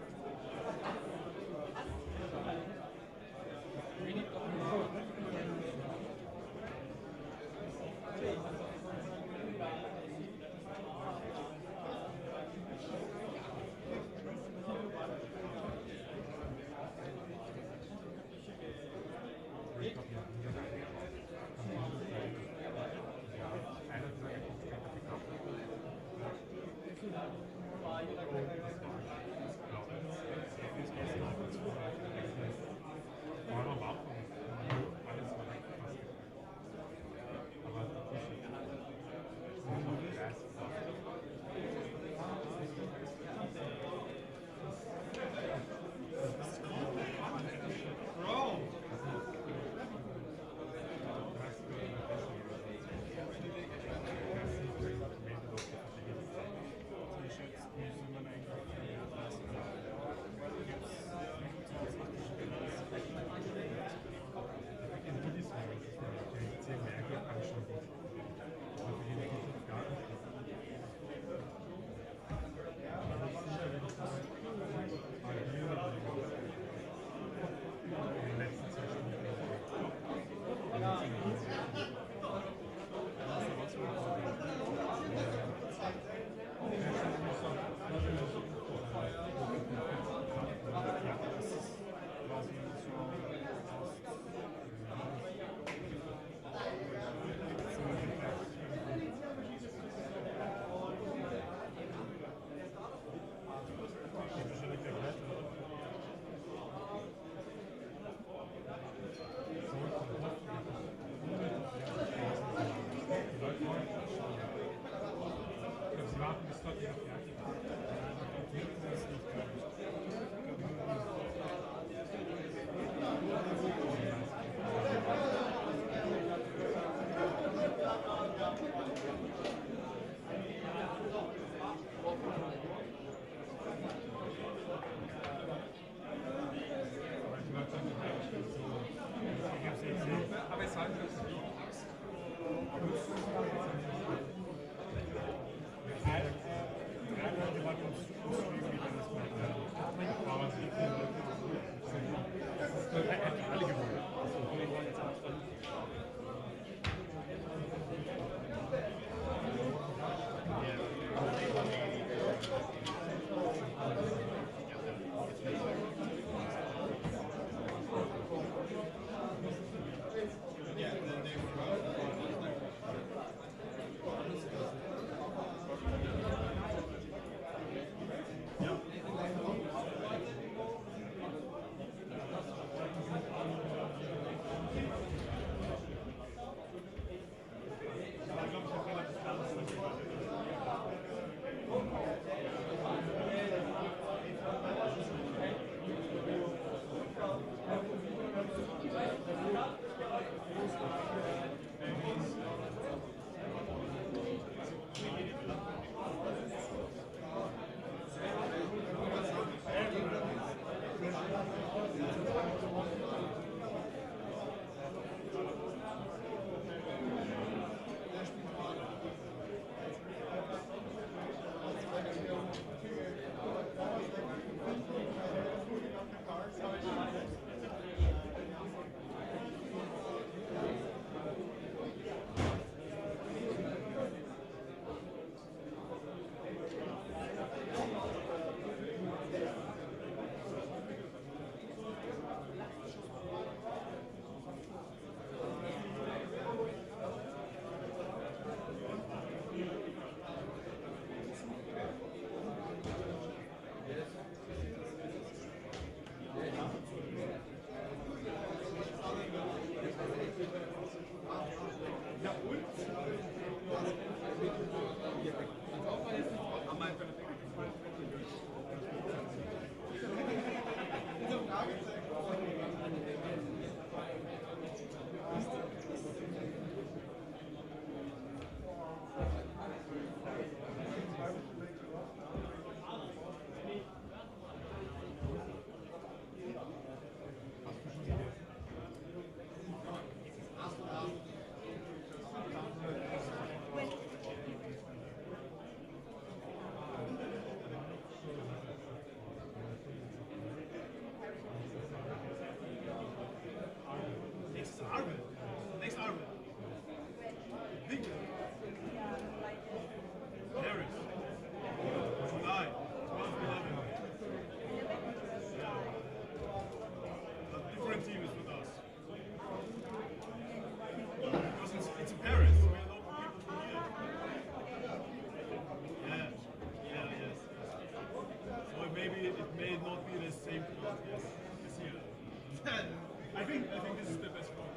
think this is the best one.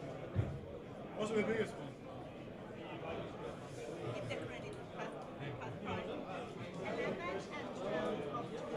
Also the biggest one. Get the credit, past prize. And then match and up to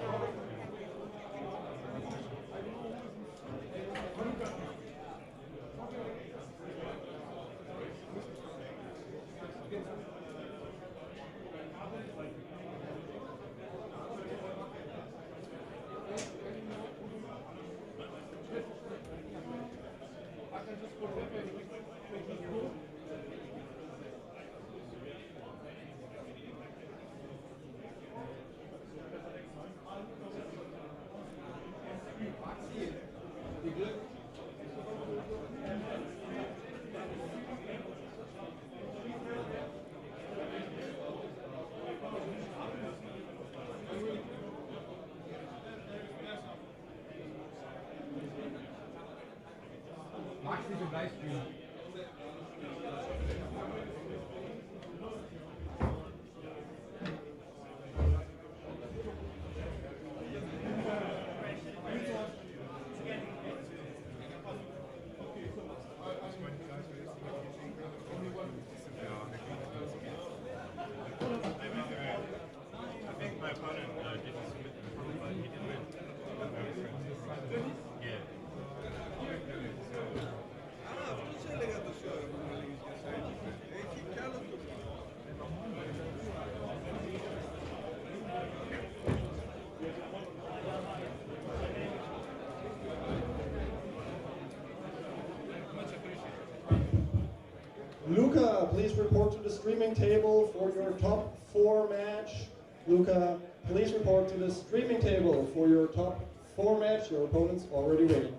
Luca, please report to the streaming table for your top 4 match. Luca, please report to the streaming table for your top 4 match. Your opponent's already waiting.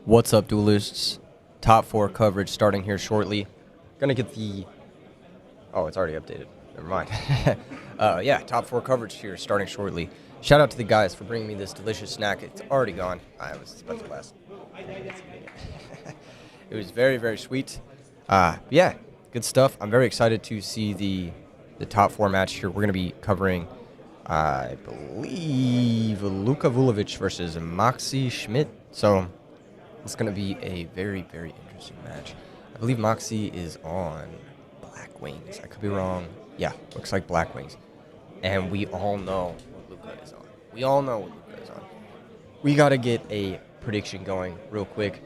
What's up, duelists? Top 4 coverage starting here shortly. Gonna get the... Oh, it's already updated. Never mind. Yeah, top 4 coverage here starting shortly. Shout out to the guys for bringing me this delicious snack. It's already gone. I was supposed to last. It was very, very sweet. Yeah, good stuff. I'm very excited to see the top 4 match here. We're gonna be covering, I believe, Luca versus Maxi Schmidt. So it's going to be a very, very interesting match. I believe Maxi is on Black Wings. I could be wrong. Yeah, looks like Black Wings. And we all know what Luca is on. We all know what Luca is on. We got to get a prediction going real quick.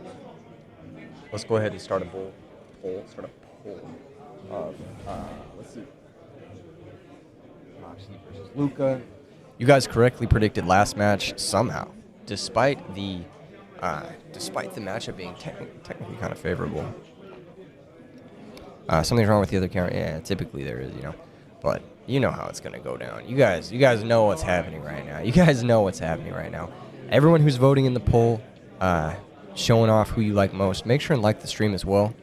Let's go ahead and start a poll. Start a poll of, let's see. Maxi versus Luca. You guys correctly predicted last match somehow, despite the matchup being technically kind of favorable. Something's wrong with the other camera. Yeah, typically there is, but you know how it's gonna go down. You guys know what's happening right now. You guys know what's happening right now. Everyone who's voting in the poll, showing off who you like most. Make sure and like the stream as well.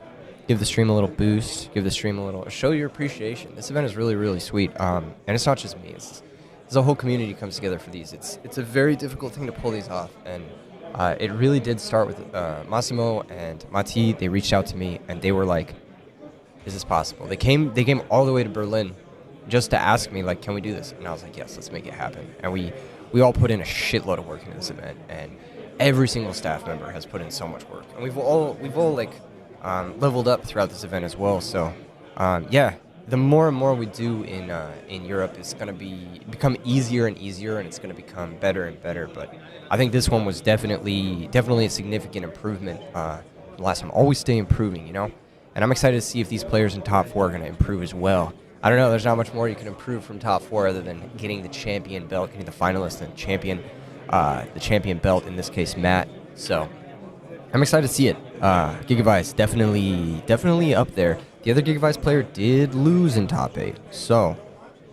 Give the stream a little boost. Give the stream a little. Show your appreciation. This event is really, really sweet. And it's not just me. It's a whole community comes together for these. It's a very difficult thing to pull these off, and it really did start with Massimo and Mati. They reached out to me and they were like, "Is this possible?" They came all the way to Berlin just to ask me, like, "Can we do this?" And I was like, "Yes, let's make it happen." And we all put in a shitload of work into this event, and every single staff member has put in so much work, and we've all like leveled up throughout this event as well. So yeah, the more and more we do in Europe, it's gonna become easier and easier, and it's gonna become better and better. But I think this one was definitely a significant improvement from last time. Always stay improving, And I'm excited to see if these players in top 4 are going to improve as well. I don't know. There's not much more you can improve from top 4 other than getting the champion belt, getting the finalist and the champion belt, in this case, Matt. So I'm excited to see it. Gigavice definitely up there. The other Gigavice player did lose in top 8. So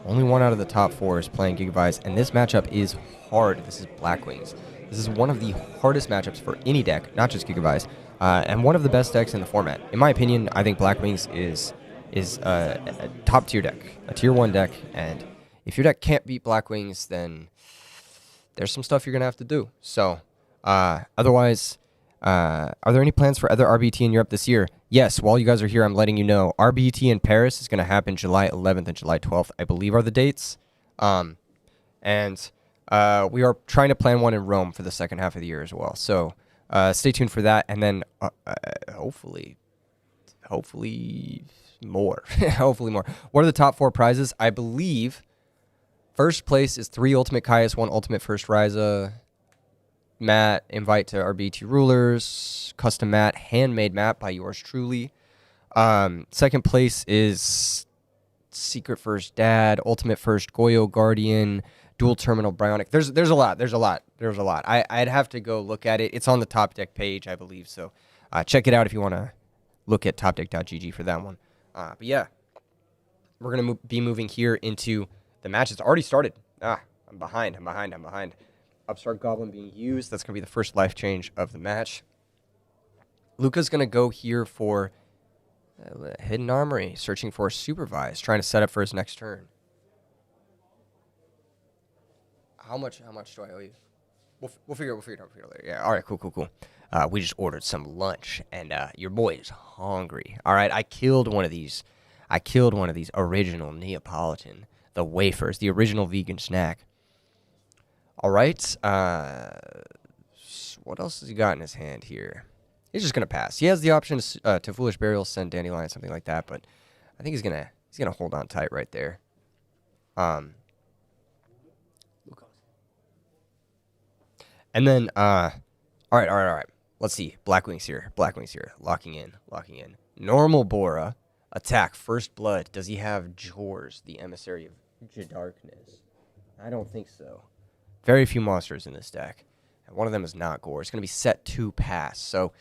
only 1 out of the top 4 is playing Gigavice, and this matchup is hard. This is Black Wings. This is one of the hardest matchups for any deck, not just Gigavice, and one of the best decks in the format. In my opinion, I think Black Wings is a top tier deck, a tier 1 deck, and if your deck can't beat Black Wings, then there's some stuff you're going to have to do. So otherwise, are there any plans for other RBET in Europe this year? Yes, while you guys are here, I'm letting you know. RBET in Paris is going to happen July 11th and July 12th, I believe are the dates. And we are trying to plan one in Rome for the second half of the year as well. So stay tuned for that. And then hopefully more. Hopefully more. What are the top 4 prizes? I believe first place is 3 Ultimate Caius, 1 Ultimate First Ryza. Mat, invite to RBET Rulers, custom mat, handmade mat by yours truly. Second place is Secret First Dad, Ultimate First Goyo Guardian, Dual Terminal Bionic. There's a lot. I'd have to go look at it. It's on the Top Deck page, I believe. So check it out if you want to look at topdeck.gg for that one. But yeah, we're gonna be moving here into the match. It's already started. I'm behind. Upstart Goblin being used. That's going to be the first life change of the match. Luca's going to go here for Hidden Armory, searching for Supervise, trying to set up for his next turn. How much do I owe you? We'll figure it out later. Yeah, all right, cool. We just ordered some lunch, and your boy is hungry. All right, I killed one of these original Neapolitan, the wafers, the original vegan snack. All right, what else has he got in his hand here? He's just gonna pass. He has the option to Foolish Burial, send Dandelion, something like that, but I think he's gonna hold on tight right there. And then all right. Let's see. Black Wings here. Locking in. Normal Bora. Attack. First Blood. Does he have Jors, the Emissary of Darkness? I don't think so. Very few monsters in this deck. And one of them is not Gore. It's going to be set to pass. So,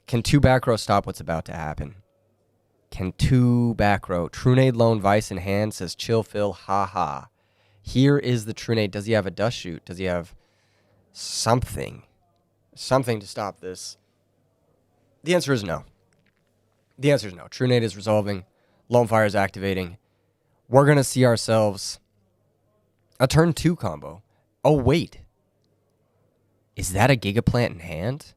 can 2 back row stop what's about to happen? Can 2 back row? Trunade Lone Vice in hand, says Chill Phil, haha. Here is the Trunade. Does he have a Dust Shoot? Does he have something to stop this? The answer is no. The answer is no. True Nade is resolving. Lone Fire is activating. We're going to see ourselves a turn 2 combo. Oh, wait. Is that a Gigaplant in hand?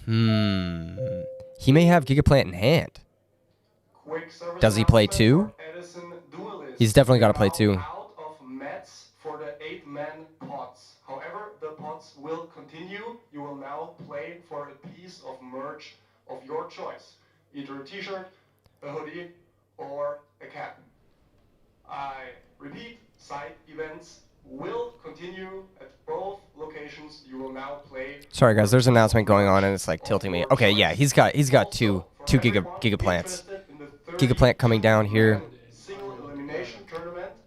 He may have Gigaplant in hand. Does he play 2? He's definitely got to play 2. Out of mats for the 8-man pots. However, the pots will continue. You will now play for a piece of merch of your choice. Either a t-shirt, a hoodie, or a cap. I repeat, side events will continue at both locations. You will now play. Sorry guys, there's an announcement going on and it's like tilting me. Okay, yeah, he's got two Gigaplants. Gigaplant coming down here.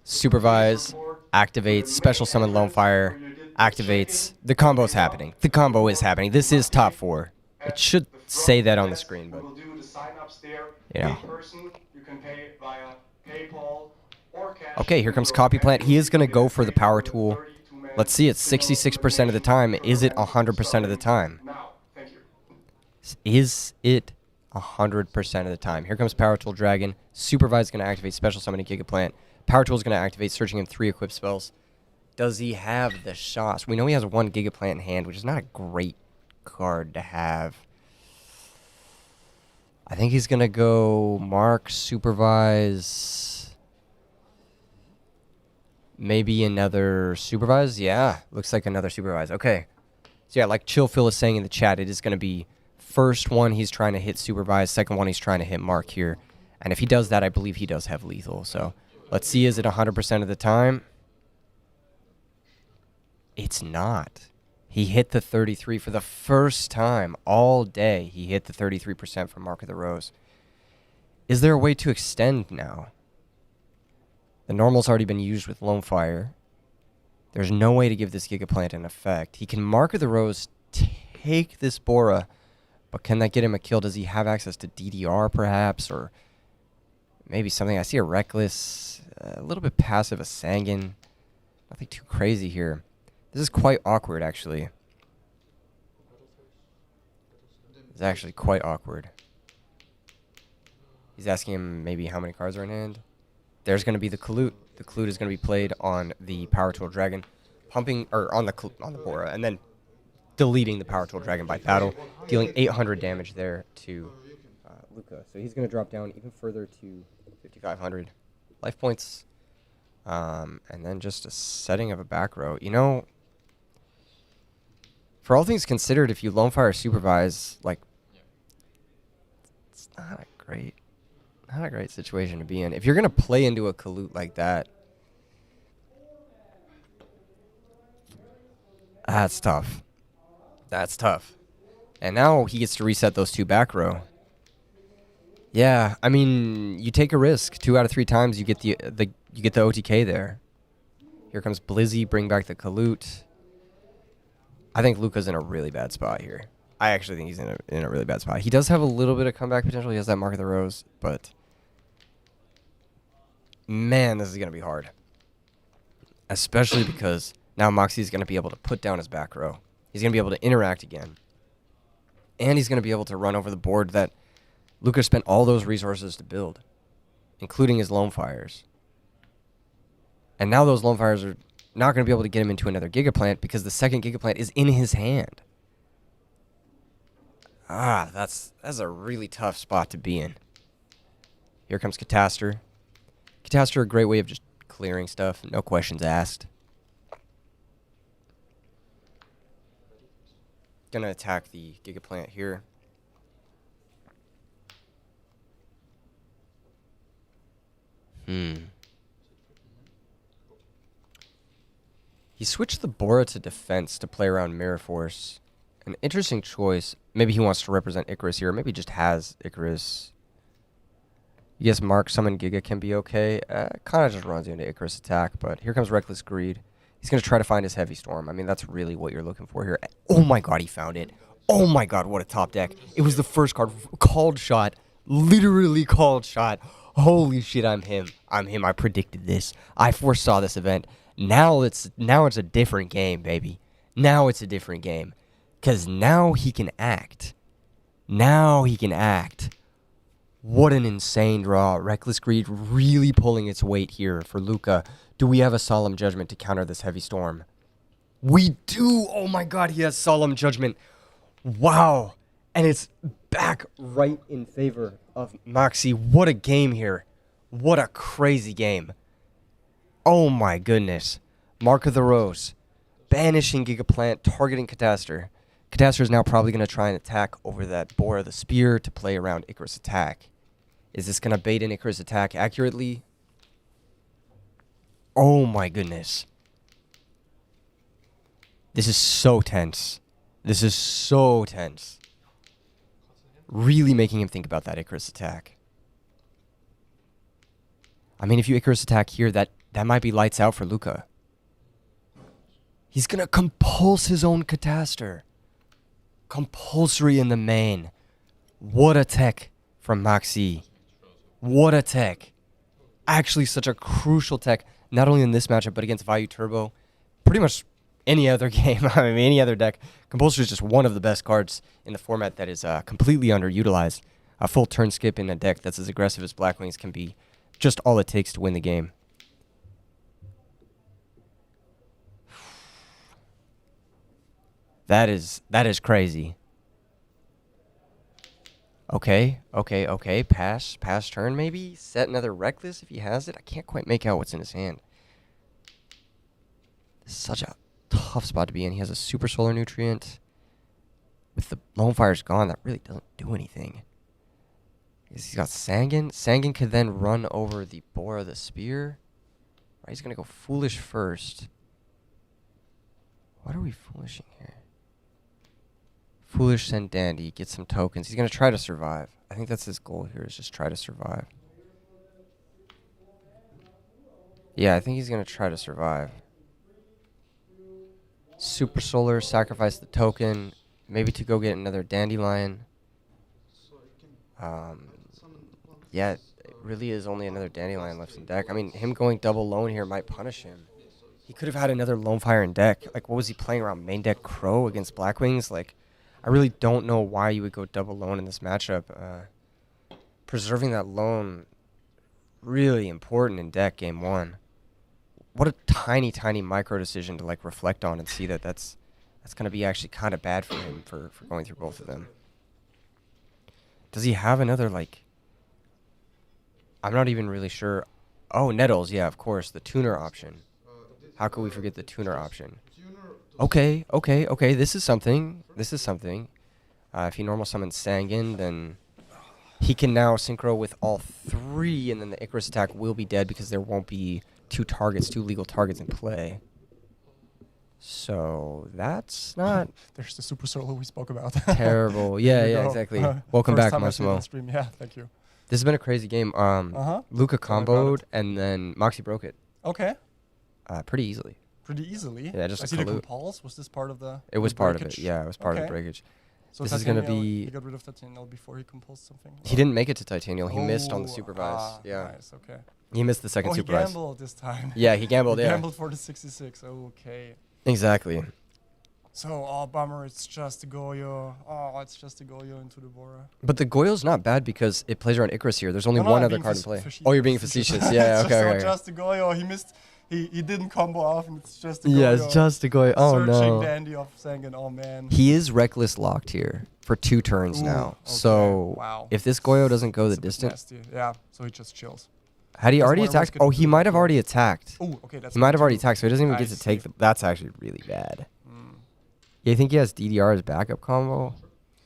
Supervise, activates, special summon Lone Fire, activates. The combo's happening. The combo is happening. This is top 4. It should say that on the screen, but you know. Okay, here comes Copy Plant. He is going to go for the power tool. Let's see, it's 66% of the time. Is it 100% of the time? Is it 100% of the time? Here comes Power Tool Dragon. Supervise is going to activate Special Summoning Gigaplant. Power Tool is going to activate, searching him 3 equip spells. Does he have the shots? We know he has 1 Gigaplant in hand, which is not a great card to have. I think he's going to go Mark, Supervise. Maybe another Supervise? Yeah, looks like another Supervise. Okay. So yeah, like Chill Phil is saying in the chat, it is going to be first one he's trying to hit Supervise, second one he's trying to hit Mark here. And if he does that, I believe he does have lethal. So let's see, is it 100% of the time? It's not. He hit the 33 for the first time all day. He hit the 33% from Mark of the Rose. Is there a way to extend now? The normal's already been used with Lone Fire. There's no way to give this Gigaplant an effect. He can Mark of the Rose, take this Bora, but can that get him a kill? Does he have access to DDR perhaps? Or maybe something. I see a Reckless, a little bit passive, a Sangan. Nothing too crazy here. This is quite awkward, actually. It's actually quite awkward. He's asking him maybe how many cards are in hand. There's going to be the Kalut. The Kalut is going to be played on the Power Tool Dragon, pumping or on the Bora, and then deleting the Power Tool Dragon by battle, dealing 800 damage there to Luca. So he's going to drop down even further to 5,500 life points, and then just a setting of a back row. You know, for all things considered, if you Lone Fire Supervise, like, it's not a great situation to be in. If you're going to play into a Kalut like that, that's tough. That's tough. And now he gets to reset those 2 back row. Yeah, I mean, you take a risk. 2 out of 3 times you get the OTK there. Here comes Blizzy, bring back the Kalut. I think Luca's in a really bad spot here. I actually think he's in a really bad spot. He does have a little bit of comeback potential. He has that Mark of the Rose, but man, this is going to be hard. Especially because now Moxie's going to be able to put down his back row. He's going to be able to interact again. And he's going to be able to run over the board that Luca spent all those resources to build, including his Lone Fires. And now those Lone Fires are not going to be able to get him into another Gigaplant because the second Gigaplant is in his hand. Ah, that's a really tough spot to be in. Here comes Catastor. Catastor, a great way of just clearing stuff, no questions asked. Gonna attack the Gigaplant here. He switched the Bora to defense to play around Mirror Force. An interesting choice. Maybe he wants to represent Icarus here. Maybe just has Icarus. Yes, Mark Summon Giga can be okay. Kind of just runs you into Icarus attack, but here comes Reckless Greed. He's going to try to find his Heavy Storm. I mean, that's really what you're looking for here. Oh my god, he found it. Oh my god, what a top deck. It was the first card. Called shot. Literally called shot. Holy shit, I'm him. I'm him. I predicted this. I foresaw this event. Now it's a different game, baby. Now it's a different game. Because now he can act. Now he can act. What an insane draw. Reckless Greed really pulling its weight here for Luca. Do we have a Solemn Judgment to counter this heavy storm? We do. Oh my god, he has Solemn Judgment. Wow. And it's back right in favor of Moxie. What a game here. What a crazy game. Oh my goodness. Mark of the Rose. Banishing Gigaplant, targeting Catastor. Catastor is now probably going to try and attack over that Boar of the Spear to play around Icarus Attack. Is this going to bait in Icarus Attack accurately? Oh my goodness. This is so tense. This is so tense. Really making him think about that Icarus Attack. I mean, if you Icarus Attack here, that might be lights out for Luca. He's going to compulse his own Catastor. Compulsory in the main. What a tech from Moxie. What a tech. Actually, such a crucial tech, not only in this matchup, but against Vayu Turbo. Pretty much any other game, I mean, any other deck. Compulsory is just one of the best cards in the format that is completely underutilized. A full turn skip in a deck that's as aggressive as Blackwings can be just all it takes to win the game. That is crazy. Okay. Pass turn maybe? Set another Reckless if he has it? I can't quite make out what's in his hand. This is such a tough spot to be in. He has a Super Solar Nutrient. With the Lone Fire's gone, that really doesn't do anything. He's got Sangan. Sangan could then run over the Boar of the Spear. Right, he's going to go Foolish first. What are we foolishing here? Foolish, send Dandy, get some tokens. He's going to try to survive. I think that's his goal here, is just try to survive. Yeah, I think he's going to try to survive. Super Solar, sacrifice the token, maybe to go get another Dandelion. Yeah, it really is only another Dandelion left in deck. I mean, him going double lone here might punish him. He could have had another Lone Fire in deck. Like, what was he playing around? Main deck Crow against Blackwings? Like, I really don't know why you would go double lone in this matchup. Preserving that lone, really important in deck game one. What a tiny micro decision to like reflect on and see that that's going to be actually kind of bad for him for going through both of them. Does he have another like? I'm not even really sure. Oh, Nettles, yeah, of course, the tuner option. How could we forget the tuner option? Okay. This is something. If he normal summons Sangan, then he can now synchro with all three, and then the Icarus Attack will be dead because there won't be two legal targets in play. So that's not There's the Super Solo we spoke about. terrible. Yeah, exactly. Welcome back, Massimo. Stream. Yeah, thank you. This has been a crazy game. Luca comboed, and then Moxie broke it. Okay. Pretty easily. Pretty easily. Yeah, just I a see the Kalute. Compulse. Was this part of the? It was part of breakage? it. Yeah, it was part of the Okay. breakage. So This is gonna Titanial, be- He got rid of Titanial before he compulsed something. He didn't make it to Titanial. He missed on the Oh, supervise. Yeah, Nice. Okay. he missed the second Oh, he supervise. gambled this time. Yeah, he gambled. He Yeah, gambled for the 66. Okay. exactly. So, oh, bummer. It's just a Goyo. Oh, it's just a Goyo into the Bora. But the Goyo's not bad because it plays around Icarus here. There's only No, one I'm other being card in play. facetious. Oh, you're being facetious. Yeah, It's okay, just, okay. just a Goyo. He missed. He didn't combo off, and it's just a Yeah, Goyo. it's just a Goyo. Oh, Searching no. Dandy of Sangan. Oh, man. He is Reckless locked here for 2 turns Ooh, now. okay, So wow. if this Goyo doesn't go the It's a bit distance, nasty. Yeah, so he just chills. had he Doesn't already wanna attacked? risk it Oh, to he the might have field. already attacked. Oh, okay, that's He might have already too. attacked, so he doesn't even I get to take see. that's actually really bad. Mm. Yeah, you think he has DDR as backup combo?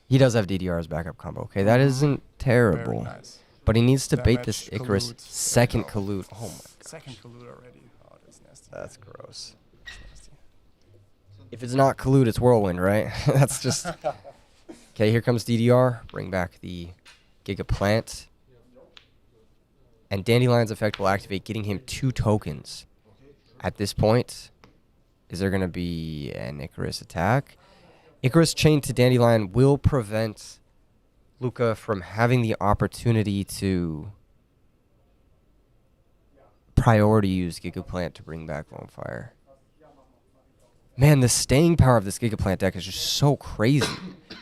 He does have DDR as backup combo. Okay, that isn't terrible. Very nice. But he needs to bait this Damage, Icarus Kalute. second Oh, Kalute. Oh my, Second Kalute already. Oh, that's nasty. that's gross. That's nasty. If it's not Kalute, it's Whirlwind, right? That's just... Okay, here comes DDR. Bring back the Giga Plant. And Dandelion's effect will activate, getting him 2 tokens. At this point, is there going to be an Icarus attack? Icarus chained to Dandelion will prevent Luca from having the opportunity to priority use Giga Plant to bring back Lone Fire. Man, the staying power of this Gigaplant deck is just so crazy.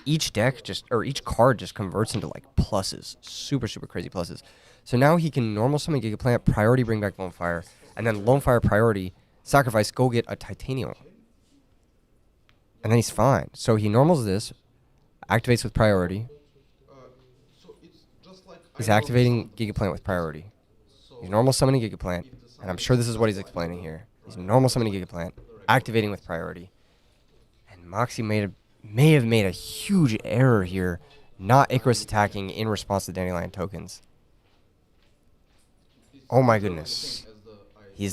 Each card just converts into like pluses. Super, super crazy pluses. So now he can normal summon Gigaplant, priority bring back Lone Fire, and then Lone Fire priority, sacrifice, go get a Titanium. And then he's fine. So he normals this, activates with priority. He's activating Gigaplant with priority. He's normal summoning Gigaplant, and I'm sure this is what he's explaining here. He's normal summoning Gigaplant, activating with priority. And Moxie may have made a huge error here, not Icarus attacking in response to Dandelion tokens. Oh my goodness.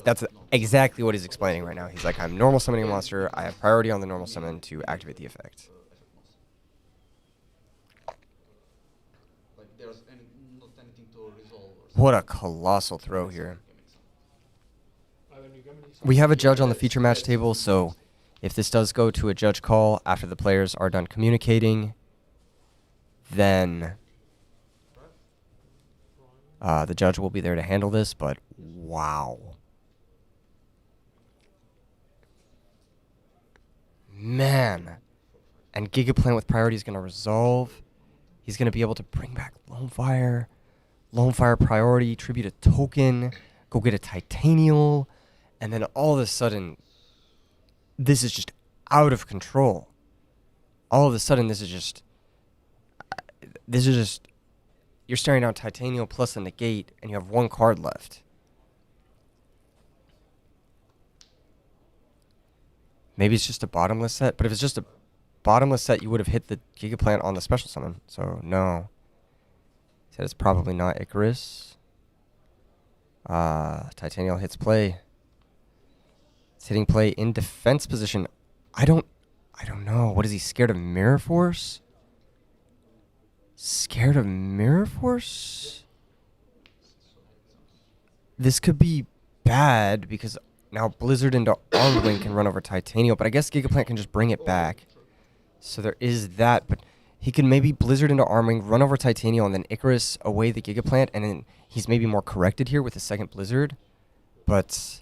That's exactly what he's explaining right now. He's like, I'm normal summoning a monster, I have priority on the normal summon to activate the effect. What a colossal throw here. We have a judge on the feature match table, so if this does go to a judge call after the players are done communicating, then the judge will be there to handle this, but wow. Man. And Gigaplant with priority is going to resolve. He's going to be able to bring back Lone Fire priority, tribute a token, go get a Titanial, and then all of a sudden, this is just out of control. All of a sudden, this is just, you're staring down Titanial plus a negate, and you have one card left. Maybe it's just a bottomless set, but if it's just a bottomless set, you would have hit the Gigaplant on the special summon, so no. He said it's probably not Icarus. Titanial hits play. It's hitting play in defense position. I don't know. What is he, scared of Mirror Force? Scared of Mirror Force? This could be bad because now Blizzard into Armwing can run over Titanial, but I guess Gigaplant can just bring it back. So there is that, but he can maybe Blizzard into Armwing, run over Titanial, and then Icarus away the Gigaplant, and then he's maybe more corrected here with the second Blizzard. But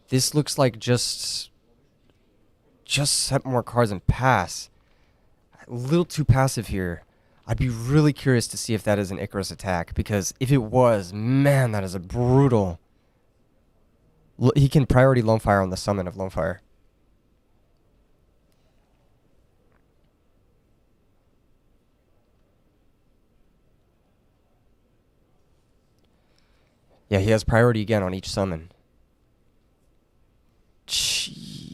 this looks like just set more cards and pass. A little too passive here. I'd be really curious to see if that is an Icarus attack, because if it was, man, that is a brutal. He can priority Lone Fire on the summon of Lone Fire. Yeah, he has priority again on each summon. Jeez.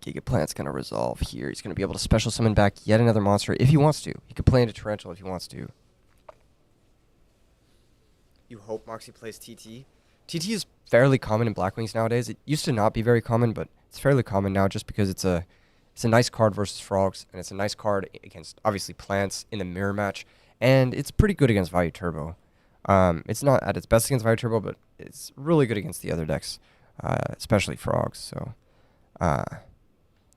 Gigaplant's going to resolve here. He's going to be able to special summon back yet another monster if he wants to. He could play into Tarantula if he wants to. You hope Moxie plays TT. TT is fairly common in Blackwings nowadays. It used to not be very common, but it's fairly common now just because it's a nice card versus Frogs, and it's a nice card against, obviously, Plants in the mirror match, and it's pretty good against Value Turbo. It's not at its best against Value Turbo, but it's really good against the other decks, especially Frogs. So,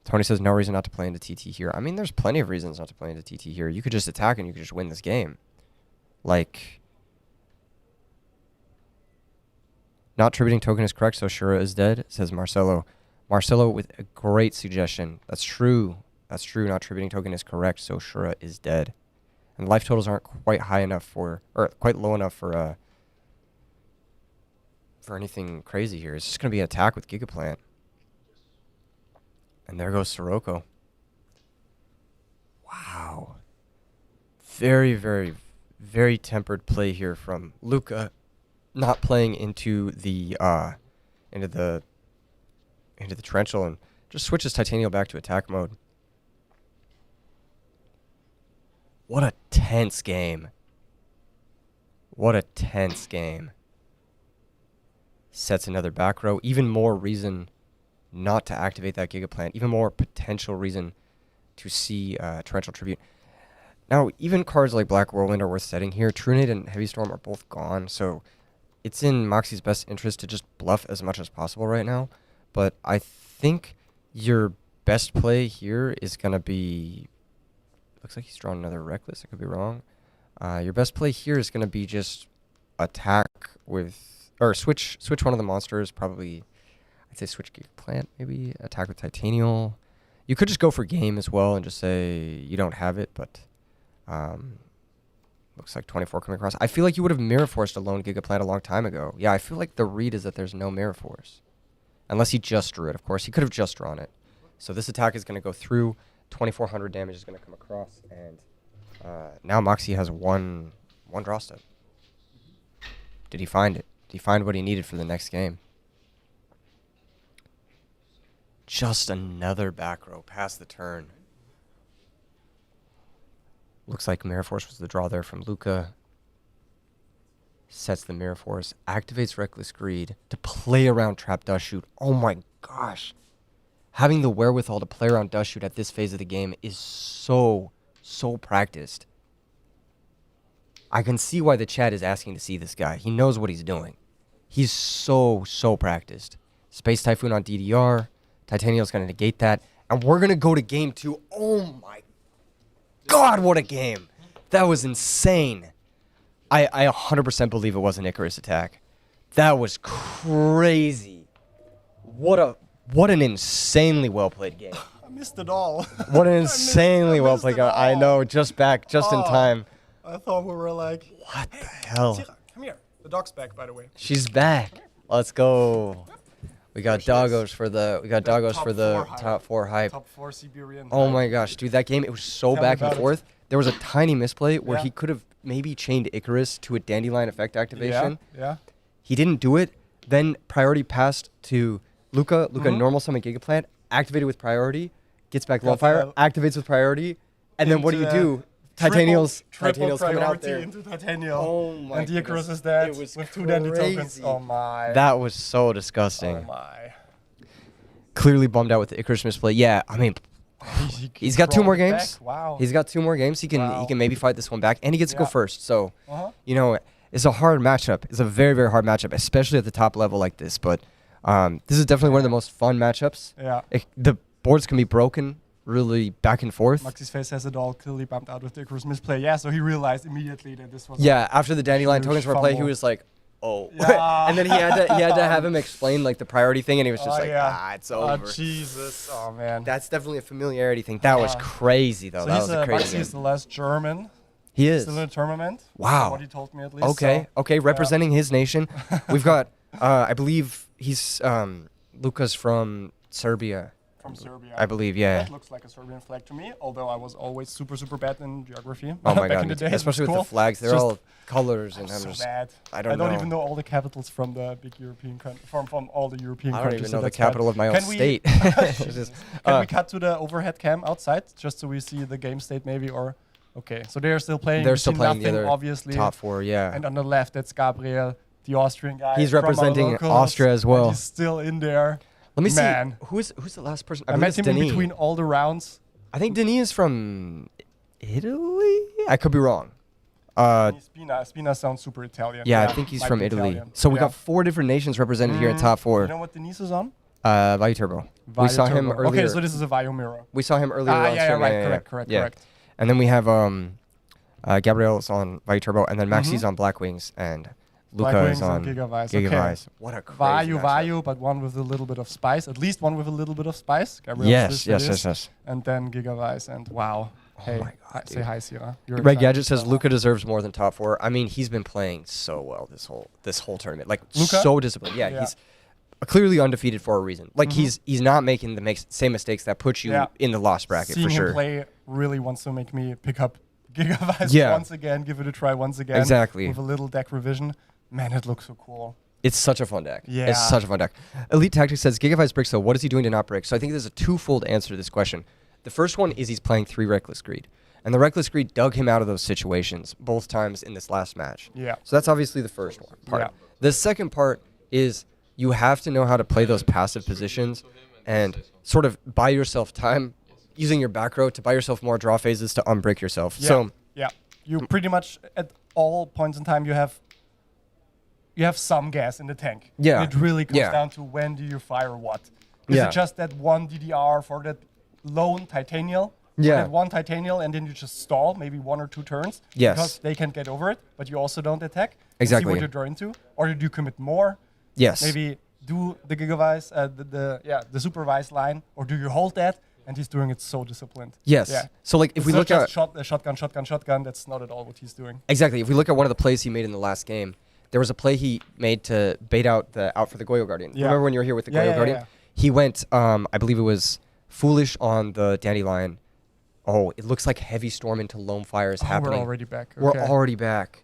Tony says no reason not to play into TT here. I mean, there's plenty of reasons not to play into TT here. You could just attack and you could just win this game. Like, not tributing token is correct, so Shura is dead, says Marcelo. Marcelo with a great suggestion. That's true. That's true. Not tributing token is correct, so Shura is dead. And life totals aren't quite high enough for, or quite low enough for anything crazy here. It's just going to be an attack with Gigaplant. And there goes Sirocco. Wow. Very, very, very tempered play here from Luca. Not playing into the Torrential and just switches Titanial back to attack mode. What a tense game. What a tense game. Sets another back row. Even more reason not to activate that Gigaplant. Even more potential reason to see Torrential Tribute. Now, even cards like Black Whirlwind are worth setting here. Trunade and Heavy Storm are both gone, so it's in Moxie's best interest to just bluff as much as possible right now. But I think your best play here is going to be... Looks like he's drawn another Reckless. I could be wrong. Your best play here is going to be just attack with... Or switch one of the monsters. Probably... I I'd say switch Giga Plant, maybe attack with Titanial. You could just go for game as well and just say you don't have it, but looks like 24 coming across. I feel like you would have Mirror Forced a lone Giga Plant a long time ago. Yeah, I feel like the read is that there's no Mirror Force. Unless he just drew it, of course. He could have just drawn it. So this attack is going to go through. 2,400 damage is going to come across. And now Moxie has one draw step. Did he find it? Did he find what he needed for the next game? Just another back row past the turn. Looks like Mirror Force was the draw there from Luca. Sets the Mirror Force, activates Reckless Greed to play around Trap Dust Shoot. Oh my gosh. Having the wherewithal to play around Dust Shoot at this phase of the game is so practiced. I can see why the chat is asking to see this guy. He knows what he's doing. He's so practiced. Space Typhoon on DDR. Titanial's going to negate that. And we're going to go to game 2. Oh my God, what a game. That was insane. I 100% believe it was an Icarus attack. That was crazy. What an insanely well-played game. I missed it all. What an insanely well-played game. I know, just in time. I thought we were like... What the hell? Come here. The dog's back, by the way. She's back. Let's go. We got doggos for the top 4 hype. Top 4 Siberian. Oh my gosh, dude, that game, it was so back and forth. There was a tiny misplay where he could have maybe chained Icarus to a Dandelion effect activation. Yeah. He didn't do it. Then priority passed to Luca. Luca normal summon Gigaplant, activated with priority, gets back low fire, activates with priority, and then what do? Titanial's coming out there. Into Titanial. Oh my And the Icarus is dead with 2 Dandy tokens. Oh my. That was so disgusting. Oh my. Clearly bummed out with the Icarus misplay. Yeah, I mean, he's got 2 more games. Wow. He's got 2 more games. He can maybe fight this one back, and he gets to go first. So, you know, it's a hard matchup. It's a very, very hard matchup, especially at the top level like this. But this is definitely one of the most fun matchups. Yeah. The boards can be broken really back and forth. Maxie's face has it all clearly bumped out with the Icarus misplay. Yeah, so he realized immediately that this was. Yeah, after the Dandelion tokens were played, he was like, oh. Yeah. And then he had to have him explain like the priority thing, and he was just like, it's over. Oh, Jesus. Oh, man. That's definitely a familiarity thing. That was crazy, though. So that was a crazy Maxie is the last German. He is. Still in a tournament. Wow. What he told me at least. Okay, so, okay, representing his nation. We've got, I believe he's, Luca's from Serbia. From Serbia. I believe, yeah. That looks like a Serbian flag to me, although I was always super bad in geography. Oh my back God, in the day. especially with the flags. They're all colors and so bad. I don't even know all the capitals from the big European from all the European countries. I don't even know so the capital of my own state. Can we cut to the overhead cam outside just so we see the game state maybe or okay, so they are still playing. They're still playing the other obviously. top 4, yeah. And on the left that's Gabriel, the Austrian guy. He's representing Austria as well. He's still in there. Let me see. Who's the last person? I met him in between all the rounds. I think Denis is from Italy. I could be wrong. Spina sounds super Italian. Yeah, I think he's from Italy. So we got 4 different nations represented here in top 4. You know what Denis is on? Vayu Turbo. We saw him earlier. Okay, so this is a Vayu mirror. We saw him earlier on stream. Right, correct. And then we have Gabriel's on Vayu Turbo, and then Maxie's on Black Wings, and Luca is on Gigavice. What a crazy Vayu, but one with a little bit of spice. At least one with a little bit of spice. Gabriel yes. And then Gigavice, and wow. Hey, my God, say hi, Sierra. Red Gadget says Luca deserves more than top 4. I mean, he's been playing so well this whole tournament. Like, Luca? So disciplined. Yeah, he's clearly undefeated for a reason. Like, he's not making the same mistakes that put you in the loss bracket for sure. Seeing him play really wants to make me pick up Gigavice once again, give it a try once again. Exactly. With a little deck revision. Man, it looks so cool. It's such a fun deck. Yeah. It's such a fun deck. Elite Tactics says, Gigavice breaks, so what is he doing to not break? So I think there's a twofold answer to this question. The first one is he's playing 3 Reckless Greed. And the Reckless Greed dug him out of those situations both times in this last match. Yeah. So that's obviously the first part. Yeah. The second part is you have to know how to play those passive positions and sort of buy yourself time using your back row to buy yourself more draw phases to unbreak yourself. Yeah. So you pretty much at all points in time you have some gas in the tank. Yeah. It really comes down to when do you fire what. Is it just that one DDR for that lone Titanial? Yeah. That one Titanial and then you just stall maybe 1 or 2 turns. Yes. Because they can get over it, but you also don't attack. Exactly. See what you draw into. Or do you commit more? Yes. Maybe do the gigavise, the supervised line, or do you hold that? And he's doing it so disciplined. Yes. Yeah. So like if It's we not look at just shotgun, that's not at all what he's doing. exactly, if we look at one of the plays he made in the last game, there was a play he made to bait out for the Goyo Guardian. Yeah. Remember when you were here with the Goyo Guardian? Yeah. He went, I believe it was foolish on the Dandelion. Oh, it looks like heavy storm into Lone Fire is happening. We're already back. We're Okay. already back.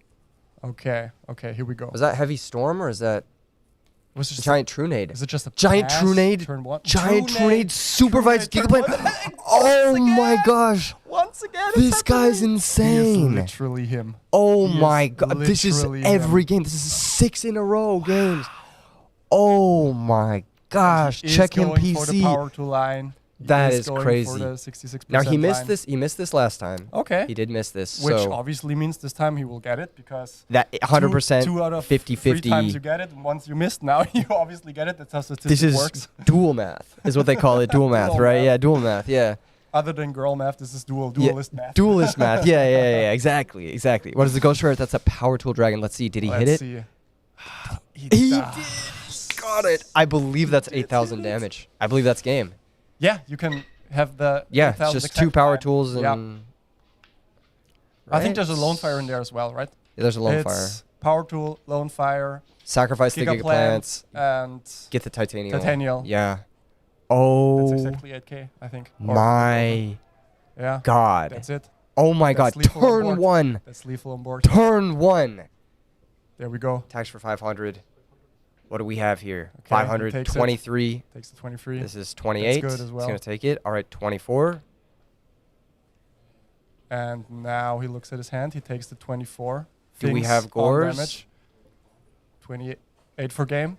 Okay, here we go. Was that heavy storm or is that Was it just giant Trunade? Is it just a Giant pass? Trunade? Turn one. Giant Trunade supervised turn Gigaplane. one. Oh my gosh. Once again, This guy's He is insane. literally him. Oh He is my god. This is literally every him. game. This is 6 in a row games. Oh my gosh. He is Check him going for the PC. power to line. He That is going crazy. For the 66% Now he missed line. this. He missed this last time. Okay. He did miss this. Which so obviously means this time he will get it because that 100% two out of 50 3 50. times you get it, and once you missed, now you obviously get it. That's how This statistics is works. dual math, is what they call it. Dual math, Dual right? math. Yeah, dual math. Yeah. Other than girl math, this is Yeah, dualist math. Dualist math. Yeah. Exactly. What is the Ghost Rare? That's a Power Tool Dragon. Let's see. Did he hit it? See. He did. does. Got it. I believe that's 8,000 damage. I believe that's game. Yeah, you can have the Yeah, it's 8,000 just 2 exact power time. tools and. Yeah. I think Right? there's a lone fire in there as well, right? Yeah, there's a lone It's fire. Power tool, lone fire, Sacrifice the Gigaplants, Gigaplants. and Get the Titanial. Titanial. Yeah. Oh That's exactly 8k, I think. Or- my Yeah. god. That's it. Oh my god. That's lethal on Turn board. 1. That's lethal on board. Turn 1. There we go. Tax for 500. What do we have here? Okay, he 500, takes it. 23. Takes the 23. This is 28. good as well. He's going to take it. All right, 24. And now he looks at his hand. He takes the 24. Do we Things have on gores? damage. 28 for game.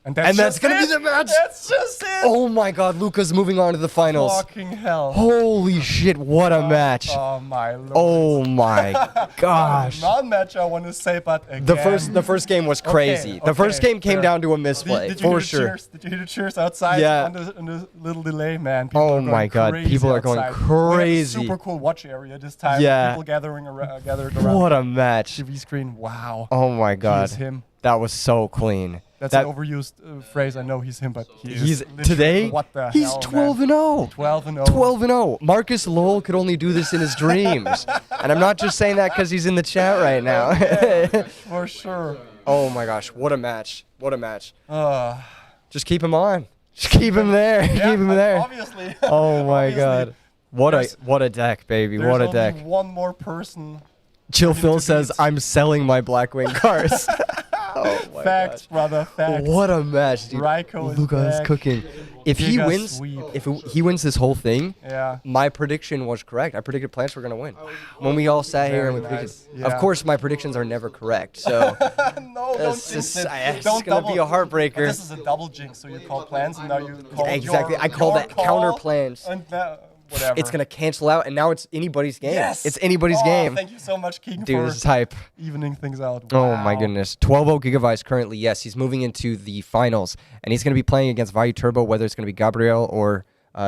And And that's just going to be it. the match. That's just it. Oh my god, Luca's moving on to the finals. Fucking hell. Holy shit, what a match. Oh my lord. Oh my gosh. Non-match, I want to say, but again. The first game was crazy. The first okay, game came fair. down to a misplay, Did you for hear the sure. cheers? Did you hear the cheers outside? Yeah. On the little delay, man. People Oh are my going god, crazy people are going outside. We crazy. have a super cool watch area this time. Yeah. People gathered around. What a match. TV screen. Wow. Oh my He god. is him. That was so clean. That's that, an overused phrase. I know he's him, but he he's is literally- today What the he's hell, 12 man. and 0. 12 and 0. 12 and 0. Marcus Lowell could only do this in his dreams. And I'm not just saying that because he's in the chat right now. For sure. Oh my gosh, what a match. What a match. Uh, Just keep him on. Just keep him there. yeah, keep him there. Obviously. Oh my Obviously. god. What a deck, baby. There's What a only deck. one more person. Chill him Phil to says, beat. I'm selling my Blackwing cars. Oh my Facts, gosh. brother. Facts. What a match, dude. Raiko is Luca is back. cooking. If he Giga wins, sweep. if he wins this whole thing, Yeah. my prediction was correct. I predicted Plants were going to win. When we all sat here and we Very predicted. nice. Of Yeah. course, my predictions are never correct. So No, don't it's jinx just, it. it's Don't going to be a double- heartbreaker. This is a double jinx, so you call plans and now you call Exactly. your, I call your that counter call, plans. And whatever. It's going to cancel out, and now it's anybody's game. Yes. It's anybody's Oh, game. Thank you so much, King, Dude, for this is hype. evening things out. Oh my Wow. goodness. 12-0 Gigavice currently, yes. He's moving into the finals. And he's going to be playing against Vayu Turbo, whether it's going to be Gabriel or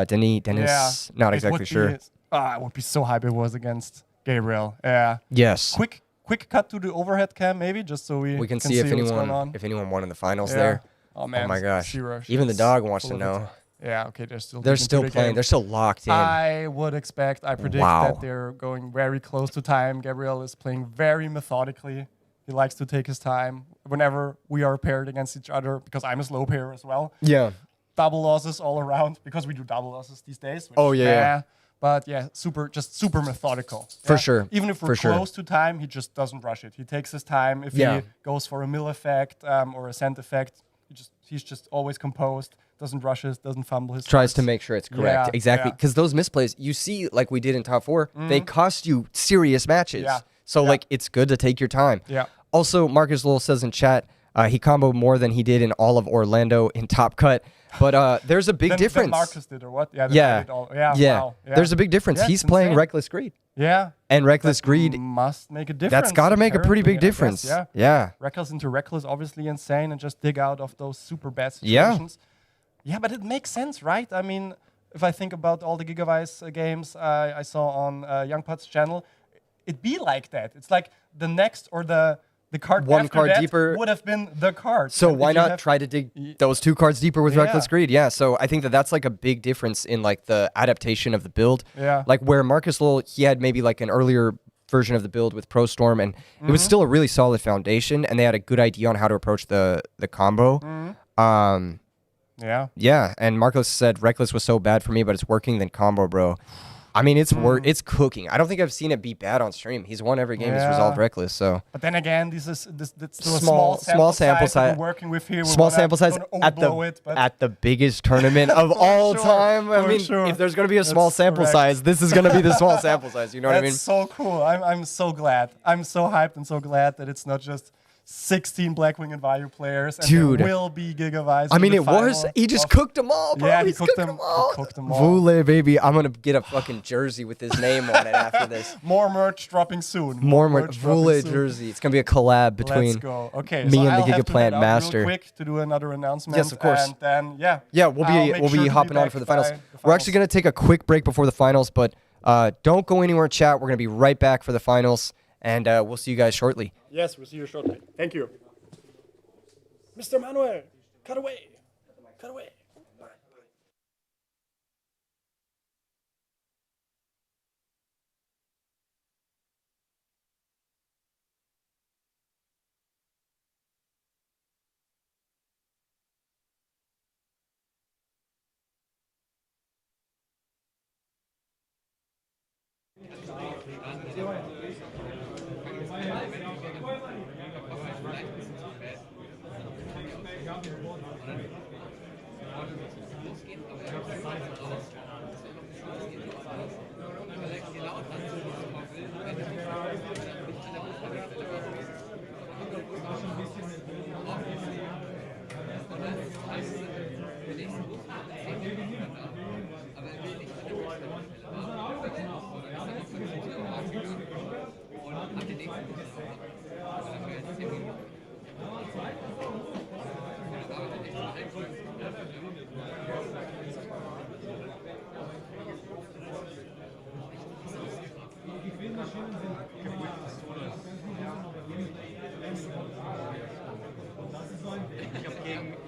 Denis. Yeah. Not It exactly would sure. Be, I would be so hype if it was against Gabriel. Yeah. Yes. Quick cut to the overhead cam, maybe, just so we can see if what's going on. anyone won in the finals Yeah. there. Oh man. my gosh. Zero Even the shots dog wants to full of it. know. Yeah, okay, they're They're deep into still the playing. game. They're still locked in. I would expect, I predict Wow. that they're going very close to time. Gabriel is playing very methodically. He likes to take his time whenever we are paired against each other, because I'm a slow pair as well. Yeah. Double losses all around, because we do double losses these days. Which, Oh, yeah. But yeah, super methodical. For Yeah. sure. Even if we're For sure. close to time, he just doesn't rush it. He takes his time. If Yeah. he goes for a mill effect or a scent effect, he's just always composed, doesn't rush it, doesn't fumble his Tries to shots. make sure it's correct. Yeah, Exactly. yeah. Because those misplays, you see, like we did in top 4, they cost you serious matches. Yeah. So, Yeah. like, it's good to take your time. Yeah. Also, Marcus Lowell says in chat, he comboed more than he did in all of Orlando in Top Cut. But there's a big Than difference. Marcus did, or what? Yeah. Yeah. Yeah. Wow. Yeah. There's a big difference. Yeah, He's it's playing insane. Reckless Greed. Yeah. And Reckless That Greed, must make a difference. that's got to make a pretty big apparently, I guess, difference. Yeah. Yeah. Reckless into Reckless, obviously insane, and just dig out of those super bad Yeah. situations. Yeah, but it makes sense, right? I mean, if I think about all the Gigavice games I saw on Young Put's channel, it'd be like that. It's like the next or the the card one after card that deeper would have been the card. So And why if you not have- try to dig those 2 cards deeper with Yeah. Reckless Greed? Yeah, so I think that's like a big difference in like the adaptation of the build. Yeah. Like where Marcus Lowell, he had maybe like an earlier version of the build with Pro Storm, and it was still a really solid foundation, and they had a good idea on how to approach the combo. Yeah, and Marcos said Reckless was so bad for me, but it's working, then combo, bro. I mean, it's cooking. I don't think I've seen it be bad on stream. He's won every game. He's resolved Reckless. So, but then again, that's still small a small sample size that size. we're working with here. Small sample size at the biggest tournament of all time. I mean, if there's gonna be a small sample size, this is gonna be the small sample size. You know what I mean? That's so cool. I'm so glad. I'm so hyped and so glad that it's not just 16 Blackwing and Vayu players, and Dude. there will be Gigavice. I mean, it was. He just cooked them all, bro. Yeah, he He's cooked cooking them all. He cooked them all. Vule, baby. I'm gonna get a fucking jersey with his name on it after this. More merch dropping soon. More merch. Vule jersey. It's gonna be a collab between Let's go. Okay, me so and I'll the have to head Gigaplant out Master. Real quick to do another announcement. Yes, of course. And then Yeah, we'll be hopping on for the finals. We're actually gonna take a quick break before the finals, but don't go anywhere, chat. We're gonna be right back for the finals, and we'll see you guys shortly. Yes, we'll see you shortly. Thank you. Mr. Manuel, cut away. Cut away.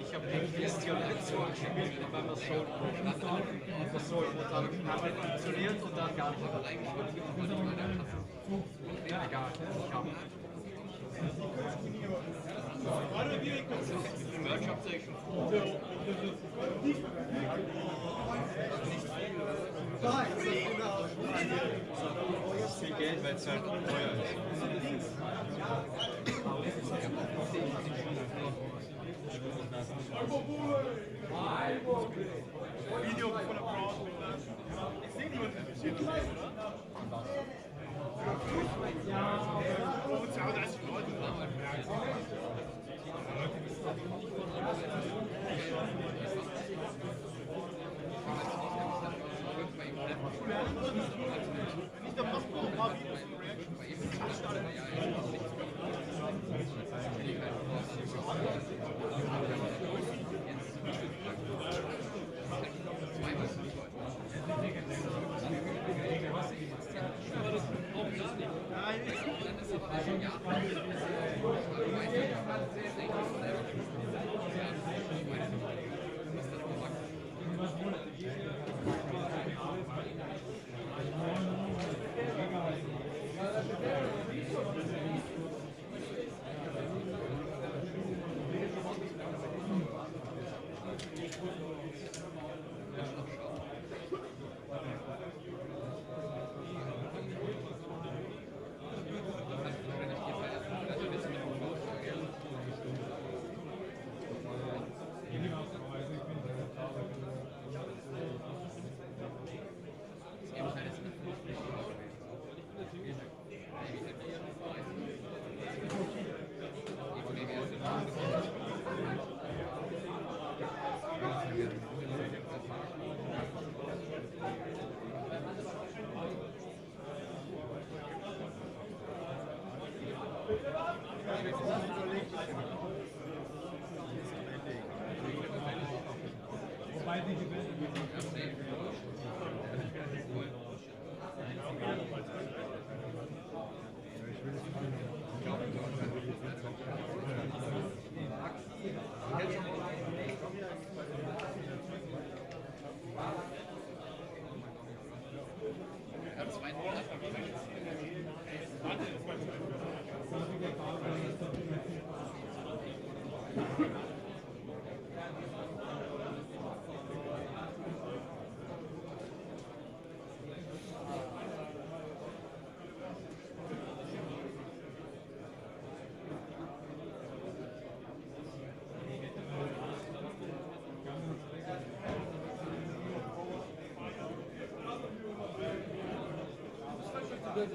Ich habe gegen Christian Aktion gespielt beim Assault. Das Assault hat funktioniert und dann gar nicht. Egal, ich habe. Merch-Upstation. Viel Geld, weil es halt teuer ist. Video von der Crowd. Ich sehe niemanden interessiert, oder? 32 Leute. Nicht, dann machst du noch ein paar Videos und Reactions. Okay,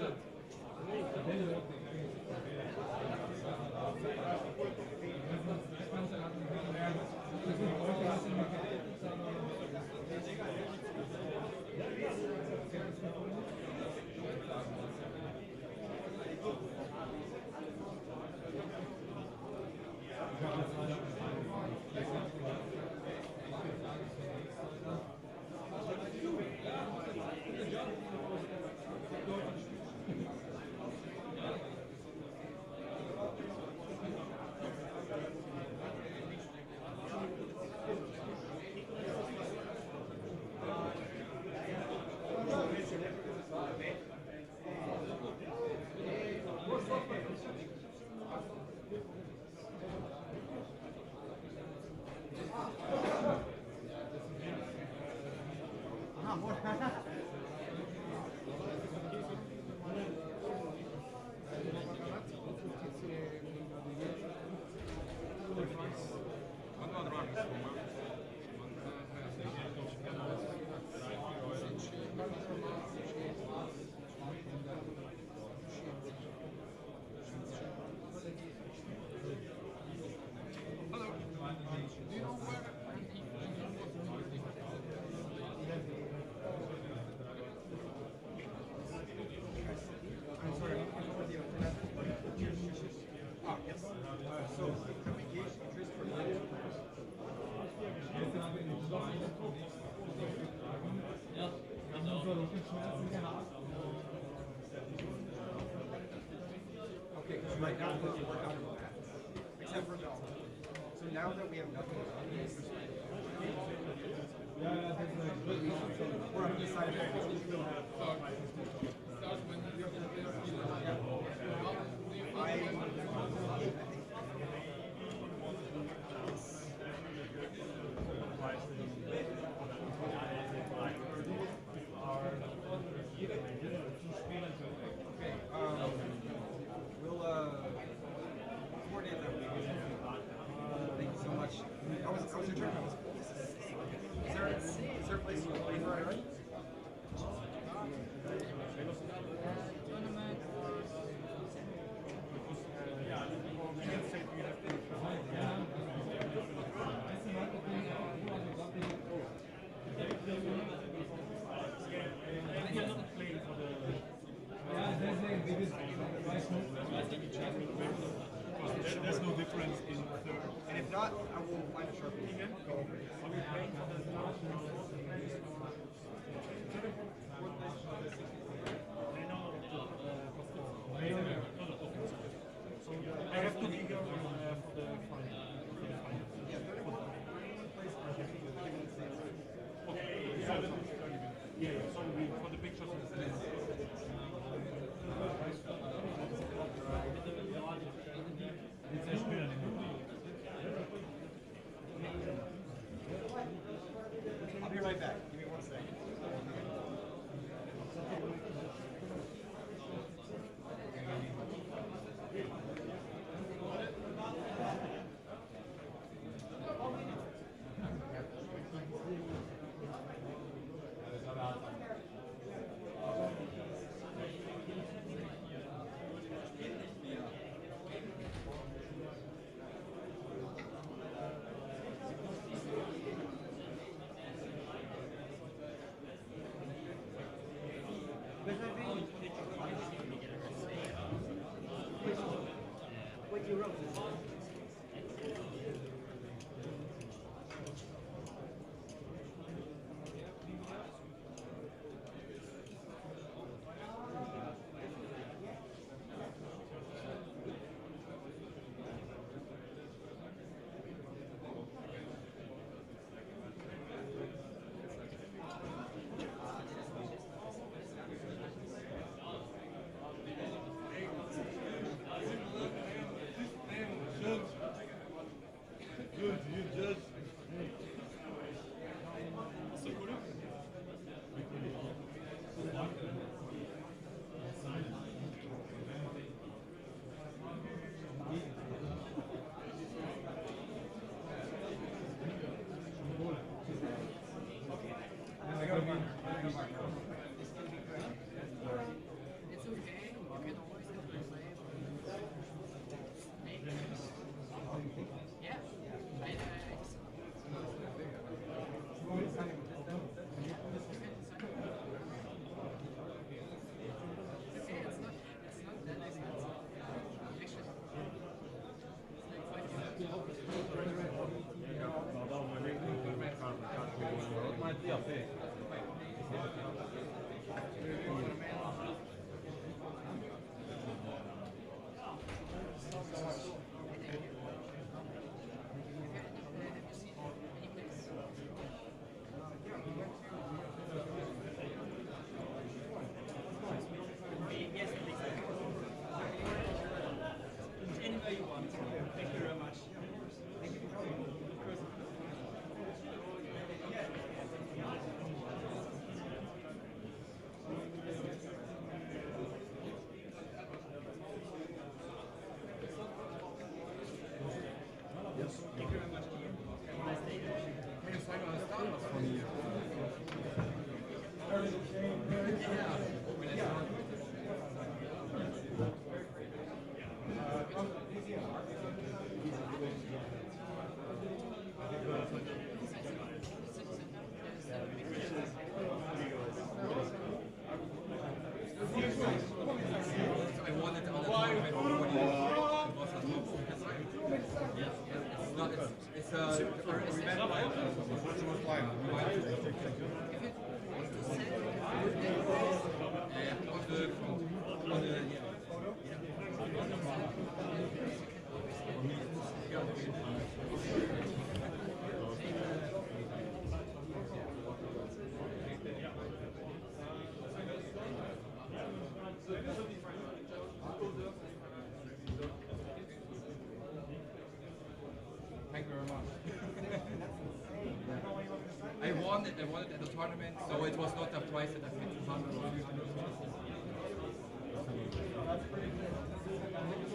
because right now we're out of that, except for Bell. So now that we have nothing on this, we're on the side of it. We still have we'll coordinate that with you. Thank you so much. How was your tournament? Is there a place you can play for it already? There's no difference in third. And if not, I will find a sharp again. Go over it. I have to be here for the final. Yeah, so for the pictures instead. I'll be right back. Give me 1 second. What you wrote. won it at the tournament, so it was not a prize that I paid 200 or 50.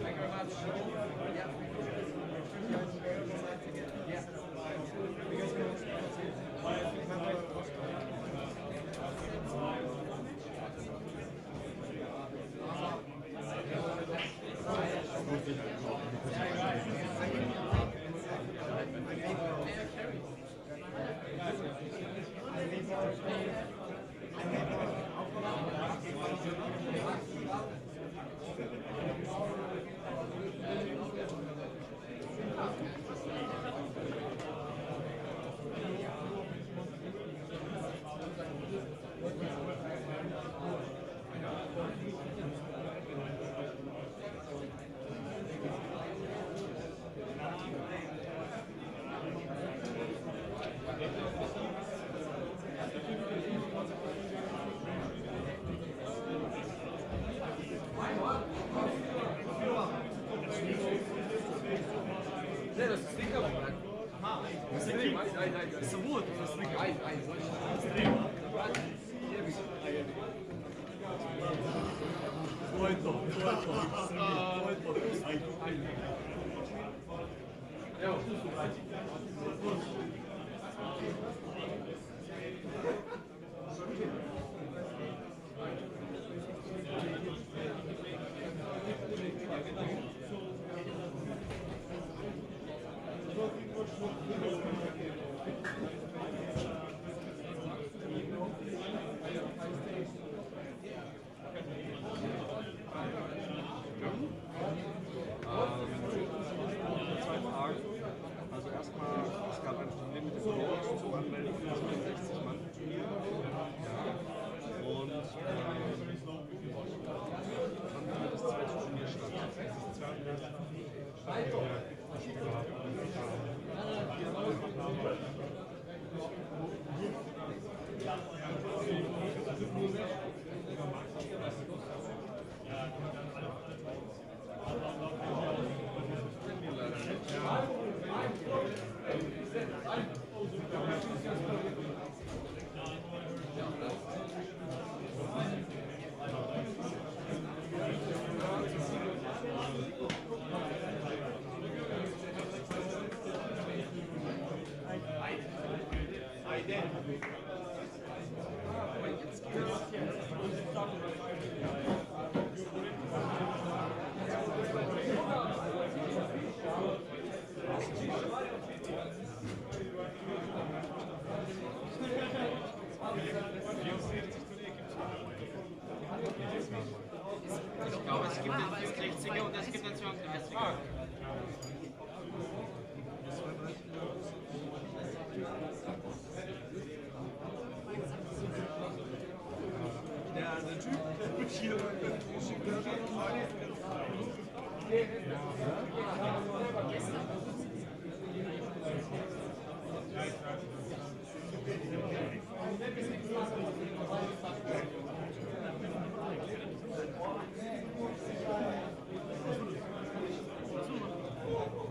Thank you very much. Yeah. Ich glaube, es gibt den 64er und es gibt den 32er. Der Typ, der wird hier Thank you.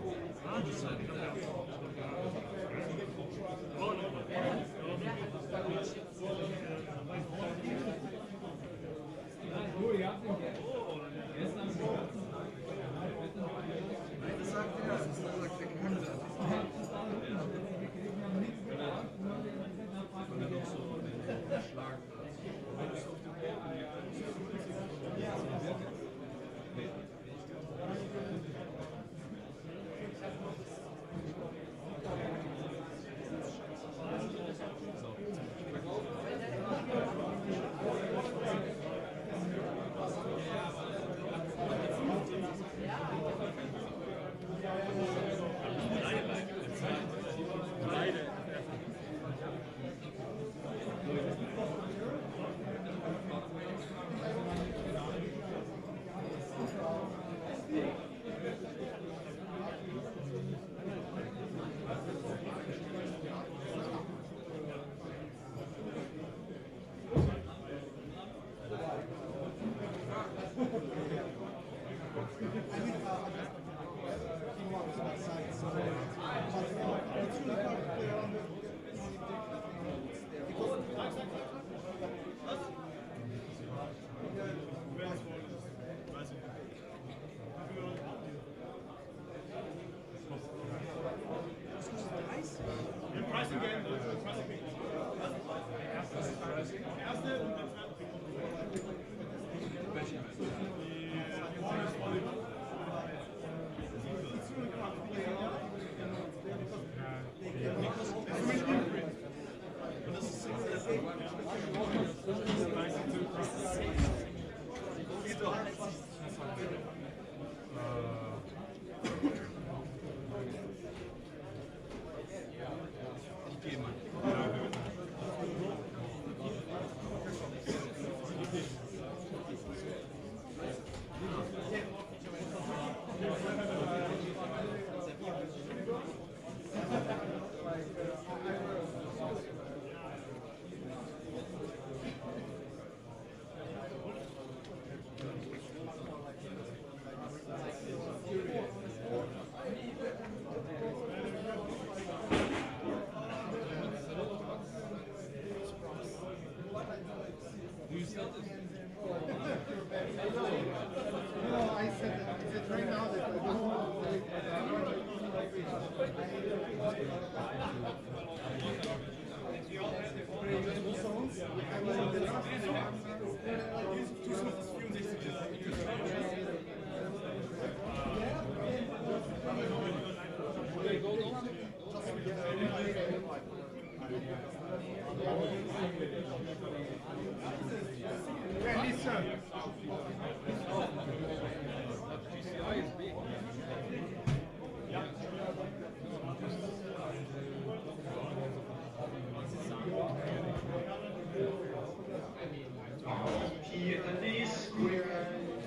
Key attendees, quick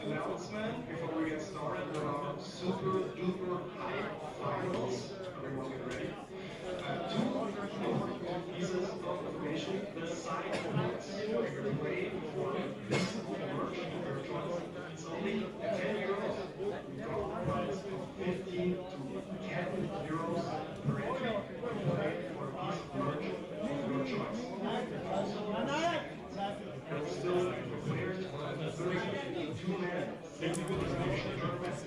announcement before we get started. There are super duper high finals. Everyone get ready. Two important pieces of information. The side points you're playing for this merch it's only 10 euros. Gold price of 15 to 10 euros per entry. Play for a piece of merch of your choice. There's still players on the 32-man single elimination tournament.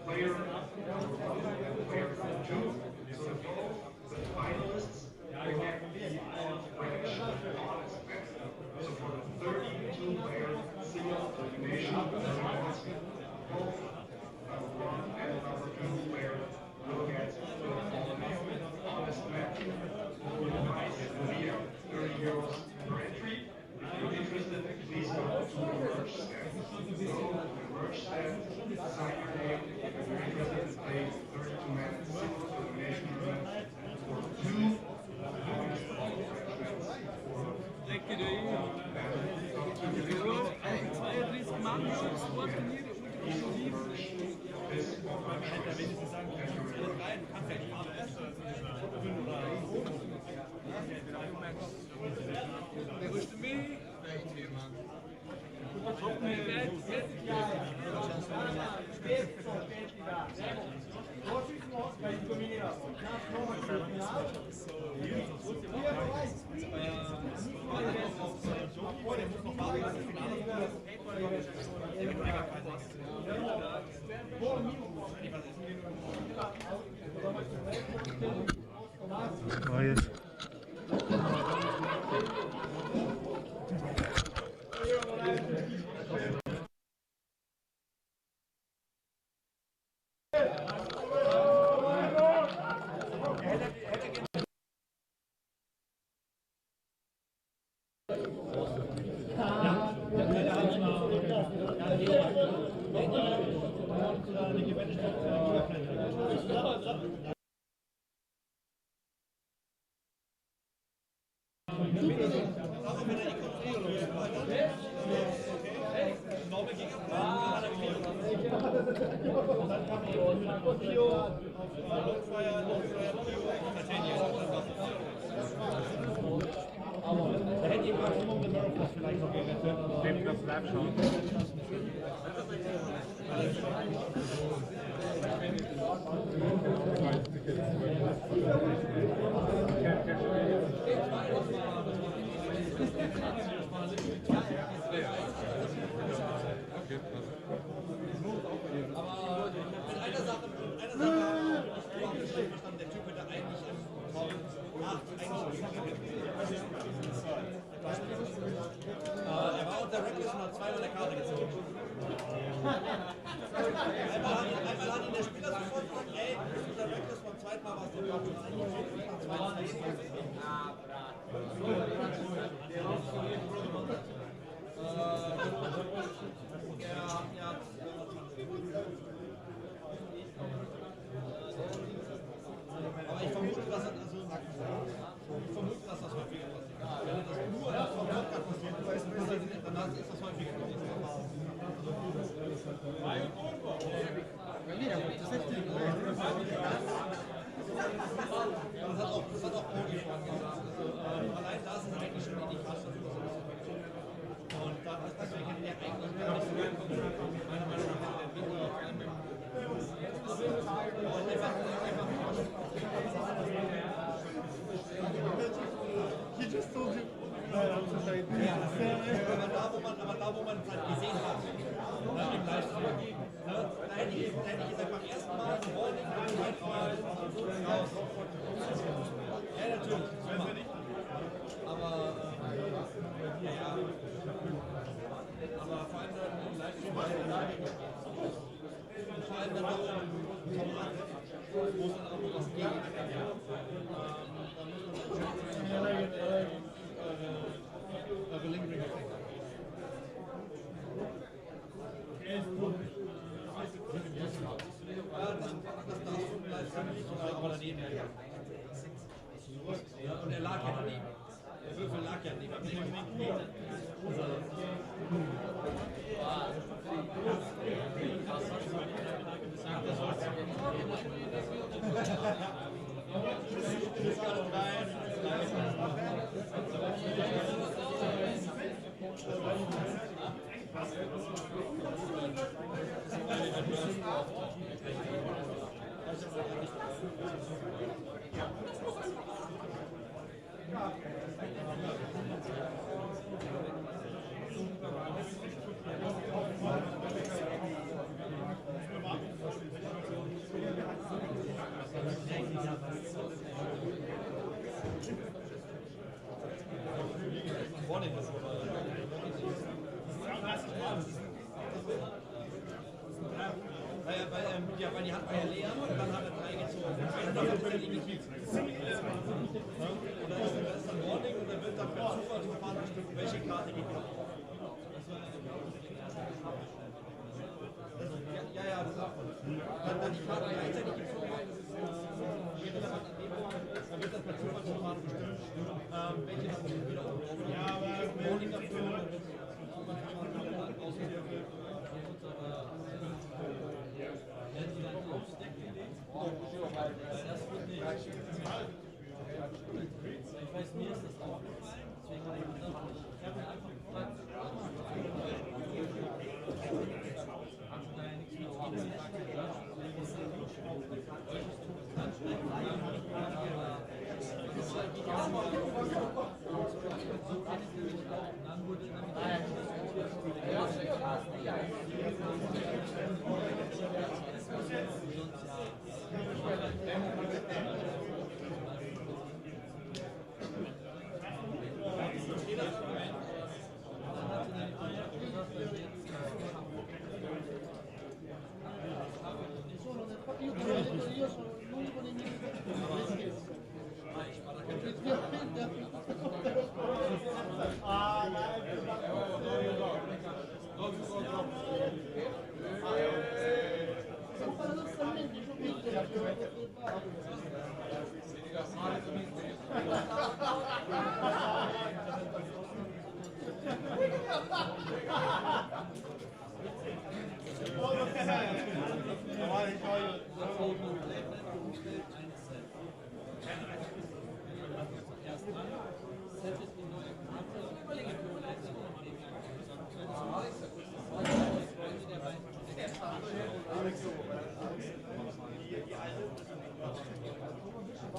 Player 2, so both the finalists will be on range on this event. So for the 32-player single elimination tournament, both number 1 and number 2 player will get on this event. The price will be 30 euros per entry. If you're interested, please go to the merch stand. Go to the merch stand, sign your name. If you're interested in playing 32-man single elimination tournament for 2 points of arrangements for Der Typ hätte eigentlich im 8 eigentlich ist und hat zweimal eine Karte gezogen. Einmal hat ihn der Spieler sofort gesagt, ey, das ist der Reckless, beim zweiten Mal war es der Block. Aber ich vermute, dass das häufiger passiert. Wenn das nur vom Podcast passiert, dann ist das häufiger passiert. Das hat auch Profi-Formen. Allein da ist es eigentlich schon Indikator. Und deswegen hätte der eigentlich gar nicht so gut kommen. Meiner Meinung nach hätte der Winter vor allem He just told you. Aber da, wo man es halt gesehen hat, im Livestream, da hätte ich jetzt einfach erstmal Warning und zweimal raus. Ja, natürlich. Aber, ja. Aber vor allem im Livestream, vor allem dann doch Top 8, wo es dann auch was geht. Da muss man dann lingering effect. Ja, das darfst du Livestream nicht, aber daneben. Und er lag ja daneben. Der Würfel lag ja neben. Weil die Hand war ja leer und dann hat er 3 gezogen. Und dann ist er legitim. Und dann ist dann Warning und dann wird dann per Zufallsverfahren bestimmt, welche Karte geht. Ja, das auch. Dann die Karte gleichzeitig gezogen wird, dann wird das per Zufallsverfahren bestimmt, welche dann wieder umlaufen. Ja, aber Warning dafür, dann wird es ausgewürfelt. Ich weiß, mir ist das aufgefallen, deswegen habe ich gesagt, ich habe mir einfach gefragt,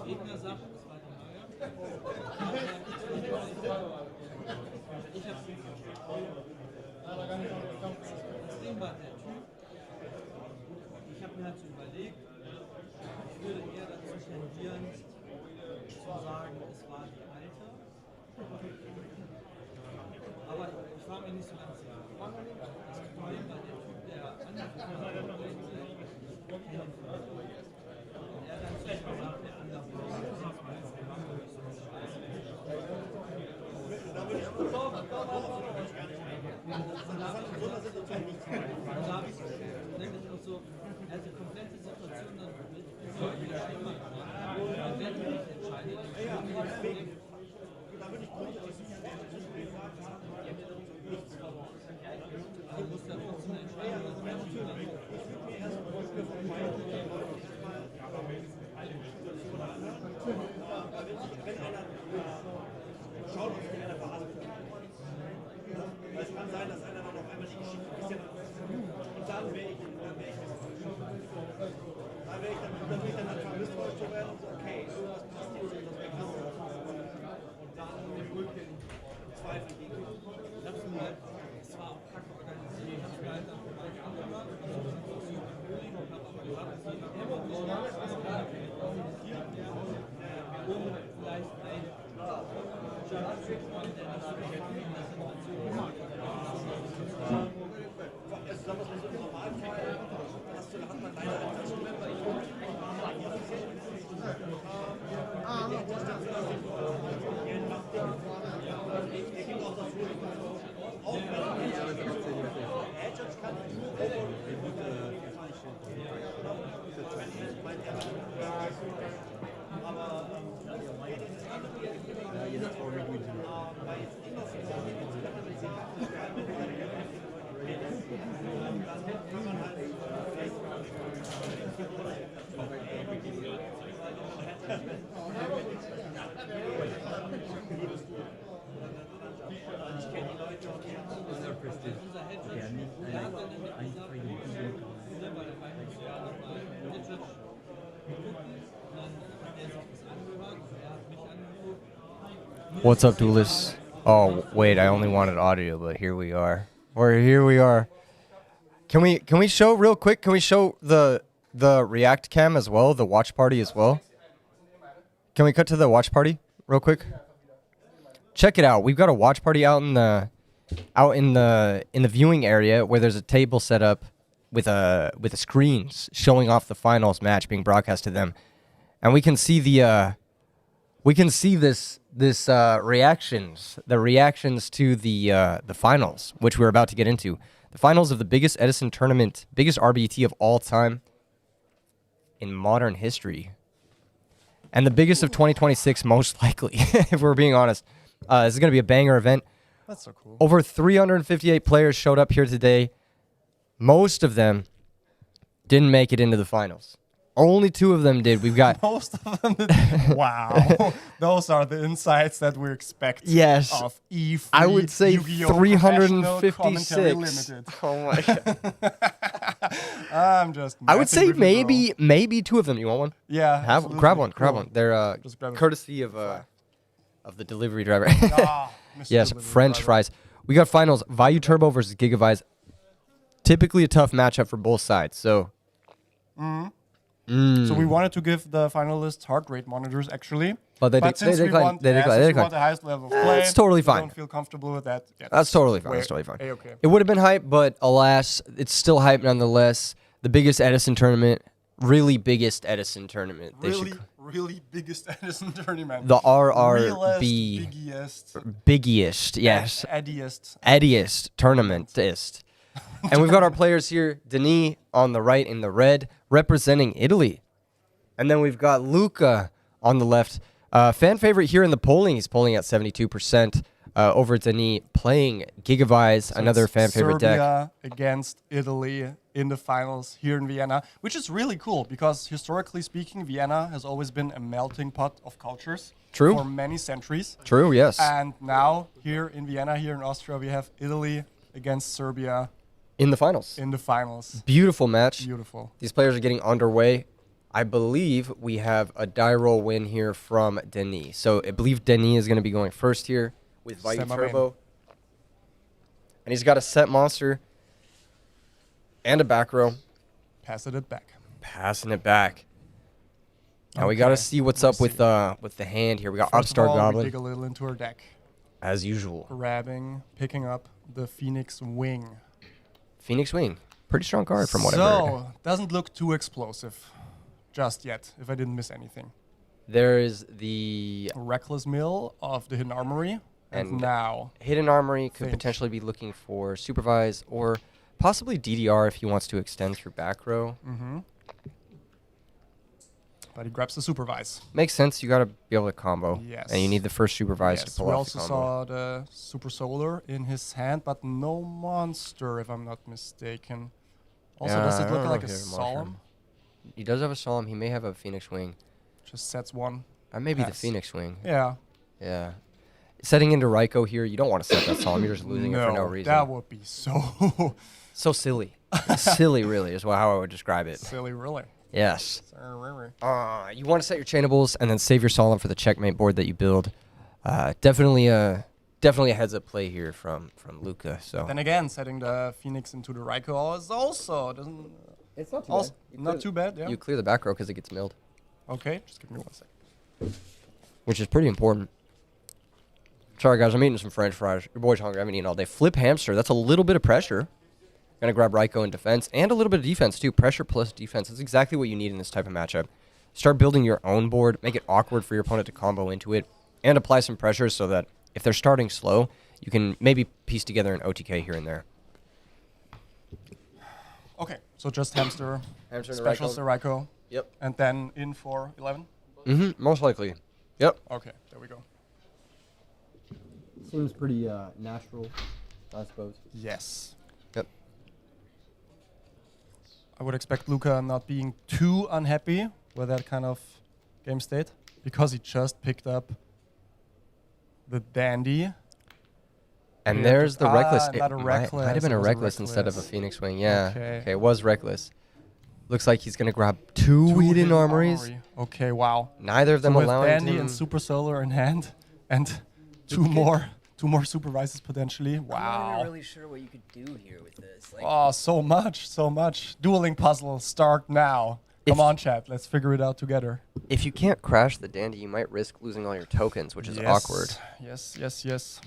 Gegner sagt, das war ich habe das Ding war der Typ. Ich habe mir halt so überlegt, ich würde eher dazu tendieren, zu sagen, es war die alte. Aber ich fahren wir nicht so ganz her. Das Problem war der Typ, der angefangen hat, er dann zu gesagt, der andere. Er hat die komplette Situation dann deutlich schlimmer gemacht. Und wenn du nicht entscheidest, da würde ich grundsätzlich nichts verloren. Du musst ja trotzdem entscheiden. Wenn einer schaut, ob sich einer verhandelt. Weil es kann sein, dass einer dann auf einmal die Geschichte ein bisschen und dann wäre ich dann anfangen, misstrauisch zu werden und so, okay, irgendwas passt hier nicht, das weglassen. Und dann Zweifel gegen mich. Ich hab's mir halt, es war auch kacke organisiert, ich hab's mir halt dann vorbei angemacht, und hab aber gesagt, es geht nach immer um vielleicht ein Jurassic One, der nicht so richtig in der Situation ist. Also sagen wir es mal so, im Normalfall hat man leider etwas November. What's up, duelists? Oh wait, I only wanted audio, but here we are. Here we are. Can we show real quick? Can we show the React cam as well, the watch party as well? Can we cut to the watch party real quick? Check it out. We've got a watch party out in the viewing area where there's a table set up with a screens showing off the finals match being broadcast to them, and we can see the reactions to the finals, which we're about to get into. The finals of the biggest Edison tournament, biggest RBET of all time in modern history, and the biggest of 2026, most likely, if we're being honest. This is going to be a banger event. That's so cool. Over 358 players showed up here today. Most of them didn't make it into the finals. Only 2 of them did. We've got most of them did. Wow. Those are the insights that we expect of E3. I would say Yu-Gi-Oh! 356. Oh my god. I'm just I would say maybe 2 of them. You want one? Yeah. Grab one. They're courtesy of the delivery driver. Yes, French fries. We got finals. Vayu Turbo versus Gigavize. Typically a tough matchup for both sides. So. So we wanted to give the finalists heart rate monitors, actually. But they since we declined. want the highest level of play, it's totally fine. Don't feel comfortable with that. Yeah, that's totally fine. That's totally fine. Okay. It would have been hype, but alas, it's still hype nonetheless. The biggest Edison tournament, really biggest Edison tournament. Really biggest Edison tournament. The RRB. Biggiest, yes. Eddiest tournamentist. And we've got our players here, Denis on the right in the red, representing Italy. And then we've got Luca on the left. Fan favorite here in the polling. He's polling at 72% over Denis, playing Gigavize, so another fan favorite deck. Serbia against Italy in the finals here in Vienna, which is really cool because historically speaking, Vienna has always been a melting pot of cultures. True. For many centuries. True, yes. And now here in Vienna, here in Austria, we have Italy against Serbia. In the finals. Beautiful match. Beautiful. These players are getting underway. I believe we have a die roll win here from Denis. So I believe Denis is going to be going first here with Vayu Turbo. And he's got a set monster and a back row. Passing it back. Now we got to see what's up with the hand here. We got Upstart Goblin. We dig a little into our deck. As usual. Grabbing, picking up the Phoenix Wing. Phoenix Wing. Pretty strong card from what I've heard. So, doesn't look too explosive just yet, if I didn't miss anything. There is the Reckless Mill of the Hidden Armory. And now... Hidden Armory could think. potentially be looking for Supervise or possibly DDR if he wants to extend through back row. Mm-hmm. But he grabs the Supervise. Makes sense. You got to be able to combo. Yes. And you need the first Supervise Yes, to pull we off also the combo. saw the Super Solar in his hand, but no monster, if I'm not mistaken. Also, does it look like a Solemn? He does have a Solemn. He may have a Phoenix Wing. Just sets one. Or maybe the Pass. Phoenix Wing. Yeah. Yeah. Setting into Raiko here, you don't want to set that Solemn. You're just losing it for no reason. That would be so... so silly. Silly, really, is how I would describe it. Silly, really. Yes. You want to set your chainables and then save your Solemn for the checkmate board that you build. Definitely a heads-up play here from Luca. So Then again, setting the Phoenix into the Raiko is also... doesn't. It's not too also, bad. Not too bad, yeah. You clear the back row because it gets milled. Okay, just give me 1 second. Which is pretty important. Sorry, guys, I'm eating some French fries. Your boy's hungry. I haven't eaten all day. Flip Hamster. That's a little bit of pressure. Gonna grab Raiko in defense and a little bit of defense, too. Pressure plus defense. That's exactly what you need in this type of matchup. Start building your own board. Make it awkward for your opponent to combo into it. And apply some pressure so that if they're starting slow, you can maybe piece together an OTK here and there. Okay, so just Hamster. Hamster and Specials to Raiko. Yep. And then in for 11? Mm-hmm. Most likely. Yep. Okay, there we go. Seems pretty natural, I suppose. Yes. Yep. I would expect Luca not being too unhappy with that kind of game state because he just picked up the Dandy. And there's the Reckless. Not a Reckless. Might have been It a was Reckless instead of a Phoenix Wing. Yeah. Okay. Okay, it was Reckless. Looks like he's going to grab two Hidden Armories. Okay, wow. Neither of them so with allowing Dandy him... and Super Solar in hand and two more Supervises potentially. Wow. I'm not even really sure what you could do here with this. Like, Oh, so much. Dueling puzzle, start now. Come on, chat. Let's figure it out together. If you can't crash the Dandy, you might risk losing all your tokens, which is awkward. Yes.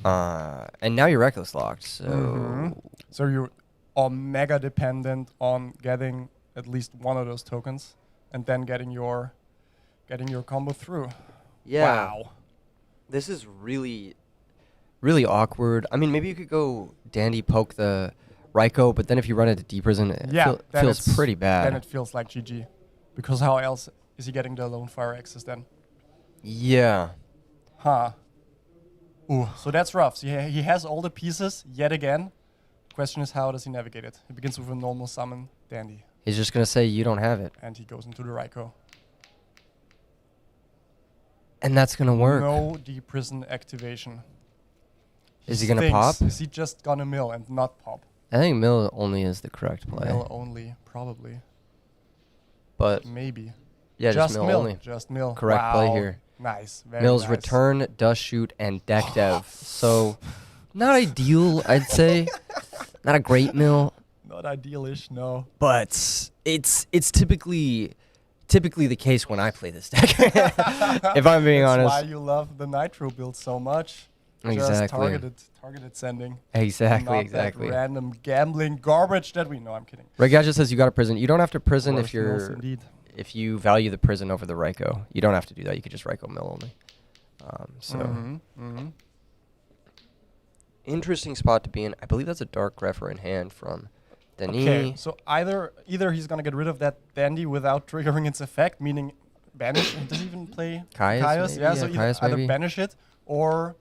And now you're Reckless locked, so... So you're mega dependent on getting at least one of those tokens and then getting your combo through. Yeah. Wow. This is really, really awkward. I mean, maybe you could go Dandy poke the Raiko, but then if you run into D prison, it feels pretty bad. Then it feels like GG. Because how else is he getting the Lone Fire access then? Yeah. Huh. Ooh, so that's rough. So he has all the pieces yet again. Question is, how does he navigate it? He begins with a normal summon Dandy. He's just going to say, you don't have it. And he goes into the Raiko. And that's going to work. No D-Prison activation. Is he going to pop? Is he just going to mill and not pop? I think mill only is the correct play. Mill only, probably. But maybe. Yeah, just mill only. Just mill. Correct play here. Nice. Very Mill's nice. return, dust shoot, and deck dev. So, not ideal, I'd say. Not a great mill. Not idealish, no. But it's typically the case when I play this deck. If I'm being honest. That's why you love the Nitro build so much. Exactly. Just targeted sending. Exactly, Not exactly. That random gambling garbage that we know. I'm kidding. Regaja says you got a prison. You don't have to prison Worth if you're mills, indeed. if you value the prison over the Raiko. You don't have to do that. You could just Raiko mill only. Interesting spot to be in. I believe that's a dark refer in hand from Denis. Okay, so either he's gonna get rid of that Dandy without triggering its effect, meaning banish. Does he even play Caius? Yeah, so Caius either maybe. banish it or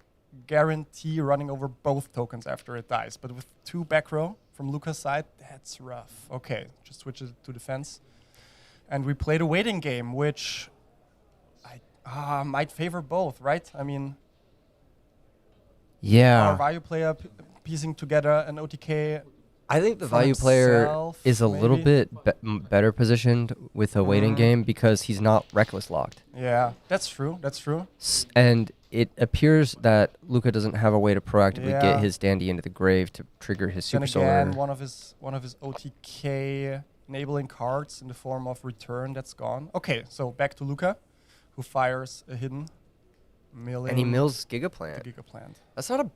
guarantee running over both tokens after it dies. But with 2 back row from Luca's side, that's rough. Okay, just switch it to defense. And we played a waiting game, which I might favor both, right? I mean, yeah. our value player piecing together an OTK. I think the value player himself, is a little bit better positioned with a waiting game because he's not reckless locked. Yeah, that's true. That's true. And it appears that Luca doesn't have a way to proactively Yeah. get his Dandy into the grave to trigger his Then Super again, Solar. one of his OTK enabling cards in the form of return that's gone. Okay, so back to Luca, who fires a hidden milling. And he mills the Gigaplant. Gigaplant. That's not a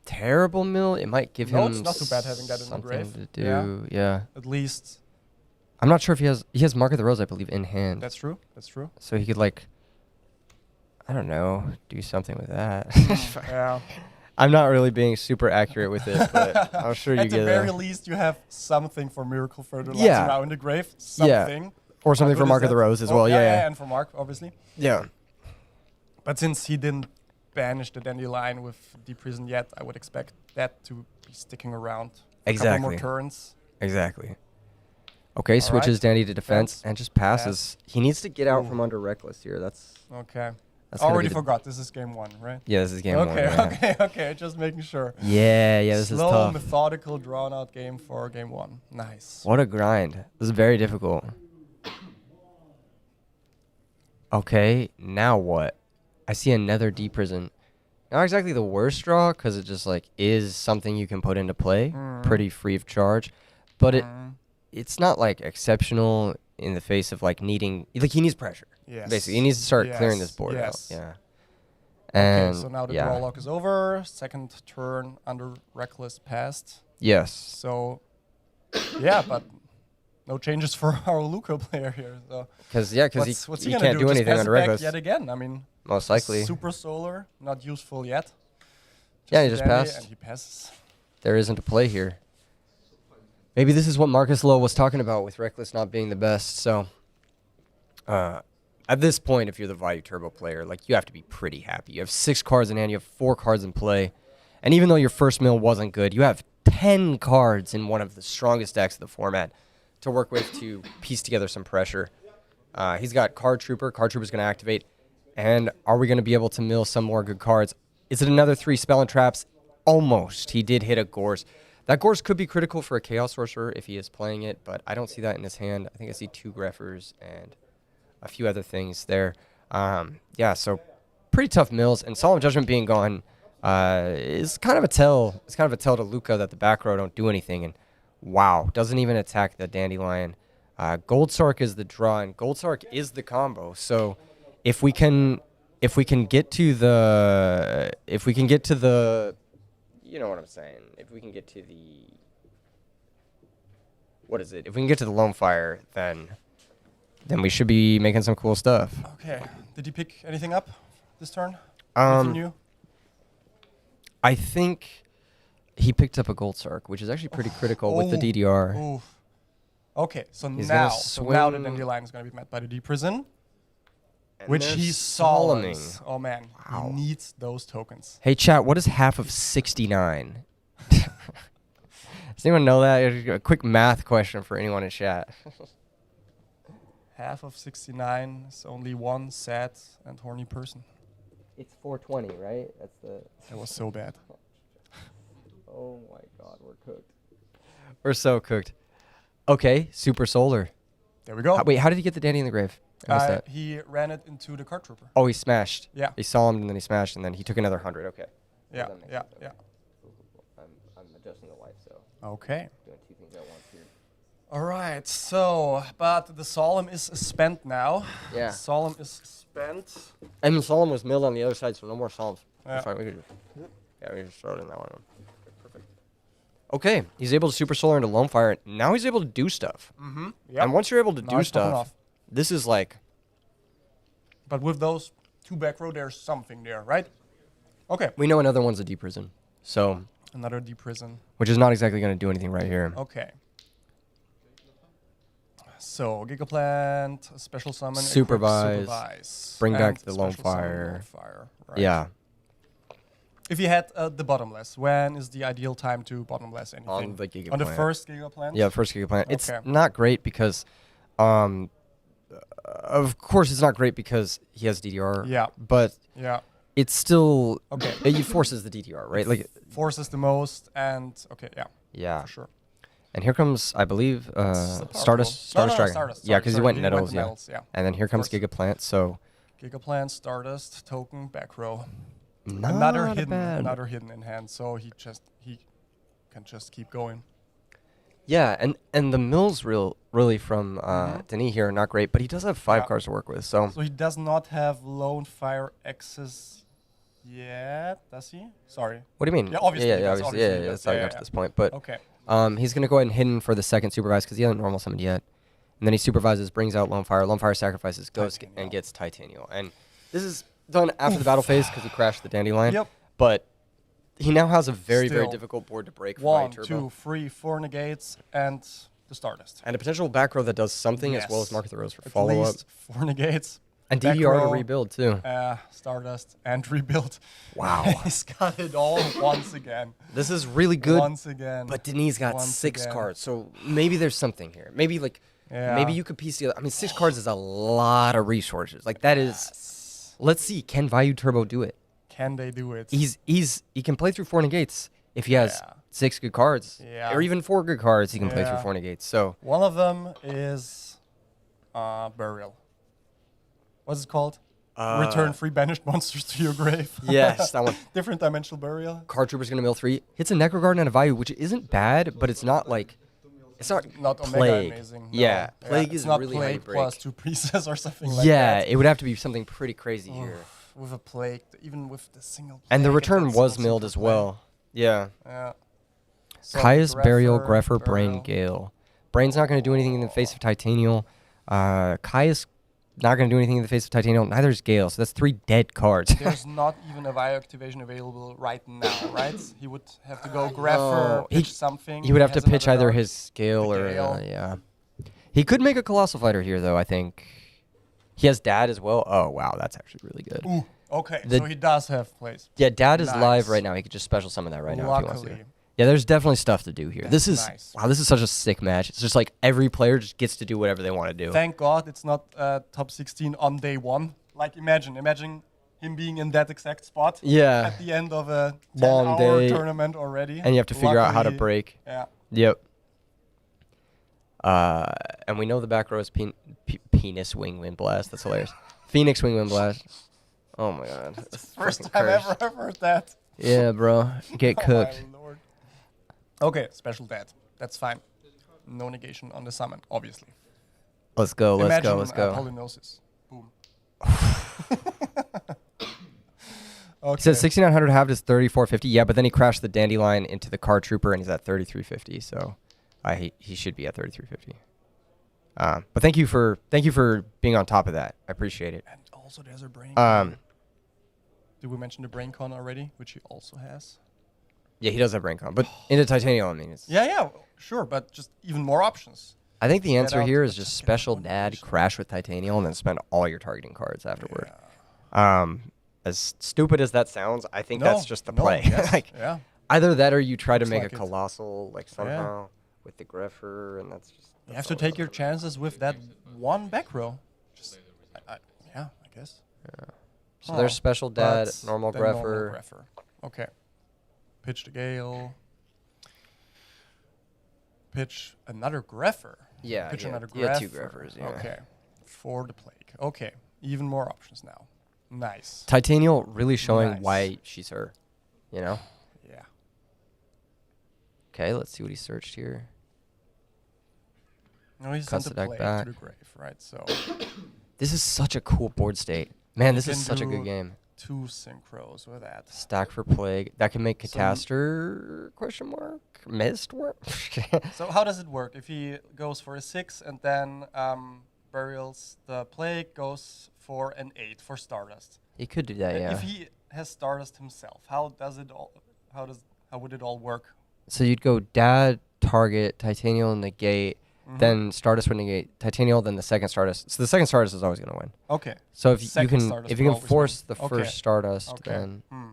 terrible mill. It might give No, him it's not too bad having that in the something grave. to do. Yeah. At least. I'm not sure if he has Mark of the Rose, I believe, in hand. That's true. That's true. So he could like, I don't know, do something with that. Yeah. I'm not really being super accurate with it, but I'm sure you At get the very it. least, you have something for Miracle Fertilizer Yeah. now in the grave. Something. Yeah. Or something How for good Mark is of the that? Rose as Oh, well. Yeah. And for Mark, obviously. Yeah. But since he didn't banish the Dandelion with Deep Prison yet, I would expect that to be sticking around. A couple more turns. Exactly. Okay, switches Dandy to defense and just passes. He needs to get out Ooh. from under Reckless here. That's Okay. That's gonna Already be the- forgot. This is game 1, right? Yeah, this is game 1. Okay, okay. Just making sure. Yeah, this is Slow, tough. methodical, drawn-out game for game 1. Nice. What a grind. This is very difficult. Okay, now what? I see another Deep Prison. Not exactly the worst draw, because it just like is something you can put into play. Pretty free of charge. But it's not like exceptional in the face of like needing, like he needs pressure. Yes. Basically, he needs to start clearing this board out. Yeah. And okay, so now the draw lock is over. Second turn under Reckless passed. Yes. So, yeah, but no changes for our Luca player here. So Because what's he gonna can't do Just anything pass under it back Reckless. yet again. I mean, Most likely. Super Solar, not useful yet. Yeah, he just Danny, passed. And he passes. There isn't a play here. Maybe this is what Marcus Lowe was talking about with Reckless not being the best. So, at this point, if you're the Value Turbo player, like you have to be pretty happy. You have 6 cards in hand, you have 4 cards in play. And even though your first mill wasn't good, you have 10 cards in one of the strongest decks of the format to work with to piece together some pressure. He's got Card Trooper. Card Trooper's going to activate. And are we going to be able to mill some more good cards? Is it another 3 Spell and Traps? Almost. He did hit a Gorse. That Gorse could be critical for a Chaos Sorcerer if he is playing it, but I don't see that in his hand. I think I see 2 Greffers and a few other things there. Yeah, so pretty tough mills. And Solemn Judgment being gone is kind of a tell. It's kind of a tell to Luca that the back row don't do anything. And wow, doesn't even attack the Dandelion. Gold Sark is the draw, and Gold Sark is the combo. So if we can get to the you know what I'm saying. If we can get to the what is it? If we can get to the Lone Fire, then we should be making some cool stuff. Okay. Did he pick anything up this turn? Anything new? I think he picked up a Gold Sark, which is actually pretty critical with the DDR. Oof. Okay, so He's now gonna the Dandelion is going to be met by the Deep Prison, And which they're he solemning. solves. Oh man, Wow. he needs those tokens. Hey, chat, what is half of 69? Does anyone know that? A quick math question for anyone in chat. Half of 69 is only one sad and horny person. It's 420, right? That's the. That was so bad. Oh my God, we're cooked. We're so cooked. Okay, Super Solar. There we go. Wait, how did he get the Dandy in the grave? I missed that. He ran it into the Card Trooper. Oh, he smashed. Yeah. He saw him and then he smashed and then he took another 100. Okay. Yeah, That makes yeah, sense. yeah. I'm adjusting the light, so. Okay. Doing 2 things at once here. All right, so, but the Solemn is spent now. Yeah. Solemn is spent. And Solemn was milled on the other side, so no more Solemns. Yeah. Fine, we could we just throw it in that one. Perfect. Okay, he's able to Super Solar into Lone Fire. Now he's able to do stuff. Mm-hmm. And once you're able to Now do it's popping stuff, off. this is like. But with those 2 back row, there's something there, right? Okay. We know another one's a Deep Prison, so. Another Deep Prison. Which is not exactly going to do anything right here. Okay. So, Gigaplant, Special Summon, equip, Supervise. Bring back and the Lone Special Summon Fire. Lone Fire, right. Yeah. If you had the Bottomless, when is the ideal time to Bottomless anything? On the Gigaplant. On the first Gigaplant? Yeah, first Gigaplant. Okay. It's not great because, of course, it's not great because he has DDR. Yeah. But yeah. It's still okay. It forces the DDR, right? Like forces the most, and okay, yeah. Yeah. For sure. And here comes, I believe, Stardust Dragon. Yeah, because he went Nettles, yeah. And then here comes Gigaplant, so. Gigaplant, Stardust, token, back row. Not another hidden in hand, so he can just keep going. Yeah, and the mills really from Denis here are not great, but he does have 5 cards to work with. So he does not have Lone Fire access yet, does he? Sorry. what do you mean? Yeah, obviously. Yeah, he does, obviously. obviously he That's does. how I got to this point. But Okay. he's gonna go ahead and hidden for the second supervise because he hasn't normal summoned yet. And then he supervises, brings out Lone Fire. Lone Fire sacrifices, goes and gets Titanial. And this is done after the battle phase because he crashed the Dandelion. Yep. But he now has a very Still, difficult board to break for 1, Turbo. 2, 3, 4 negates, and the Stardust. And a potential back row that does something as well as Mark of the Rose for follow-up. At least 4 negates. And back DDR to row, rebuild, too. Stardust and rebuild. Wow. He's got it all once again. This is really good. Once again. But Denis got 6 cards, so maybe there's something here. Maybe, like, maybe you could piece together. I mean, 6 cards is a lot of resources. Like, that is... Let's see. Can Vayu Turbo do it? Can they do it? He can play through 4 negates if he has 6 good cards. Yeah. Or even 4 good cards, he can play through 4 negates. So one of them is Burial. What's it called? Return 3 banished monsters to your grave. Yes, that one. Different dimensional burial. Card Trooper's going to mill 3. Hits a Necro Garden and a Vayu, which isn't bad, but it's not like... It's not Plague. Omega amazing. No. Yeah, Plague is not really Plague hard to break. plus 2 pieces or something like that. Yeah, it would have to be something pretty crazy here. With a Plague, even with the single And the Plague, return that's was also milled as Plague. well. Yeah. Yeah. So Caius, Burial, Greffer, Greffer, Brain, Gale. Brain's not going to do anything in the face of Titanial. Caius not going to do anything in the face of Titanial. Neither is Gale, so that's 3 dead cards. There's not even a Vayu activation available right now, right? He would have to go Greffer, pitch something. He would have to has pitch another either card. his Gale The or... Gale. yeah. He could make a Colossal Fighter here, though, I think. He has Dad as well. Oh, wow, that's actually really good. Ooh, okay, so he does have plays. Yeah, Dad is Nice. live right now. He could just special summon that right now if he wants to. Luckily. Yeah, there's definitely stuff to do here. That's This is nice. wow. This is such a sick match. It's just like every player just gets to do whatever they want to do. Thank God it's not top 16 on day 1. Like imagine him being in that exact spot. Yeah. At the end of a Long 10-hour day. tournament already. And you have to figure out how to Luckily, break. Yeah. Yep. And we know the back row is Penis Wing Wind Blast. That's hilarious. Phoenix Wing Wind Blast. Oh my God. That's First fucking time cursed. ever I've heard that. Yeah, bro. Get Oh my cooked. Lord. Okay, special dead. That's fine. No negation on the summon, obviously. Let's go. Let's Imagine go. Let's go. Polynosis. Boom. He says 6900 halved is 3450. Yeah, but then he crashed the Dandelion into the Card Trooper and he's at 3350. So he should be at 3350. But thank you for being on top of that. I appreciate it. And also there's a brain. Did we mention the brain con already, which he also has? Yeah, he does have brain con, but into Titanium, I mean, it's. Yeah, sure, but just even more options. I think the Get answer out here to is the just second special dad, crash with Titanium, and then spend all your targeting cards afterward. As stupid as that sounds, I think that's just the play. Yes, like, yeah. Either that or you try to Looks make like a it. colossal, like somehow with the Greffer, and that's just. You have to take your chances with that one back row. Just, yeah, I guess. Yeah. So there's special dad, But normal then Greffer. Okay. Pitch the Gale. Pitch another Greffer. Yeah, Pitch he had- another he had 2 Greffer. Greffers, yeah. Okay. For the Plague. Okay. Even more options now. Nice. Titanium really showing Nice. why she's her, you know? Yeah. Okay, let's see what he searched here. No, he Cuts sent the the deck Plague back. to the grave, right? So This is such a cool board state. Man, you this is can such a good do game. 2 synchros with that. Stack for Plague. That can make So- Cataster, question mark? Mist work? So how does it work? If he goes for a 6 and then burials the Plague, goes for an 8 for Stardust. He could do that, yeah. If he has Stardust himself, how would it all work? So you'd go dad, target, Titanium, negate, Mhm. then Stardust would negate Titanium, then the second Stardust. So the second Stardust is always going to win. Okay. So if you Second can Stardust if you will can always force win. the Okay. first Stardust, Okay. then. Hmm.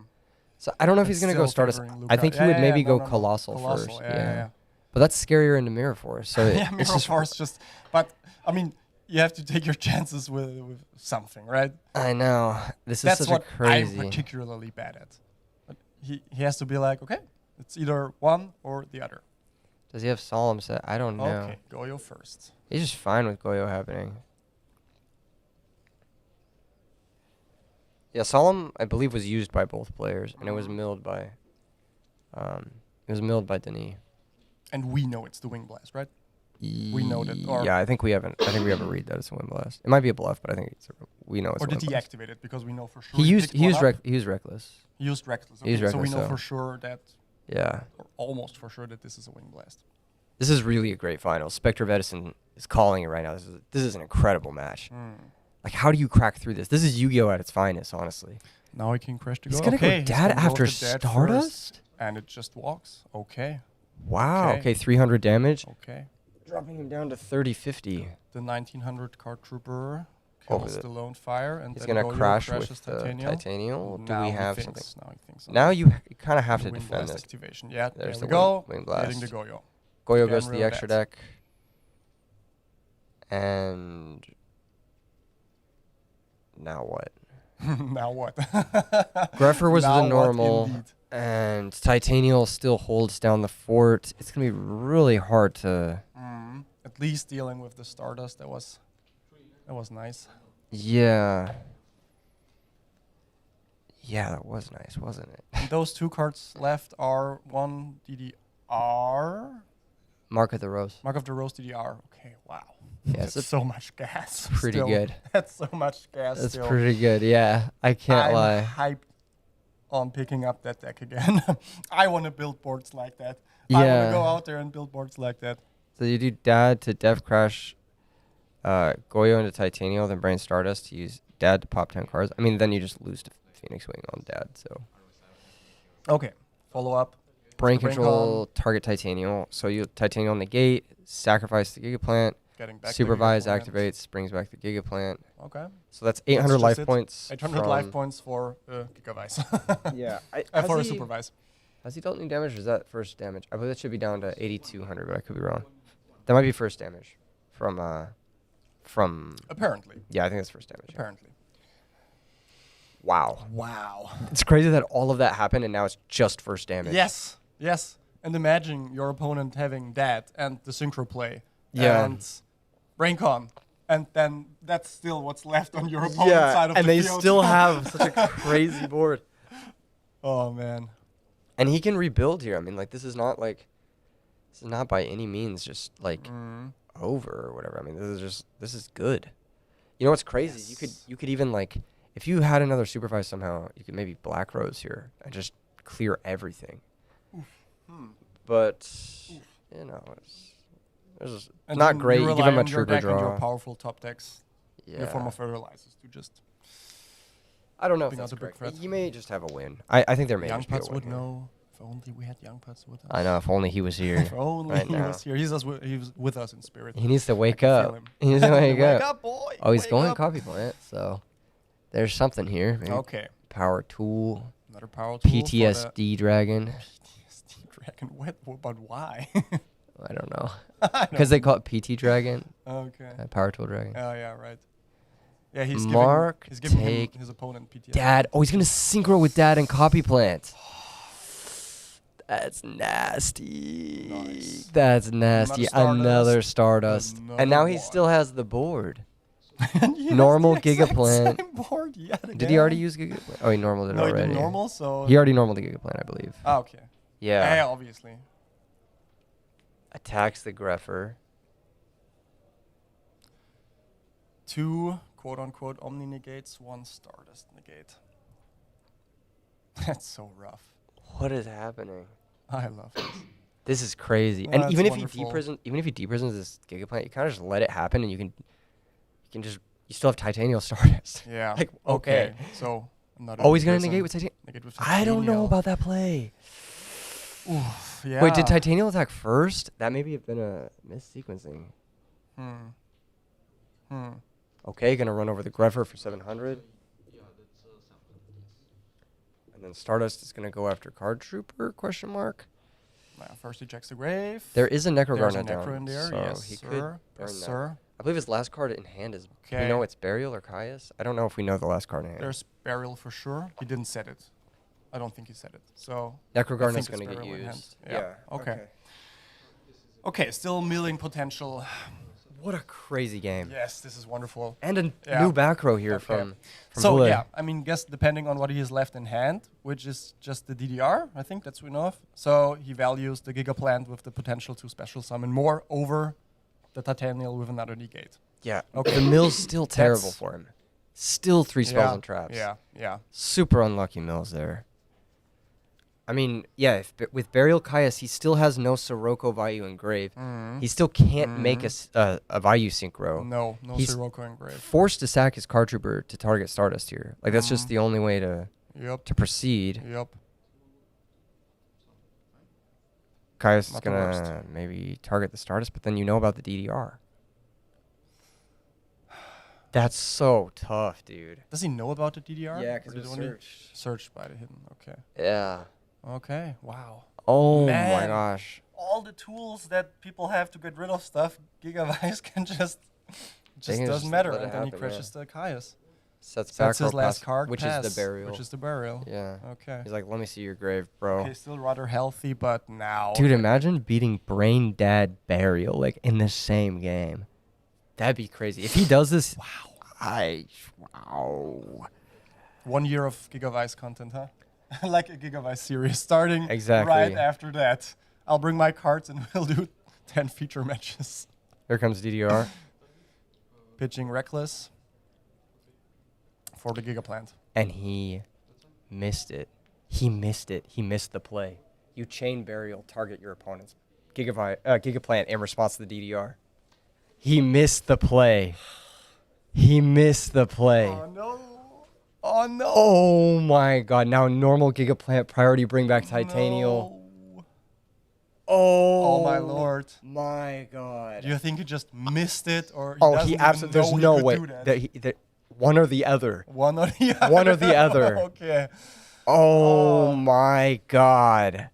So I don't know if That's he's going to go still Stardust. favoring I Luca. think he Yeah, would yeah, maybe yeah. go No, no, no. Colossal Colossal, first. yeah. But that's scarier in the Mirror Force. So Yeah, it's Mirror just Force just. But I mean, you have to take your chances with something, right? I know. This is That's such what a crazy. I'm particularly bad at. But he has to be like, okay, it's either one or the other. Does he have Solemn set? I don't know. Okay, Goyo first. He's just fine with Goyo happening. Yeah, Solemn, I believe, was used by both players, and it was milled by Denis. And we know it's the Wing Blast, right? We know that. Or Yeah, I think we have a read that it's a Wind Blast. It might be a bluff, but I think we know it's or a did Wind he Blast. activate it? Because we know for sure. He used picked one up. he used reckless. He used reckless. He used Okay, so we reckless, know so- for sure that, Yeah. or almost for sure that this is a Wing Blast. This is really a great final. Spectre of Edison is calling it right now. This is an incredible match. Like, how do you crack through this? This is Yu-Gi-Oh at its finest, honestly. Now he can crash to go. He's gonna go he's dad gonna go after with the dad Stardust? first, and it just walks. Okay. Wow. Okay, 300 damage. Okay. Dropping him down to 30-50. The 1900 card trooper Over kills the- the lone fire, and He's then gonna Goyo crash crashes with the Titanium. Titanium. Do Now we he have thinks- something? Now he thinks. Now you kind of have The to Wind defend Blast this. activation. Yeah, There's there the we go. Wind Hitting Blast. the Goyo. Goyo Again, goes to the real extra bad. deck. And now what? Now what? Greffer was Now the what normal, indeed? and Titanial still holds down the fort. It's gonna be really hard to. At least dealing with the Stardust, that was nice. Yeah. Yeah, that was nice, wasn't it? And those two cards left are one DDR. Mark of the Rose. Mark of the Rose DDR. Okay, wow. Yeah, That's it's so much gas. pretty still. good. That's so much gas. That's still. pretty good. Yeah, I can't I'm lie. hyped on picking up that deck again. I want to build boards like that. I want Yeah. to go out there and build boards like that. So you do Dad to Dev Crash, Goyo into Titanial, then Brain Stardust to use Dad to pop 10 cards. I mean, then you just lose to Phoenix Wing on Dad. So Okay, follow up. Brain Brain Control, target Titanial. So you Titanial negate, sacrifice the Gigaplant, Getting back the supervise, Gigaplant. activates, brings back the Gigaplant. Okay. So that's 800 just life it. points. 800 life from- points for Gigavice. Yeah. For a has he- supervise. Has he dealt any damage, or is that first damage? I believe that should be down to 8,200, but I could be wrong. That might be first damage from. Apparently. Yeah, I think that's first damage. yeah. Apparently. Wow. Wow. It's crazy that all of that happened and now it's just first damage. Yes. Yes. And imagine your opponent having that and the synchro play. Yeah. And BrainCon. And then that's still what's left on your opponent's side of and the they field. still have such a crazy board. Oh, man. And he can rebuild here. I mean, like, this is not by any means just like over or whatever. I mean, this is good. You know what's crazy? Yes. You could even like, if you had another supervise somehow, you could maybe Black Rose here and just clear everything. But you know, it's just And not then great. You You give rely him a on your trigger deck and your draw. powerful top decks in the form Yeah. of fertilizers to just. I don't know if Bring out that's the big correct. threat. He may just have a win. I think there may Young just be a Putz win would here. know. If only we had Young Putz with us. I know. If only he was here. If only right he now. was here. He was with us in spirit. He needs to wake can up. feel him. He needs to wake Wake up. up, boy. Oh, he's Wake going up. coffee plant. So there's something here. Maybe Okay. Power tool. Another power tool. PTSD dragon. PTSD dragon. What? But why? I don't know. I Because they don't call it PT dragon. Okay. Power tool dragon. Oh yeah, right. Yeah, he's Mark, giving take his opponent PTSD. Dad. Oh, he's gonna synchro with Dad and copy plant. That's nasty. Nice. That's nasty. Another Stardust. Another And now he one. still has the board. He has Normal the exact Gigaplant. same board yet Did he already again. use Gigaplant? Oh, he normaled it No, he already. did normal, so. He already normaled the Gigaplant, I believe. Ah, okay. Yeah. Yeah, obviously. Attacks the Greffer. 2 quote-unquote Omni negates, 1 Stardust negate. That's so rough. What is happening? I love this. This is crazy. Well, and even that's if wonderful. even if he deprisons this Gigaplant, you kind of just let it happen, and you still have Titanial Stardust. Yeah. Like, okay. So another. Oh, he's gonna prison. negate with Titanial. Negate with I don't know Titanial. about that play. Oof, yeah. Wait, did Titanial attack first? That maybe have been a missequencing. Okay, gonna run over the Greffer for 700. And then Stardust is gonna go after Card Trooper? Question mark. First he checks the grave. There is a Necro There's a Garnet down, Necro in there. so Yes, he could sir. burn Yes, that. sir. I believe his last card in hand is. Do we Okay. know it's Burial or Caius? I don't know if we know the last card in hand. There's burial for sure. He didn't set it. I don't think he said it. So Necro I Garnet's think it's gonna get burial in used. hand. Yeah. Okay. Okay, still milling potential. What a crazy game. Yes, this is wonderful. And a new back row here from So Boulay. yeah, I mean, guess depending on what he has left in hand, which is just the DDR, I think that's enough. So he values the Gigaplant with the potential to special summon more over the Titanial with another negate. Yeah. Okay. The mill's still terrible for him. Still 3 spells and traps. Yeah. Super unlucky mills there. I mean, yeah, with Burial Caius, he still has no Sirocco Vayu Engrave. He still can't make a Vayu Synchro. No He's Sirocco Engrave. forced to sack his card trooper to target Stardust here. Like, that's just the only way to proceed. Yep. Caius is Not the going worst. to maybe target the Stardust, but then you know about the DDR. That's so tough, dude. Does he know about the DDR? Yeah, Or because did it was only searched. searched by the hidden. Okay. Yeah. Okay. Wow. Oh, my Man. gosh. All the tools that people have to get rid of stuff, Gigavice can just can doesn't just matter, let it and then he happen, crashes the Caius. Sets So back that's his row last pass, card, which pass, is the burial. Which is the burial. Yeah. Okay. He's like, let me see your grave, bro. Okay, still rather healthy, but now. Dude, imagine beating Brain Dad Burial like in the same game. That'd be crazy. If he does this, wow. 1 year of Gigavice content, huh? Like a Gigavice series starting Exactly. right after that. I'll bring my cards and we'll do 10 feature matches. Here comes DDR. Pitching Reckless for the Gigaplant. And he missed it. He missed it. He missed the play. You chain Burial, target your opponent's Gigaplant in response to the DDR. He missed the play. He missed the play. Oh no. Oh no. Oh my god. Now normal Gigaplant priority bring back Titanial. No. Oh, Oh my lord. My god. Do you think he just missed it, or He absolutely. There's no way that one or the other. One or the other. One or the other. Okay. Oh my god.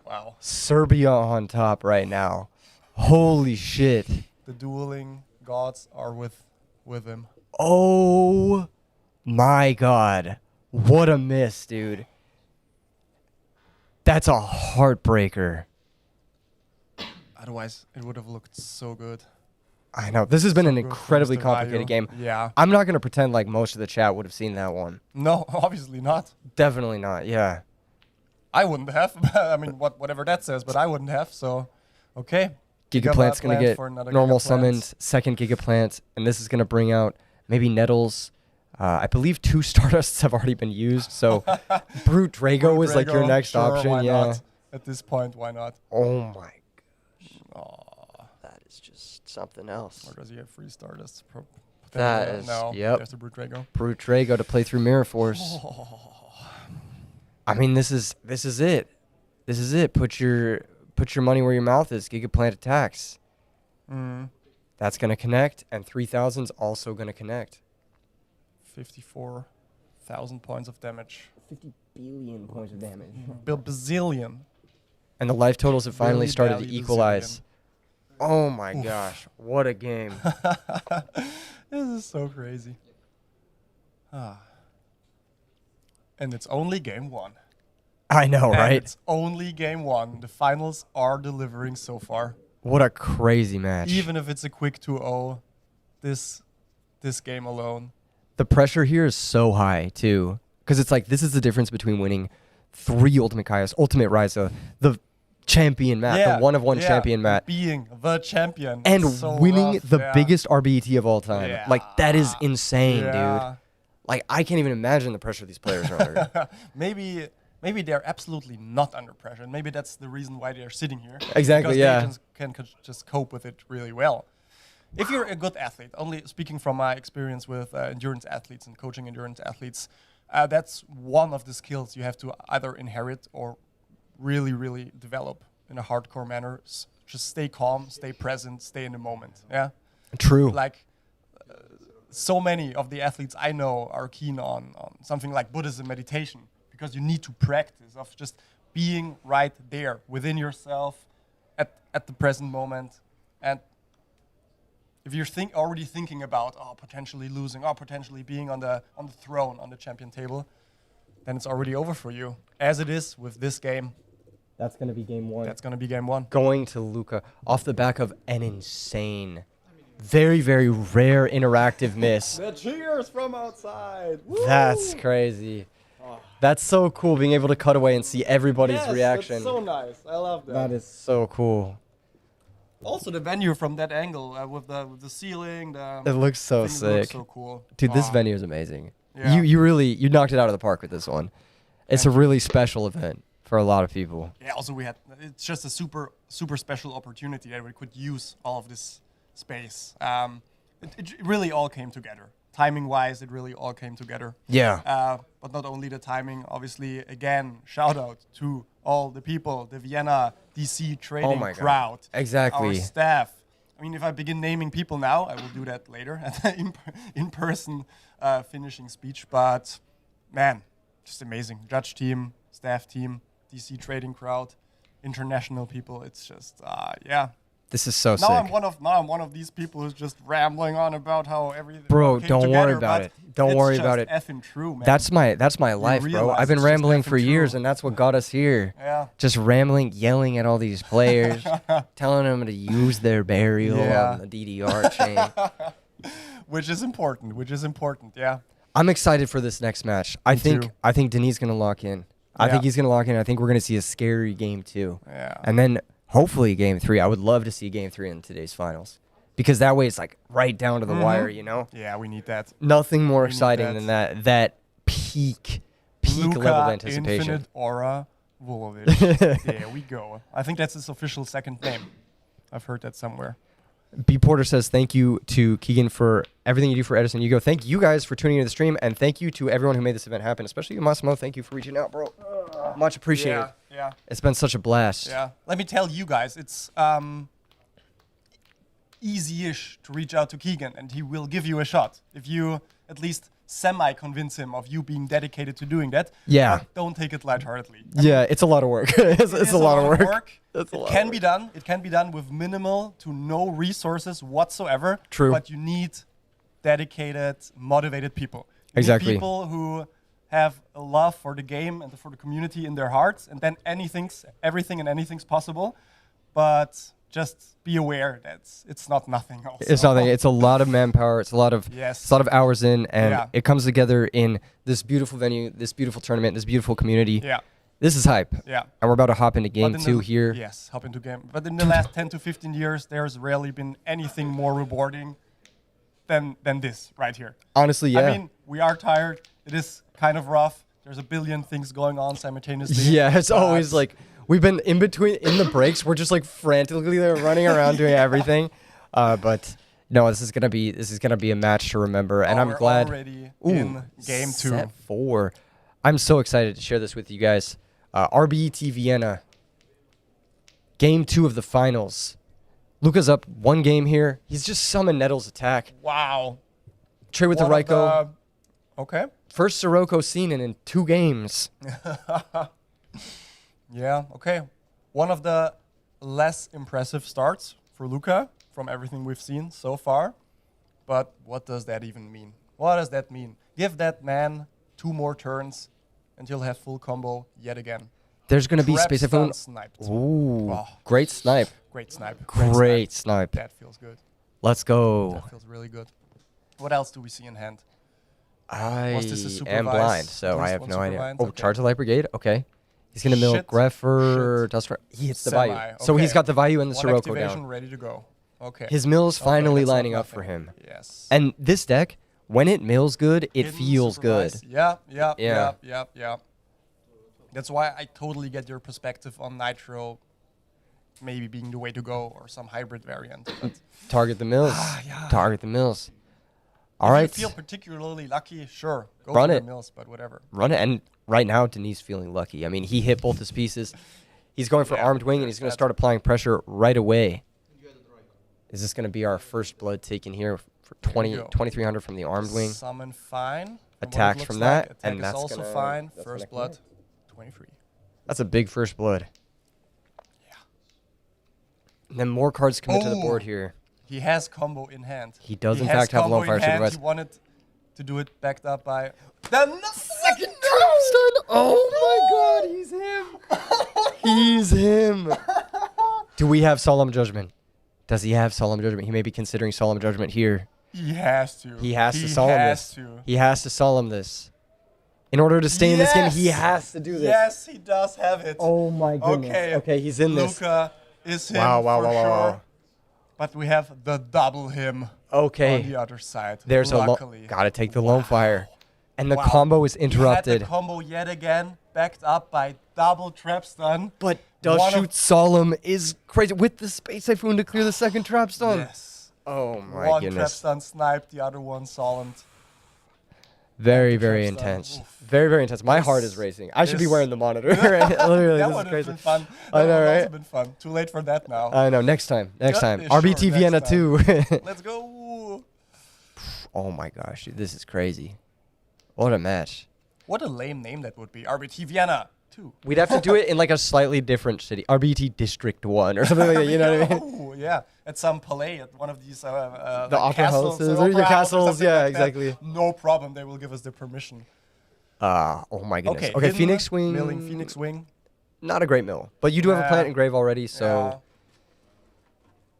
Wow. Serbia on top right now. Holy shit. The dueling gods are with him. Oh my god. What a miss, dude. That's a heartbreaker. Otherwise, it would have looked so good. I know. This has been an good for incredibly Mr. complicated Vayu. game. Yeah. I'm not going to pretend like most of the chat would have seen that one. No, obviously not. Definitely not. Yeah. I wouldn't have. I mean, whatever that says, but I wouldn't have. So, okay. Gigaplant's going to get for another normal Gigaplant. summoned, second Gigaplant, and this is going to bring out maybe Nettles. I believe 2 Stardusts have already been used, so Brute Drago is like your Drago, next sure, option. why Yeah. not? At this point, why not? Oh my gosh. Aw. That is just something else. Or does he have 3 Stardust? That is, no. yep. There's the Brute Drago. Brute Drago to play through Mirror Force. I mean, this is it. This is it. Put your money where your mouth is. Gigaplant attacks. That's gonna connect, and 3000's also gonna connect. 54,000 points of damage. 50 billion points of damage. Bazillion. And the life totals have finally Billy started to Bally equalize. Oh my Oof. gosh, what a game. This is so crazy. And it's only game 1. I know, And right? it's only game 1. The finals are delivering so far. What a crazy match. Even if it's a quick 2-0, this game alone. The pressure here is so high, too. Because it's like, this is the difference between winning 3 Ultimate Kaios, Ultimate Ryza, the champion mat, the one-of-one champion mat. Being the champion. And so winning rough, the biggest RBET of all time. Yeah. Like, that is insane, Yeah. dude. Like, I can't even imagine the pressure these players are under. Maybe they're absolutely not under pressure. And maybe that's the reason why they're sitting here. Exactly, because yeah. they can just cope with it really well. If you're a good athlete, only speaking from my experience with endurance athletes and coaching endurance athletes, that's one of the skills you have to either inherit or really, really develop in a hardcore manner. Just stay calm, stay present, stay in the moment. Yeah. True. Like so many of the athletes I know are keen on something like Buddhism meditation, because you need to practice of just being right there within yourself at the present moment. And if you're already thinking about potentially losing, potentially being on the throne, on the champion table, then it's already over for you. As it is with this game. That's going to be game 1. That's going to be game 1. Going to Luca off the back of an insane Very, very rare interactive miss. The cheers from outside. Woo! That's crazy. That's so cool being able to cut away and see everybody's reaction. That's so nice. I love that. That is so cool. Also, the venue from that angle with the ceiling. It looks so thing sick. looks so cool. Dude, this venue is amazing. Yeah. You really knocked it out of the park with this one. It's a really special event for a lot of people. Yeah. Also, it's just a super special opportunity that we could use all of this space. It really all came together. Timing-wise, it really all came together. Yeah. But not only the timing, obviously, again, shout out to all the people, the Vienna DC trading crowd. Exactly. Our staff. I mean, if I begin naming people now, I will do that later at the in-person finishing speech. But, man, just amazing. Judge team, staff team, DC trading crowd, international people. It's just, yeah. This is so sick. Now I'm one of these people who's just rambling on about how everything. Bro, came don't together, worry about but it. Don't worry about it. It's just effing true, man. That's my life, bro. realize I've been it's just rambling effing for years, true. and that's what got us here. Yeah. Just rambling, yelling at all these players, telling them to use their burial on the DDR chain. Which is important. Yeah. I'm excited for this next match. I think Denis gonna lock in. I think he's gonna lock in. I think we're gonna see a scary game 2. Yeah. And then hopefully game 3. I would love to see game 3 in today's finals. Because that way it's like right down to the wire, you know? Yeah, we need that. Nothing more exciting than that peak Luca, level of anticipation. Infinite Aura Vulovic. There we go. I think that's his official second name. I've heard that somewhere. B. Porter says, thank you to Keegan for everything you do for Edison Yugo. Thank you guys for tuning into the stream, and thank you to everyone who made this event happen, especially you, Massimo. Thank you for reaching out, bro. Much appreciated. Yeah. It's been such a blast. Yeah. Let me tell you guys, it's easy-ish to reach out to Keegan, and he will give you a shot. If you at least semi-convince him of you being dedicated to doing that. Yeah. But don't take it lightheartedly. Yeah, it's a lot of work. it's a lot of work. It can be done. It can be done with minimal to no resources whatsoever. True. But you need dedicated, motivated people. You Exactly. need people who have a love for the game and for the community in their hearts, and then everything and anything's possible. But just be aware that it's not nothing. Also. It's nothing. It's a lot of manpower. It's a lot of hours in, and it comes together in this beautiful venue, this beautiful tournament, this beautiful community. Yeah. This is hype. Yeah. And we're about to hop into game 2 here. Yes, hop into game. But in the last 10 to 15 years, there's rarely been anything more rewarding than this right here. Honestly, yeah. I mean, we are tired. It is kind of rough. There's a billion things going on simultaneously. Yeah, it's always like we've been in the breaks. We're just like frantically running around doing everything. But no, this is gonna be a match to remember, and I'm glad. Already in game 2. Set 4. I'm so excited to share this with you guys. RBET Vienna. Game 2 of the finals. Luca's up 1 game here. He's just summoned Nettle's attack. Wow. Trade with the Raiko. Okay. First Sirocco seen in 2 games. Yeah, okay. One of the less impressive starts for Luca from everything we've seen so far. But what does that even mean? What does that mean? Give that man 2 more turns and he'll have full combo yet again. There's going to be Trap space if stun sniped. Ooh, Oh, great snipe. Great snipe. Great snipe. That feels good. Let's go. That feels really good. What else do we see in hand? I Was this a am supervised? blind, so At I least have one no idea. supervised? Oh, Okay. charge the light brigade. Okay, he's gonna mill Shit. Greffer. Dust. He hits the Semi, Bayou, so he's okay. got the Bayou and the One Sirocco activation down. ready to go. Okay. His mill's Okay, finally that's not lining up for nothing. him. Yes. And this deck, when it mills good, it Hidden feels good. supervised. Yeah. Yeah. That's why I totally get your perspective on Nitro maybe being the way to go or some hybrid variant. But Target the mills. yeah. Target the mills. All if right. you feel particularly lucky, sure. Go Run for it. the mills, but whatever. Run it. And right now, Denis feeling lucky. I mean, he hit both his pieces. He's going for armed wing, and he's going to start applying pressure right away. Is this going to be our first blood taken here for 2,300 from the armed wing? Summon fine. From what it Attacks looks from like. that, Attack and is that's also gonna- fine. that's First gonna blood, 23. That's a big first blood. Yeah. And then more cards come into the board here. He has combo in hand. He does, in has fact, have combo Lone Fire in hand. Supervised. He wanted to do it backed up by the second Oh my god, he's him. He's him. Do we have Solemn Judgment? Does he have Solemn Judgment? He may be considering Solemn Judgment here. He has to. He has to Solemn this. To. He has to Solemn this. In order to stay in this game, he has to do this. Yes, he does have it. Oh my goodness. Okay, he's in this. Luca is him for sure. But we have the double him on the other side. There's luckily. Gotta take the Lone Fire. And the combo is interrupted. He had the combo yet again, backed up by double trap stun. But does shoot Solemn is crazy with the Space Typhoon to clear the second trap stun. Yes. Oh my one goodness. One trap stun sniped, the other one solemned. Very, very intense. Very, very intense. My heart is racing. I should be wearing the monitor. Literally, that this would is crazy. have been fun. I know, right? Been fun. Too late for that now. I know. Next time. Next time. Sure, RBET Vienna 2. Let's go. Oh my gosh, dude. This is crazy. What a match. What a lame name that would be. RBET Vienna 2. We'd have to do it in like a slightly different city. RBET District 1 or something like that. You know what I mean? Oh, yeah. At some palais, at one of these the like opera castles, houses or your castles. Yeah, like exactly. That. No problem. They will give us the permission. Oh my goodness. Okay, Phoenix Wing. Milling Phoenix Wing. Not a great mill. But you do have a plant engrave already, so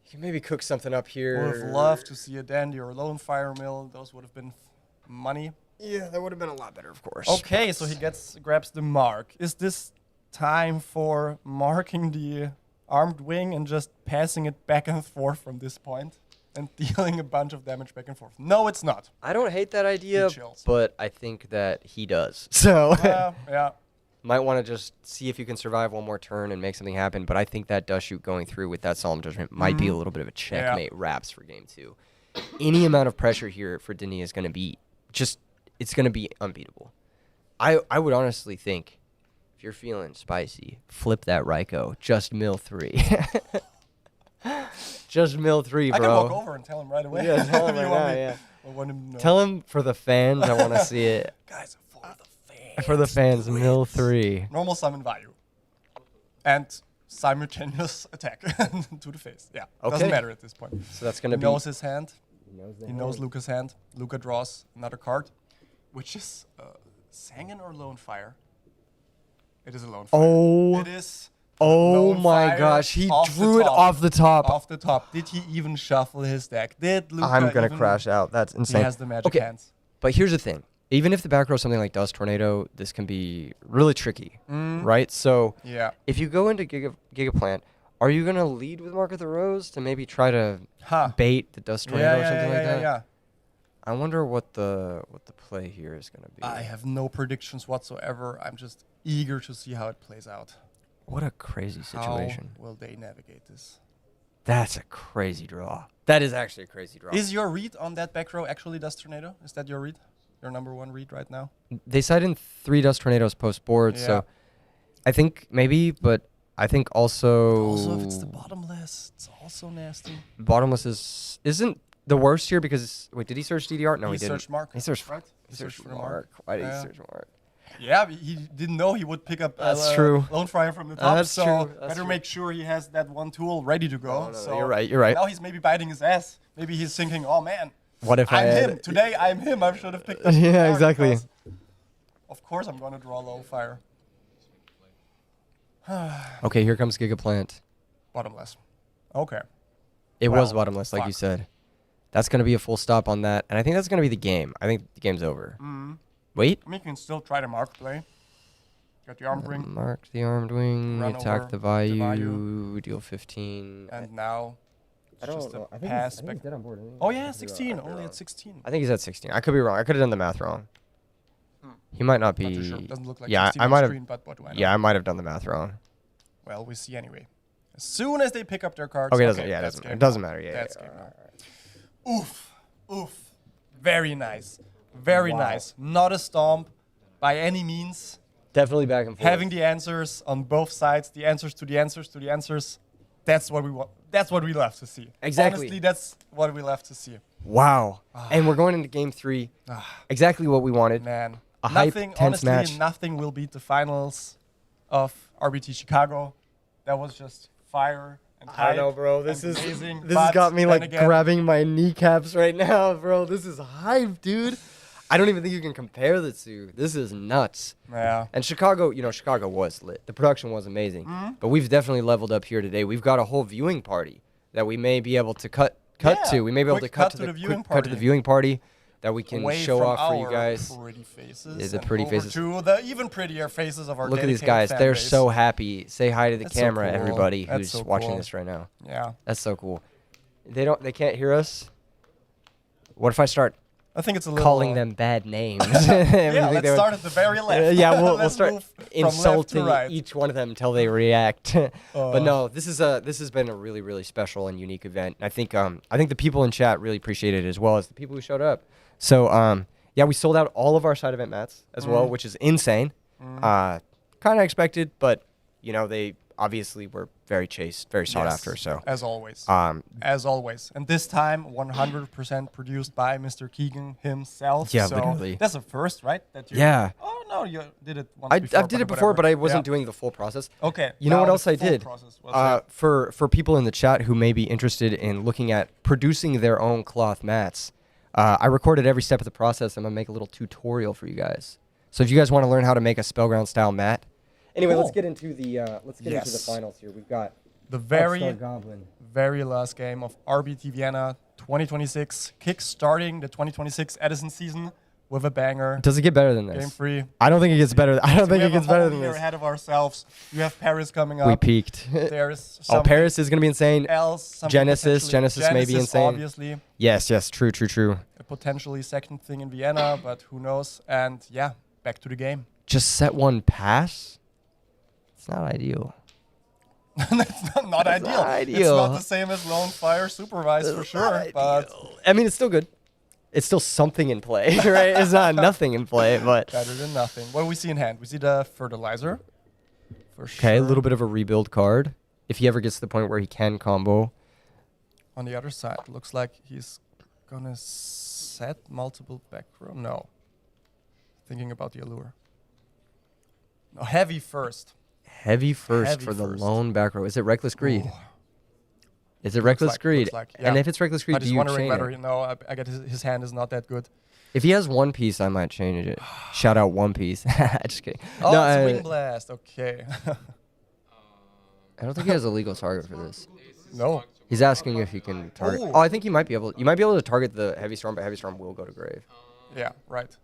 you can maybe cook something up here. Would have loved to see a dandy or a lone fire mill. Those would have been money. Yeah, that would have been a lot better, of course. Okay, so he grabs the mark. Is this time for marking the armed wing and just passing it back and forth from this point? And dealing a bunch of damage back and forth. No, it's not. I don't hate that idea, but I think that he does. So yeah. Might want to just see if you can survive one more turn and make something happen. But I think that Dust Shoot going through with that Solemn Judgment might be a little bit of a checkmate wraps for game 2. Any amount of pressure here for Denis is going to be it's going to be unbeatable. I would honestly think, if you're feeling spicy, flip that Raiko. Just mill 3. Just mill 3, bro. I can walk over and tell him right away. Yeah, tell him right now, yeah. Tell him for the fans, I want to see it. Guys, for the fans. For the fans, mill 3. Normal summon value. And simultaneous attack to the face. Yeah, doesn't matter at this point. So that's going to be... He knows his hand. He knows Luca's hand. Luca draws another card, which is Sangen or Lone Fire? It is a Lone Fire. Oh. It is... Oh my gosh, he drew it off the top. Off the top. Did he even shuffle his deck? Did Luca I'm going to crash out. That's insane. He has the magic hands. But here's the thing. Even if the back row is something like Dust Tornado, this can be really tricky, right? So if you go into Gigaplant, are you going to lead with Mark of the Rose to maybe try to bait the Dust Tornado or something like that? Yeah. I wonder what the play here is going to be. I have no predictions whatsoever. I'm just eager to see how it plays out. What a crazy situation. How will they navigate this? That's a crazy draw. That is actually a crazy draw. Is your read on that back row actually Dust Tornado? Is that your read? Your number 1 read right now? They side in 3 Dust Tornadoes post board, so I think maybe, but I think also... Also, if it's the bottomless, it's also nasty. Bottomless isn't the worst here because... Wait, did he search DDR? No, he didn't. Searched Mark. He searched right? He searched Mark. Why did he search Mark? Yeah, he didn't know he would pick up true. Lone Fire from the top, That's so true. better make sure he has that one tool ready to go. No, so you're right. Now he's maybe biting his ass. Maybe he's thinking, oh man, what if I'm him. Today I'm him. I should have picked up Yeah, exactly. Of course I'm going to draw Lone Fire. Okay, here comes Gigaplant. Bottomless. Okay. It was bottomless, like you said. That's going to be a full stop on that, and I think that's going to be the game. I think the game's over. Wait. I mean, you can still try to mark play. Got the armed wing. Mark the armed wing, Run attack over the Vayu, deal 15. And now, I don't know. I think pass he's back. dead on board. Oh yeah, 16. Only at 16. I think he's at 16. I could be wrong. I could have done the math wrong. He might not be. Not too sure. Doesn't look like yeah, 16 I on might have. screen, but what do I know? Yeah, I might have done the math wrong. Well, we see anyway. As soon as they pick up their cards. Okay, it doesn't matter. Yeah, that's game now. Oof. Very nice. Very nice. Not a stomp by any means. Definitely back and forth. Having the answers on both sides, the answers to the answers to the answers. That's what we want. That's what we love to see. Exactly. Honestly, that's what we love to see. Wow. And we're going into game 3. Exactly what we wanted. Man. A hype, tense match. Nothing will beat the finals of RBT Chicago. That was just fire and hype. I don't know, bro. This has got me like again, grabbing my kneecaps right now, bro. This is hype, dude. I don't even think you can compare the two. This is nuts. Yeah. And Chicago, Chicago was lit. The production was amazing. But we've definitely leveled up here today. We've got a whole viewing party that we may be able to cut to. We may be able to cut to the viewing party that we can Away show from off for you our guys. Pretty faces. Yeah, the and pretty over faces. to the even prettier faces of our Look at these dedicated guys. fan They're base. so happy. Say hi to the That's so camera, cool. everybody That's who's so watching cool. this right now. Yeah. That's so cool. They can't hear us. What if I start I think it's a little calling them bad names? Yeah, let's start at the very left. Yeah, we'll Let's start move from left to insulting right. each one of them until they react. But no, this has been a really, really special and unique event. I think the people in chat really appreciate it as well as the people who showed up. So yeah, we sold out all of our side event mats as well, which is insane. Kind of expected, but you know, they obviously were very chased, very sought after. So as always, and this time 100% produced by Mr. Keegan himself. Yeah, so literally. That's a first, right? That you Yeah. Oh no, you did it once. I've did it before, but I wasn't doing the full process. Okay. You know now what the else I full did? process was For people in the chat who may be interested in looking at producing their own cloth mats, I recorded every step of the process. I'm gonna make a little tutorial for you guys. So if you guys want to learn how to make a Spellground style mat. Anyway, let's get into the into the finals here. We've got the Goblin. very last game of RBET Vienna 2026, kick-starting the 2026 Edison season with a banger. Does it get better than this? Game 3. I don't think it gets better. I don't think it gets better than We're this. ahead of ourselves. You have Paris coming up. We peaked. There's Paris is gonna be insane. Genesis may be insane. Obviously. Yes, true. A potentially second thing in Vienna, but who knows? And yeah, back to the game. Just set one pass. It's not ideal. That's not ideal. Not ideal. It's not the same as Lone Fire Supervised for sure. But I mean, it's still good. It's still something in play, right? It's not nothing in play, but better than nothing. What do we see in hand? We see the fertilizer. For sure. Okay, a little bit of a rebuild card. If he ever gets to the point where he can combo. On the other side, looks like he's gonna set multiple back row. No. Thinking about the allure. No, heavy first. Heavy first for the lone back row. Is it Reckless Greed? Ooh. Is it Reckless Greed? Like, And if it's Reckless Greed, I'm do just you wondering chain whether, it? you know, I get his hand is not that good. If he has One Piece, I might change it. Shout out One Piece. Just kidding. Oh, No, it's Wing Blast. Okay. I don't think he has a legal target for this. No. He's asking if he can target. Ooh. Oh, I think he might be able. You might be able to target the Heavy Storm, but Heavy Storm will go to grave. Yeah, right.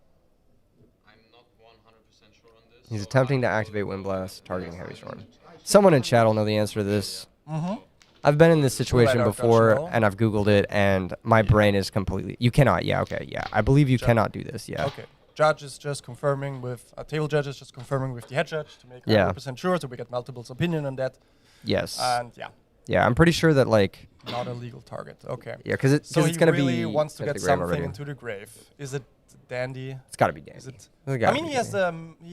He's attempting to activate Wind Blast, targeting Heavy Storm. Someone in chat will know the answer to this. I've been in this situation before, and I've Googled it, and my brain is completely... You cannot. Yeah, okay, yeah. I believe you cannot do this, yeah. Okay. Judge is just confirming with... table judge is just confirming with the head judge to make 100% sure, so we get multiple opinion on that. Yes. And yeah. Yeah, I'm pretty sure that, like... Not a legal target. Okay. Yeah, because it's going to be... So he really wants to get something already. into the grave. Is it Dandy? It's got to be Dandy. Is it? I mean, he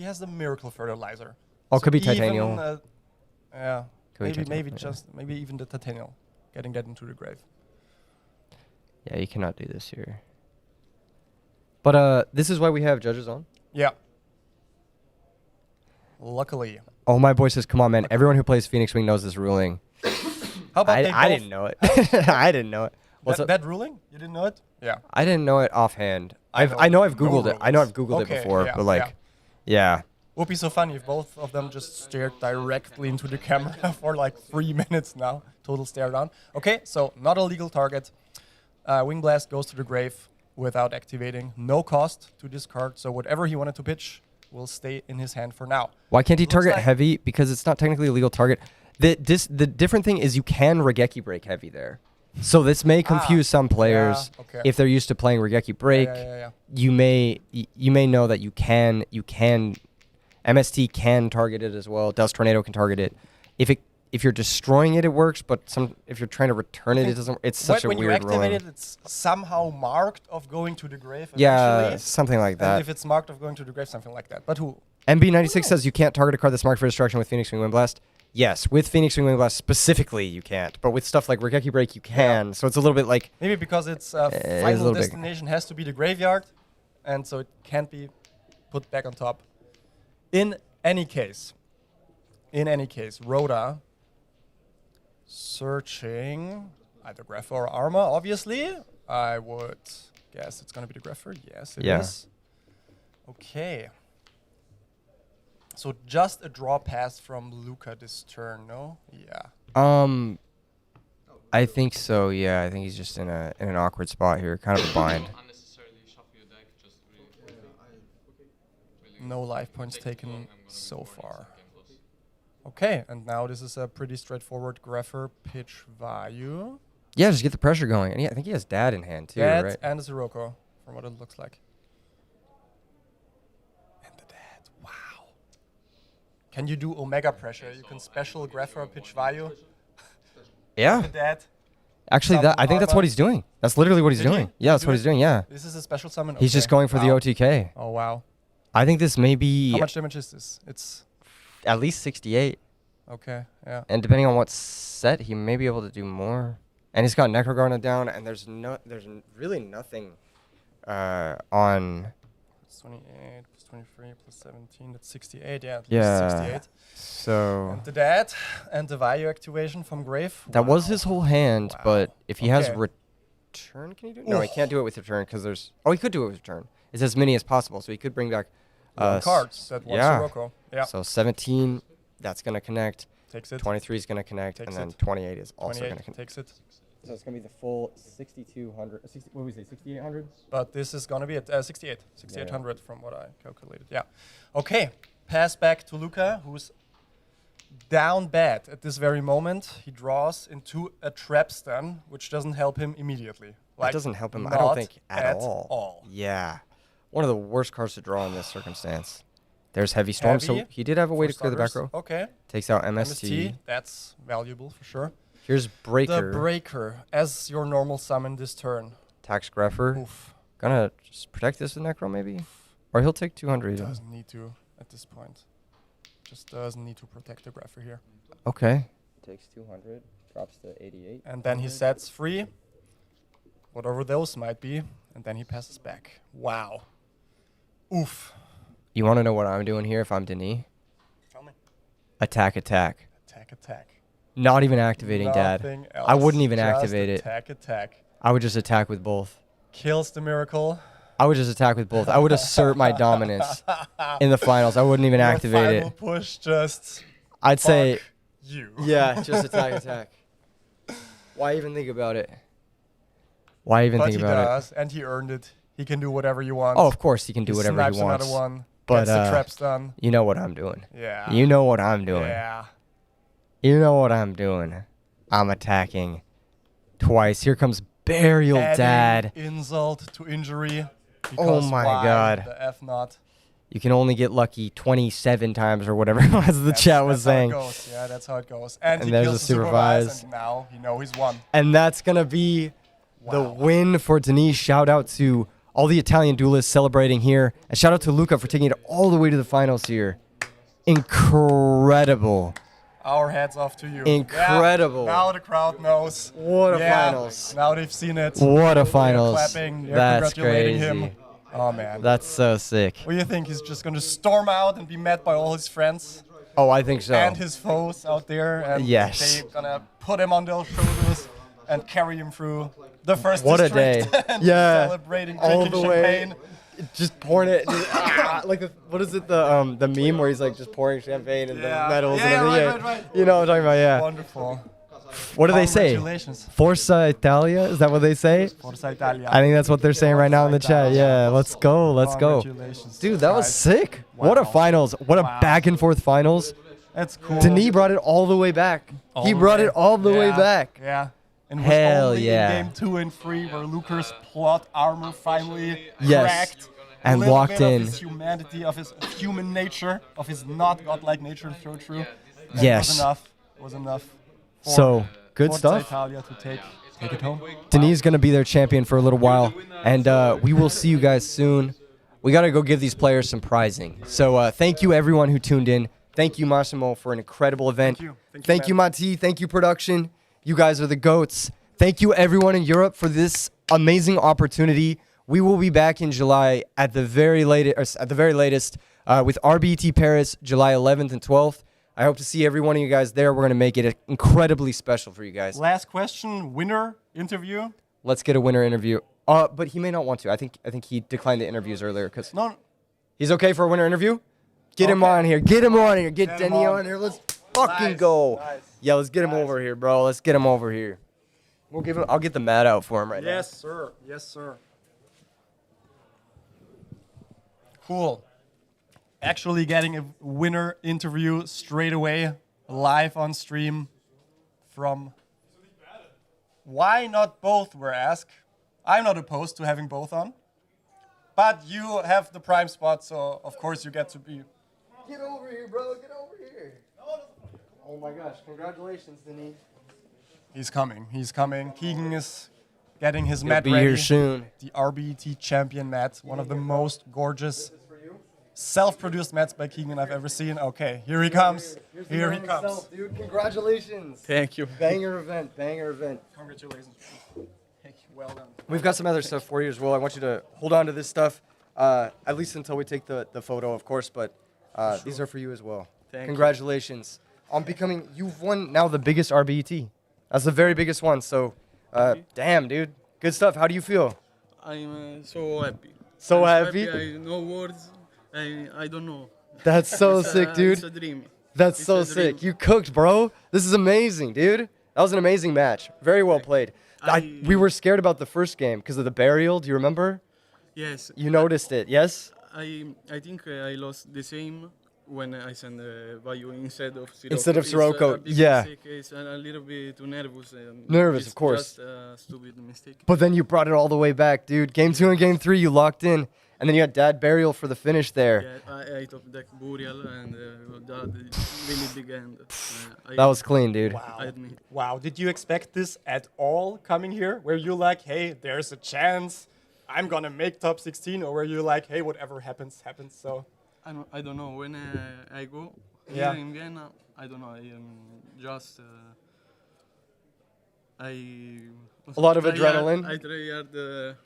has the miracle fertilizer. Oh, it could be even, Titanium. Yeah. Could Maybe maybe even the Titanium, getting that into the grave. Yeah, you cannot do this here. But this is why we have judges on. Yeah. Luckily. Oh, my boy says, come on, man. Everyone who plays Phoenix Wing knows this ruling. How about I didn't know it. I didn't know it. That ruling? You didn't know it? Yeah. I didn't know it offhand. I know I've Googled it. I know I've Googled it before, but like, yeah. Would be so funny if both of them just stared directly into the camera for like 3 minutes now. Total stare down. Okay, so not a legal target. Wing Blast goes to the grave without activating. No cost to discard. So whatever he wanted to pitch will stay in his hand for now. Why can't he target heavy? Because it's not technically a legal target. The different thing is you can Regeki break heavy there. So this may confuse some players if they're used to playing Regeki break. You may know that you can MST can target it as well. Dust Tornado can target it. If you're destroying it, it works. But if you're trying to return it, it doesn't. It's such a weird When you activate ruling. it, it's somehow marked of going to the grave. Yeah, eventually. something like that. And if it's marked of going to the grave, something like that. But who? MB96 says you can't target a card that's marked for destruction with Phoenix Wing Wind Blast. Yes, with Phoenix Wing Wind Blast specifically, you can't. But with stuff like Regeki Break, you can. So it's a little bit like... Maybe because its final destination has to be the graveyard, and so it can't be put back on top. In any case, Rhoda searching either Graph or Arma, obviously. I would guess it's going to be the Grapher. Yes, it is. Okay. So just a draw pass from Luca this turn, no? Yeah. I think so. Yeah, I think he's just in an awkward spot here, kind of a bind. No life points taken so far. Okay, and now this is a pretty straightforward grapher pitch value. Yeah, just get the pressure going. And I think he has dad in hand too, Dad right? and a Sirocco, from what it looks like. And the dad. Wow. Can you do omega pressure? You can special grapher pitch value. Yeah. The dad. Actually, I think that's what he's doing. That's literally what he's doing. Yeah, that's what he's doing. Yeah. This is a special summon. He's just going for the OTK. Oh wow. I think this may be. How much damage is this? It's at least 68. Okay. Yeah. And depending on what set, he may be able to do more. And he's got Necrogarnet down, and there's really nothing on. Plus 28, plus 23, plus 17. That's 68. Yeah. Yeah. 68. So. And the dad and the value activation from Grave. That was his whole hand, Wow. but if he has Okay. return, can he do it? No, he can't do it with return because there's. Oh, he could do it with return. It's as many as possible, so he could bring back. One card. That one Sirocco. Yeah. So 17, that's gonna connect. Takes it. 23 is gonna connect, Takes and then it. 28 is also 28 gonna connect. takes it. So it's gonna be the full 6,200. What did we say? 6,800. But this is gonna be at 68, 6,800 from what I calculated. Yeah. Okay. Pass back to Luca, who's down bad at this very moment. He draws into a trap stun, which doesn't help him immediately. That doesn't help him. I don't think at all. all. Yeah. One of the worst cards to draw in this circumstance. There's Heavy Storm, so Heavy he did have a way for to clear the back starters. row. Okay. Takes out MST. That's valuable for sure. Here's Breaker. The Breaker as your normal summon this turn. Tax Greffer. Oof. Gonna just protect this with Necro maybe? Or he'll take 200 even. Doesn't need to at this point. Just doesn't need to protect the Greffer here. Okay. Takes 200, drops to 88. And then he sets free, whatever those might be, and then he passes back. Wow. Oof. You want to know what I'm doing here if I'm Denis? Tell me. Attack, attack. Attack, attack. Not even activating Dad. Nothing I wouldn't else, even just activate it. Attack, attack. I would just attack with both. Kills the Miracle. I would just attack with both. I would assert my dominance in the finals. I wouldn't even activate Final it. push just. I'd say. You. Yeah, just attack, attack. Why even think about it? Why even But think he about does, and he earned it. He can do whatever you want. Oh, of course he can do whatever he snipes wants. another one. But Gets the traps done. you know what I'm doing. Yeah. You know what I'm doing. Yeah. You know what I'm doing. I'm attacking twice. Here comes Burial Adding Dad. Insult to injury. Oh because my why God. The F not. You can only get lucky 27 times or whatever as the chat was saying. That's how it goes. Yeah, that's how it goes. And he there's kills a the supervise. And now you know he's won. And that's going to be the win for Denis. Shout out to all the Italian duelists celebrating here. And shout out to Luca for taking it all the way to the finals here. Incredible. Our hats off to you. Incredible. Yeah, now the crowd knows. What a finals. Now they've seen it. What a They're finals. clapping. They're That's congratulating crazy. him. Oh, man. That's so sick. What do you think? He's just going to storm out and be met by all his friends? Oh, I think so. And his foes out there. And Yes. they're going to put him on their shoulders and carry him through the first What a day. district. And Yeah. Celebrating, All drinking the way. champagne. Just pouring it. Like, what is it, the meme where he's like just pouring champagne and the medals and everything? Right. You know what I'm talking about, yeah. Wonderful. What do they say? Congratulations. Forza Italia? Is that what they say? Forza Italia. I think that's what they're saying right now in the chat. Yeah, let's go. Let's go. Congratulations, Dude, that was guys. sick. What a Wow. finals. What a Wow. back and forth finals. That's cool. Denis brought it all the way back. All He the brought way. it all the way Yeah, back. Yeah. And was Hell only yeah. in game 2 and 3 where Luca's plot armor finally Yes. cracked. And a little locked bit in. Of his humanity, of his human nature, of his not godlike nature to throw through. And Yes. Was enough. Was enough. For So, good Forza stuff. Italia to take it home. Denis is going to be their champion for a little while, and we will see you guys soon. We got to go give these players some prizing. So thank you, everyone who tuned in. Thank you, Massimo, for an incredible event. Thank you, Mati. Thank you, production. You guys are the GOATs. Thank you, everyone in Europe, for this amazing opportunity. We will be back in July at the very latest, with RBET Paris, July 11th and 12th. I hope to see every one of you guys there. We're going to make it incredibly special for you guys. Last question, winner interview. Let's get a winner interview. But he may not want to. I think he declined the interviews earlier because he's okay for a winner interview. Get him on here. Get him on here. Get Denis on here. Let's fucking go. Nice. Yeah, let's get him over here, bro. Let's get him over here. We'll give him. I'll get the mat out for him right now. Yes, sir. Yes, sir. Cool. Actually getting a winner interview straight away, live on stream from... Why not both, we're asked. I'm not opposed to having both on. But you have the prime spot, so of course you get to be... Get over here, bro. Get over here. Oh my gosh. Congratulations, Denis. He's coming. He's coming. Keegan is getting his He'll mat be ready. here soon. The RBET champion mat. One of the most gorgeous self-produced mats by Keegan I've ever seen. Okay, here he comes. Here he comes. Himself, dude. Congratulations. Thank you. Banger event. Banger event. Congratulations. Thank you. Well done. We've got some other stuff for you as well. I want you to hold on to this stuff, at least until we take the photo, of course. But these are for you as well. Congratulations on becoming. You've won now the biggest RBET. That's the very biggest one. So, damn, dude. Good stuff. How do you feel? I'm so happy. So I'm happy? I no words. I don't know. That's so sick, dude. It's a dream. That's It's so a sick. dream. You cooked, bro. This is amazing, dude. That was an amazing match. Very well played. We were scared about the first game because of the burial. Do you remember? Yes. You noticed it, yes? I think I lost the same when I sent value instead of Sirocco. Instead of It's Sirocco, a big yeah. mistake. It's a little bit too nervous. Nervous, it's of course. Just a stupid mistake. But then you brought it all the way back, dude. Game 2 and Game 3, you locked in. And then you had Dad Burial for the finish there. Yeah, I top deck burial and that really big end. That was clean, dude. Wow. I admit. Wow. Did you expect this at all coming here? Were you like, hey, there's a chance I'm going to make top 16? Or were you like, hey, whatever happens, happens? So I don't know. When I go Yeah. here in Vienna, I don't know. I am just... A lot of adrenaline? I try hard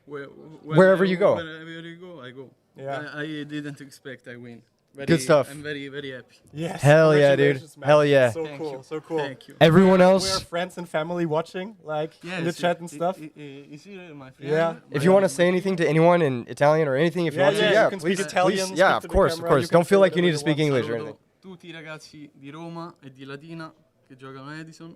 Wherever you go. Wherever you go, I go. Yeah. I didn't expect I win. Good stuff. I'm very, very happy. yes. Hell yeah, dude. Congratulations, man. Hell yeah. So Thank cool. you. So cool. Thank you. Everyone We're else, friends and family watching, like in the Yes, chat and stuff. Is he my friend? Yeah. if you want to say anything to anyone in Italian or anything, if you want to, you yeah, can please, speak Italian. please, yeah, speak of to the course, of camera, course. you can Don't feel say like you need to whatever speak want. English or anything. Saluto tutti i ragazzi di Roma e di Latina che giocano a Edison.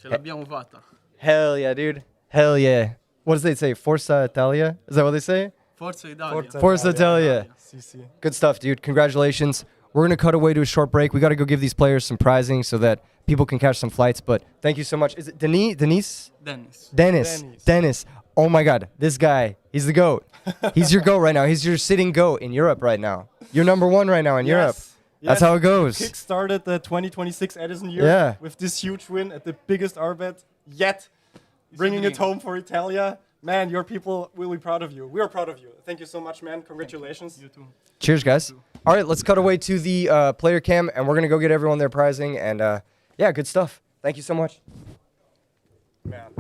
Ce l'abbiamo fatta. Hell yeah, dude. Hell yeah. What does they say? Forza Italia? Is that what they say? Forza Italia. Forza Italia. CC. Good stuff, dude. Congratulations. We're going to cut away to a short break. We got to go give these players some prizing so that people can catch some flights. But thank you so much. Is it Denis? Dennis. Dennis. Oh my God. This guy, he's the GOAT. He's your GOAT right now. He's your sitting GOAT in Europe right now. You're #1 right now in Europe. That's how it goes. Kick-started the 2026 Edison year Yeah. with this huge win at the biggest RBET yet, bringing it home for Italia. Man, your people will be proud of you. We are proud of you. Thank you so much, man. Congratulations. You too. Cheers, guys. All right, let's cut away to the player cam, and we're going to go get everyone their prizing. And yeah, good stuff. Thank you so much. Man.